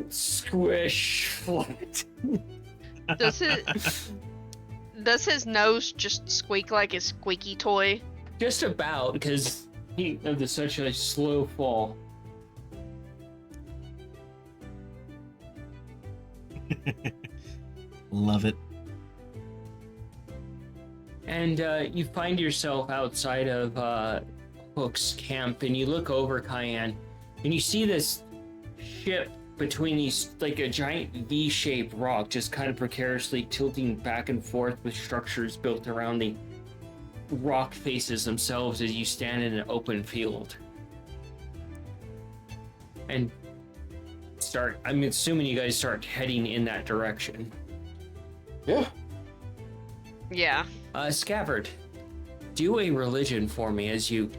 squish, flat. Does his nose just squeak like a squeaky toy? Just about, because he of such a slow fall. Love it. And you find yourself outside of Hook's camp, and you look over, Cayenne, and you see this ship between these, like a giant V-shaped rock, just kind of precariously tilting back and forth with structures built around the rock faces themselves as you stand in an open field. And I'm assuming you guys start heading in that direction. Yeah. Yeah. Scabbard, do a religion for me as you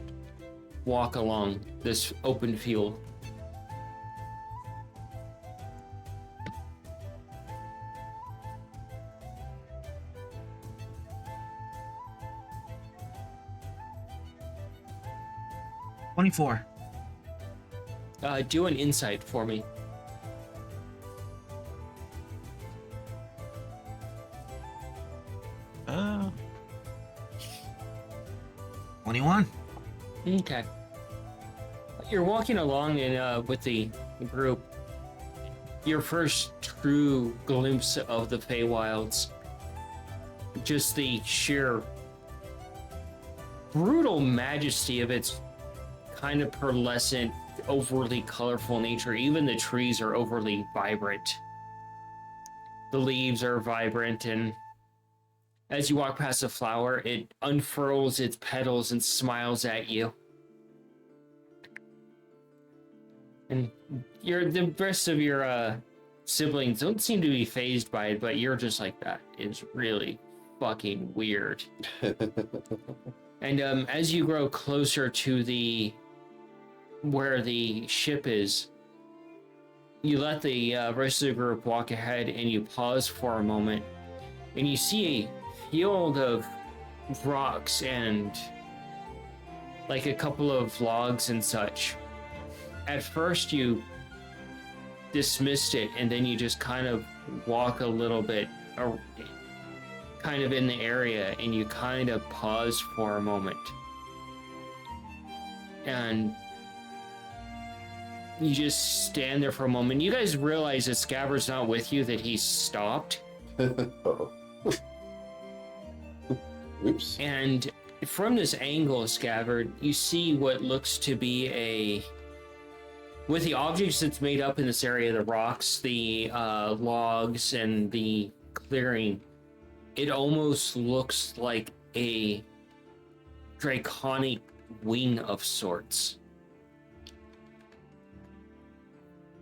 walk along this open field. $24. Do an insight for me. Uh, 21. Okay. You're walking along with the group. Your first true glimpse of the Feywilds. Just the sheer brutal majesty of its kind of pearlescent, overly colorful nature. Even the trees are overly vibrant. The leaves are vibrant, and as you walk past a flower, it unfurls its petals and smiles at you. And the rest of your siblings don't seem to be fazed by it, but you're just like, that is really fucking weird. And as you grow closer to where the ship is, you let the rest of the group walk ahead, and you pause for a moment, and you see a field of rocks and like a couple of logs and such. At first you dismissed it, and then you just kind of walk a little bit kind of in the area, and you kind of pause for a moment. And you just stand there for a moment. You guys realize that Scabbard's not with you, that he's stopped. Uh-oh. Oops. And from this angle, Scabbard, you see what looks to be with the objects that's made up in this area, the rocks, the logs, and the clearing, it almost looks like a draconic wing of sorts.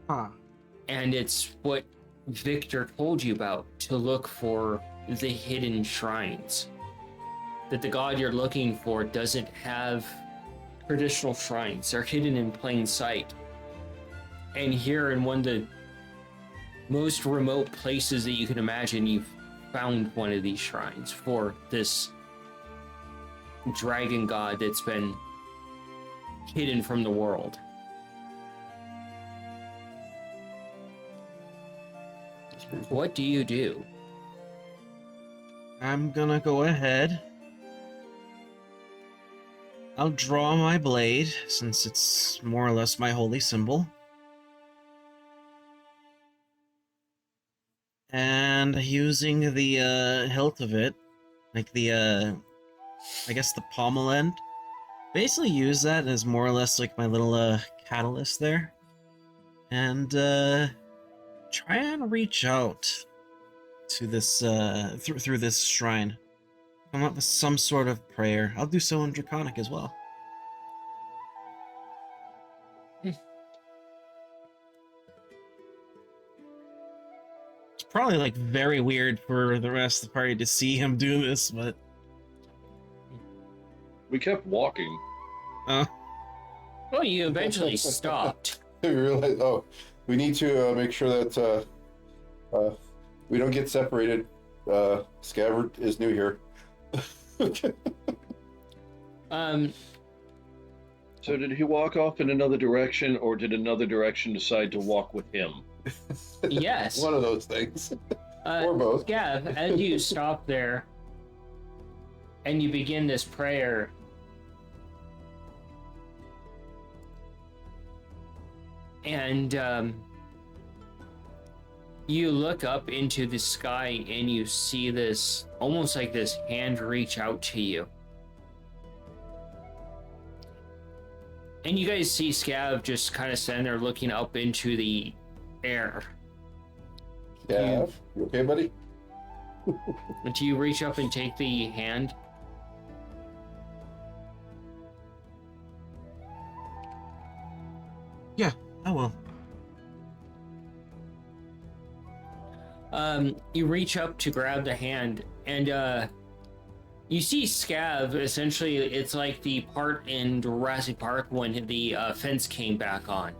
Huh. And it's what Victor told you about, to look for the hidden shrines. That the god you're looking for doesn't have traditional shrines. They're hidden in plain sight. And here in one of the most remote places that you can imagine, you've found one of these shrines for this dragon god that's been hidden from the world. What do you do? I'm gonna go ahead. I'll draw my blade, since it's more or less my holy symbol. And using the hilt of it, like the I guess the pommel end, basically use that as more or less like my little catalyst there. And try and reach out to this through this shrine. Come up with some sort of prayer. I'll do so in Draconic as well. It's probably like very weird for the rest of the party to see him do this, but We kept walking. Well, you eventually stopped. We realized, we need to make sure that we don't get separated. Scabbard is new here. So did he walk off in another direction, or did another direction decide to walk with him? Yes. One of those things. Or both. Gav, as you stop there and you begin this prayer, and you look up into the sky and you see this, almost like this hand reach out to you. And you guys see Scav just kind of standing there looking up into the air. Yeah, you okay, buddy? Do you reach up and take the hand? yeah, I will. You reach up to grab the hand, and you see Scav. Essentially, it's like the part in Jurassic Park when the fence came back on.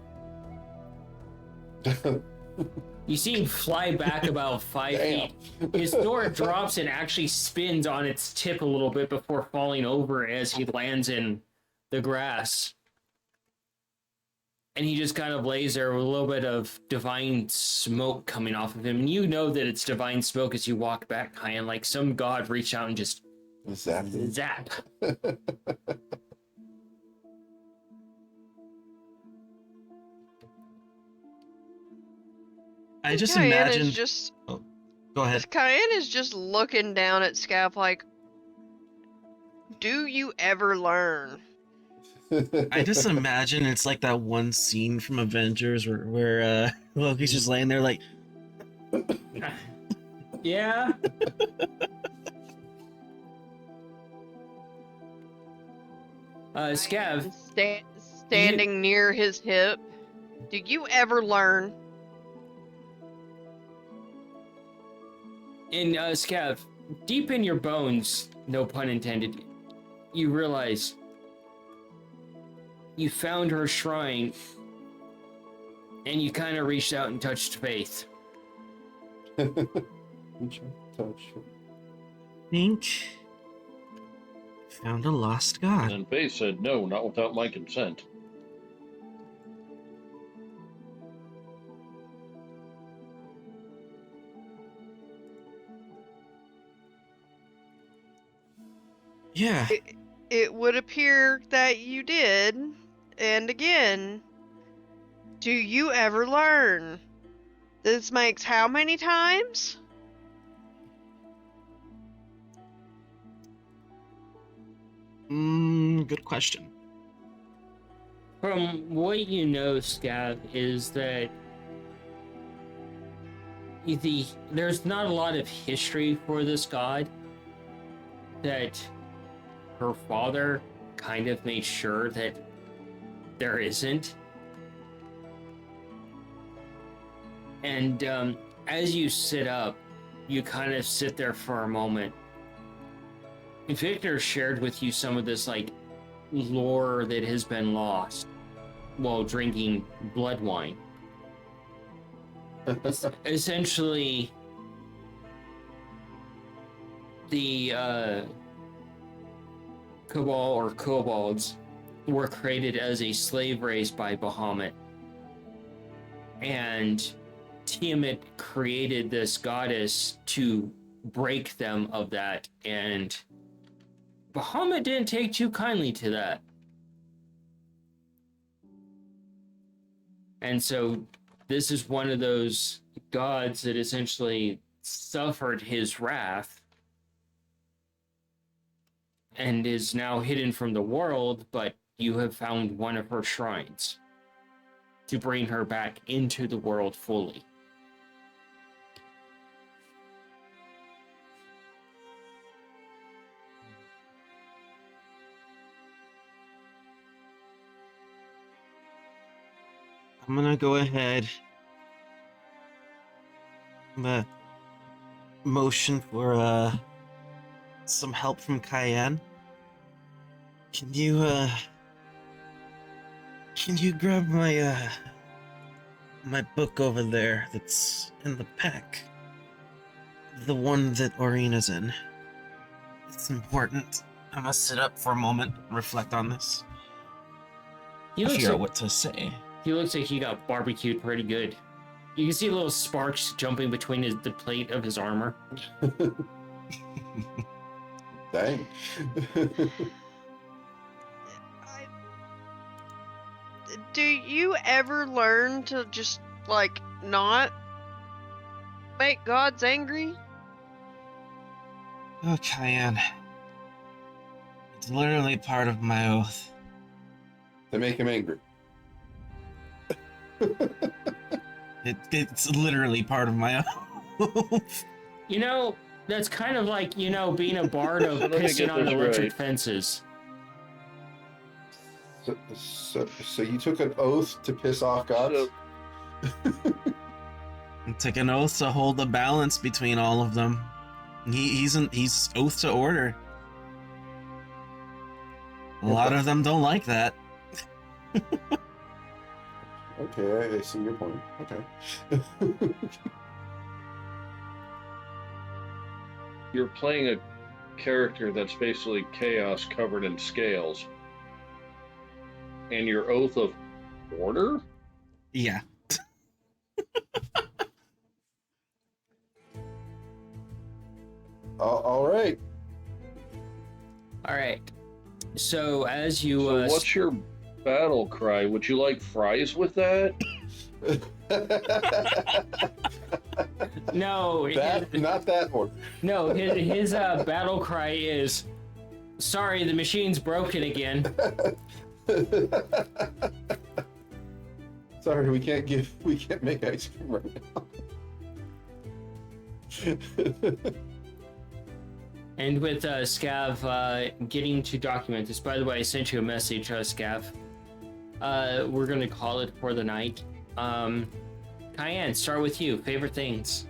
You see him fly back about 5 feet. His sword drops and actually spins on its tip a little bit before falling over as he lands in the grass. And he just kind of lays there with a little bit of divine smoke coming off of him. And you know that it's divine smoke as you walk back, kind of like some god reached out and just zap. I just Cayenne imagined. is just Oh, go ahead. Cayenne is just looking down at Scav like, do you ever learn? I just imagine it's like that one scene from Avengers where Loki's just laying there like, Yeah. Scav, Standing near his hip. Do you ever learn? and Scav, deep in your bones, no pun intended, you realize you found her shrine, and you kind of reached out and touched Faith. Touch. think Found a lost And god. then Faye said, no, not without my consent. Yeah. It would appear that you did. And again, do you ever learn? This makes how many times? Good question. From what you know, Scav, is that there's not a lot of history for this god. That her father kind of made sure that there isn't. And as you sit up, you kind of sit there for a moment. Victor shared with you some of this like lore that has been lost while drinking blood wine. Essentially, the Cabal or Kobolds were created as a slave race by Bahamut. And Tiamat created this goddess to break them of that, and Bahamut didn't take too kindly to that. And so this is one of those gods that essentially suffered his wrath and is now hidden from the world, but you have found one of her shrines to bring her back into the world fully. I'm gonna go ahead. Motion for some help from Cayenne. Can you grab my my book over there that's in the pack? The one that Orina's in. It's important. I'm gonna sit up for a moment and reflect on this. Figure out what to say. He looks like he got barbecued pretty good. You can see little sparks jumping between the plate of his armor. Dang. Do you ever learn to just, like, not make gods angry? Oh, Cayenne. It's literally part of my oath. To make him angry. It's literally part of my oath. You know, that's kind of like, you know, being a bard of Let me pissing get on this electric right. fences. So you took an oath to piss off gods? I took an oath to hold the balance between all of them. He's oath to order. A lot of them don't like that. Okay, I see your point. Okay. You're playing a character that's basically chaos covered in scales. And your oath of order? Yeah. All right. All right. So as you So what's your battle cry? Would you like fries with that? no, Not that one. no, his battle cry is, "Sorry, the machine's broken again." Sorry, we can't make ice cream right now. And with Scav getting to document this, by the way, I sent you a message, Scav. We're gonna call it for the night. Cayenne, start with you. Favorite things?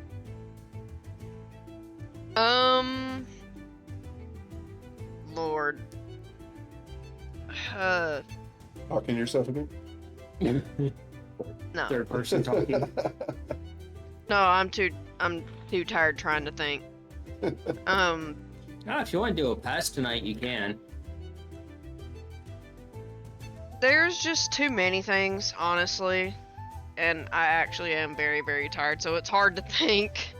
Lord. Talking to yourself again? No. Third person talking. No, I'm too tired trying to think. If you want to do a pass tonight, you can. There's just too many things, honestly. And I actually am very, very tired, so it's hard to think.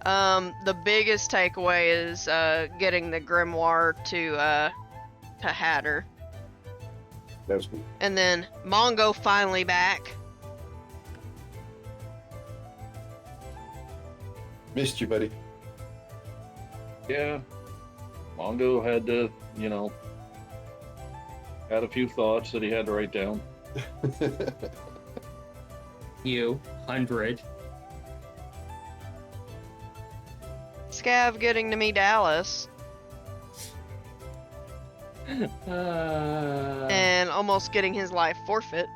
The biggest takeaway is getting the grimoire to Hatter. That's cool. And then Mongo finally back. Missed you, buddy. Yeah. Mongo had to, had a few thoughts that he had to write down. You, 100. Scav getting to meet Alice. And almost getting his life forfeit.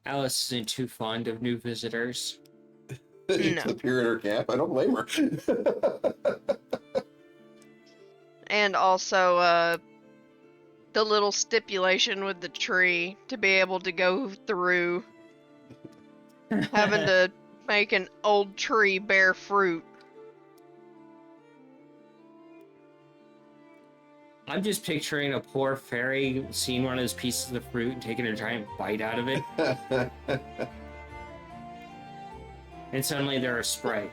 Alice isn't too fond of new visitors. To the Puritan camp. I don't blame her. And also, the little stipulation with the tree to be able to go through having to make an old tree bear fruit. I'm just picturing a poor fairy seeing one of those pieces of fruit and taking a giant bite out of it, and suddenly they're a sprite.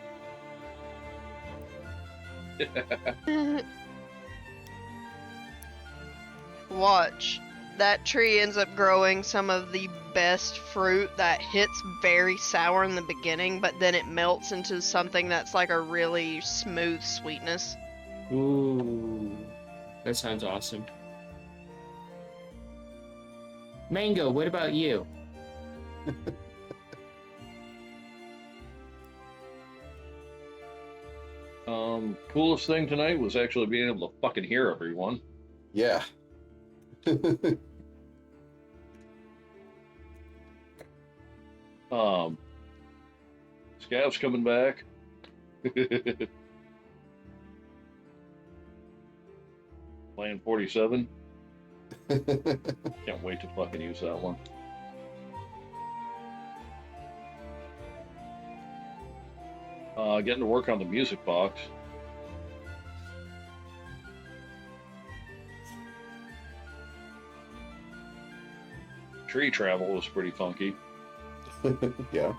Watch. That tree ends up growing some of the best fruit that hits very sour in the beginning, but then it melts into something that's like a really smooth sweetness. Ooh, that sounds awesome. Mango, what about you? Coolest thing tonight was actually being able to fucking hear everyone. Yeah. Scav's coming back. Playing 47. Can't wait to fucking use that one. Getting to work on the music box. Tree travel was pretty funky. Yeah.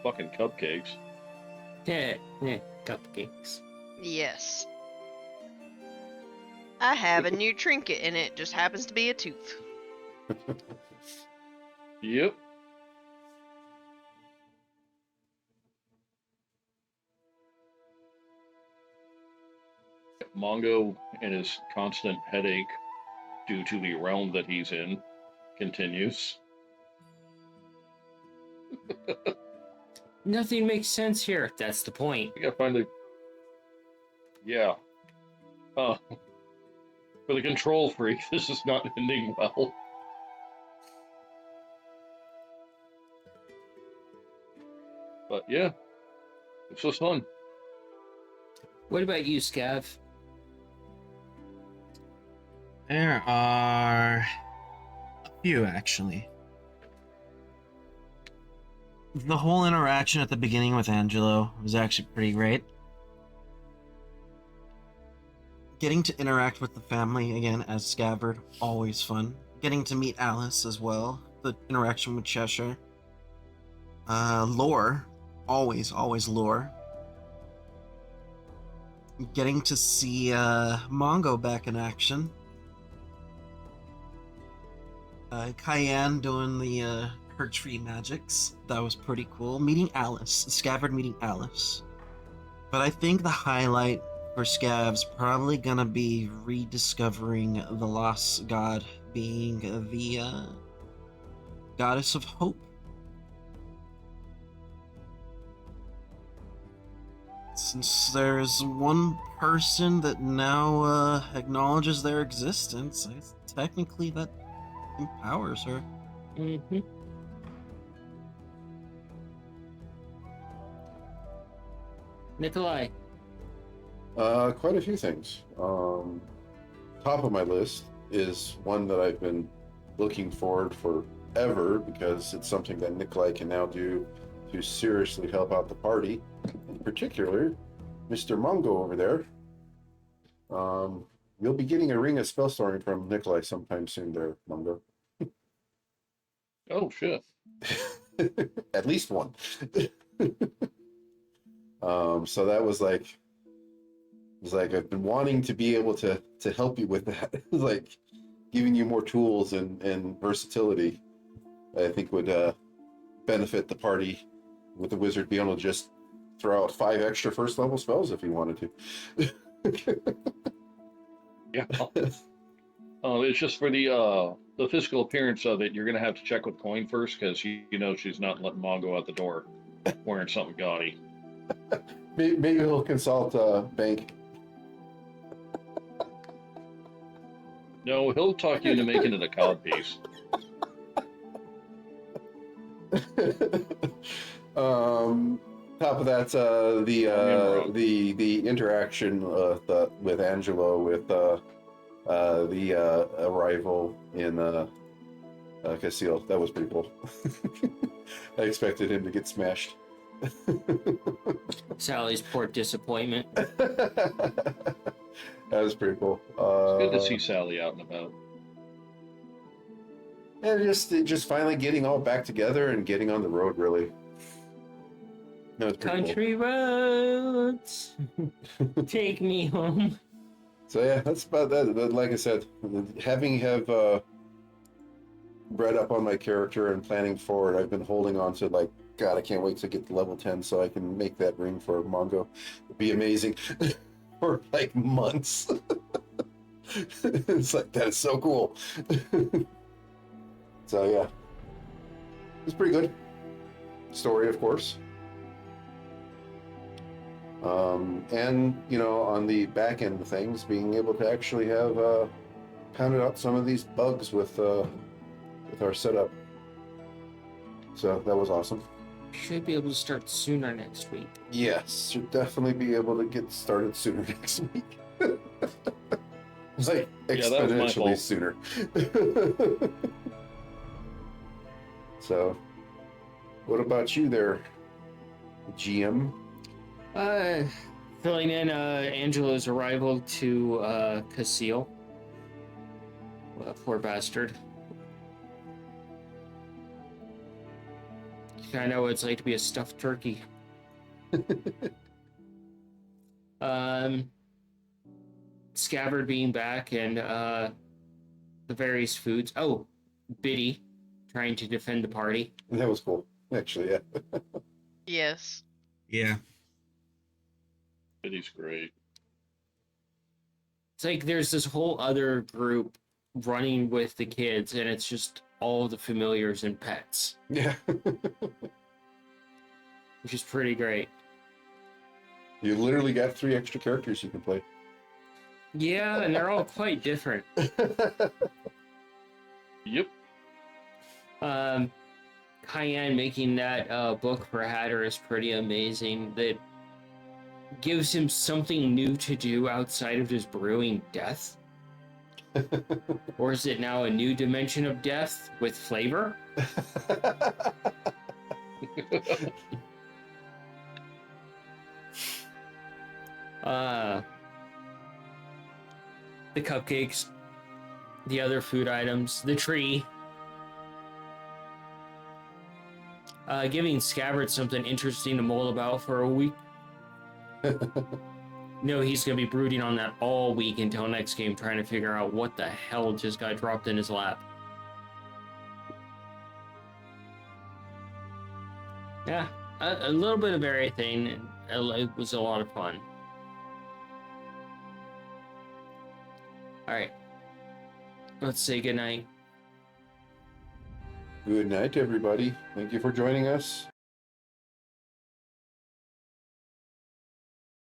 Fucking cupcakes. Yeah, cupcakes. Yes. I have a new trinket and it just happens to be a tooth. Yep. Mongo and his constant headache due to the realm that he's in continues. Nothing makes sense here. That's the point. I gotta find the. Yeah. For the control freak, this is not ending well. But yeah, this was fun. What about you, Scav? There are a few, actually. The whole interaction at the beginning with Angelo was actually pretty great. Getting to interact with the family again as Scabbard, always fun. Getting to meet Alice as well, the interaction with Cheshire. Lore, always Lore. Getting to see Mongo back in action. Cayenne doing the her tree magics. That was pretty cool. Meeting Alice. Scabbard meeting Alice. But I think the highlight for Scav's probably gonna be rediscovering the lost god being the goddess of hope. Since there's one person that now acknowledges their existence, technically that empowers her. Mm-hmm. Nikolai. Quite a few things. Top of my list is one that I've been looking forward ever, because it's something that Nikolai can now do to seriously help out the party. In particular, Mr. Mongo over there. You'll be getting a ring of spell storing from Nikolai sometime soon there, Mongo. Oh shit. At least one. So that was like, I've been wanting to be able to help you with that. Like giving you more tools and versatility, I think would benefit the party, with the wizard being able to just throw out 5 extra first level spells if he wanted to. Yeah. It's just for the physical appearance of it. You're gonna have to check with Coin first, because you know she's not letting Mongo out the door wearing something gaudy. Maybe he'll consult Bank. No, he'll talk you into making it a cod piece. Top of that, the interaction with Angelo with the arrival in Kuzzle, that was pretty cool. I expected him to get smashed. Sally's poor disappointment. That was pretty cool. It's good to see Sally out and about. And just finally getting all back together and getting on the road, really. That was pretty Country roads, take me home. So yeah, that's about that. But like I said, having read up on my character and planning forward, I've been holding on to, like, God, I can't wait to get to level 10 so I can make that ring for Mongo. It'd be amazing. For like months. It's like, that is so cool. So yeah, it's pretty good story, of course. And you know, on the back end of things, being able to actually have pounded out some of these bugs with our setup. So that was awesome. Should be able to start sooner next week. Yes, should definitely be able to get started sooner next week. It's like exponentially sooner. So, what about you there, GM? Filling in Angela's arrival to Kuzzle. Poor bastard. I know what it's like to be a stuffed turkey. Scabbard being back, and the various foods. Oh, Biddy trying to defend the party. That was cool, actually. Yeah. Yes. Yeah. Biddy's great. It's like there's this whole other group running with the kids, and it's just all the familiars and pets. Yeah. Which is pretty great. You literally got 3 extra characters you can play. Yeah, and they're all quite different. Yep. Cayenne making that book for Hatter is pretty amazing. That gives him something new to do outside of just brewing death. Or is it now a new dimension of death with flavor? The cupcakes, the other food items, the tree. Giving Scabbard something interesting to mull about for a week. No, he's going to be brooding on that all week until next game, trying to figure out what the hell just got dropped in his lap. Yeah, a little bit of everything. It was a lot of fun. Alright. Let's say goodnight. Good night, everybody. Thank you for joining us.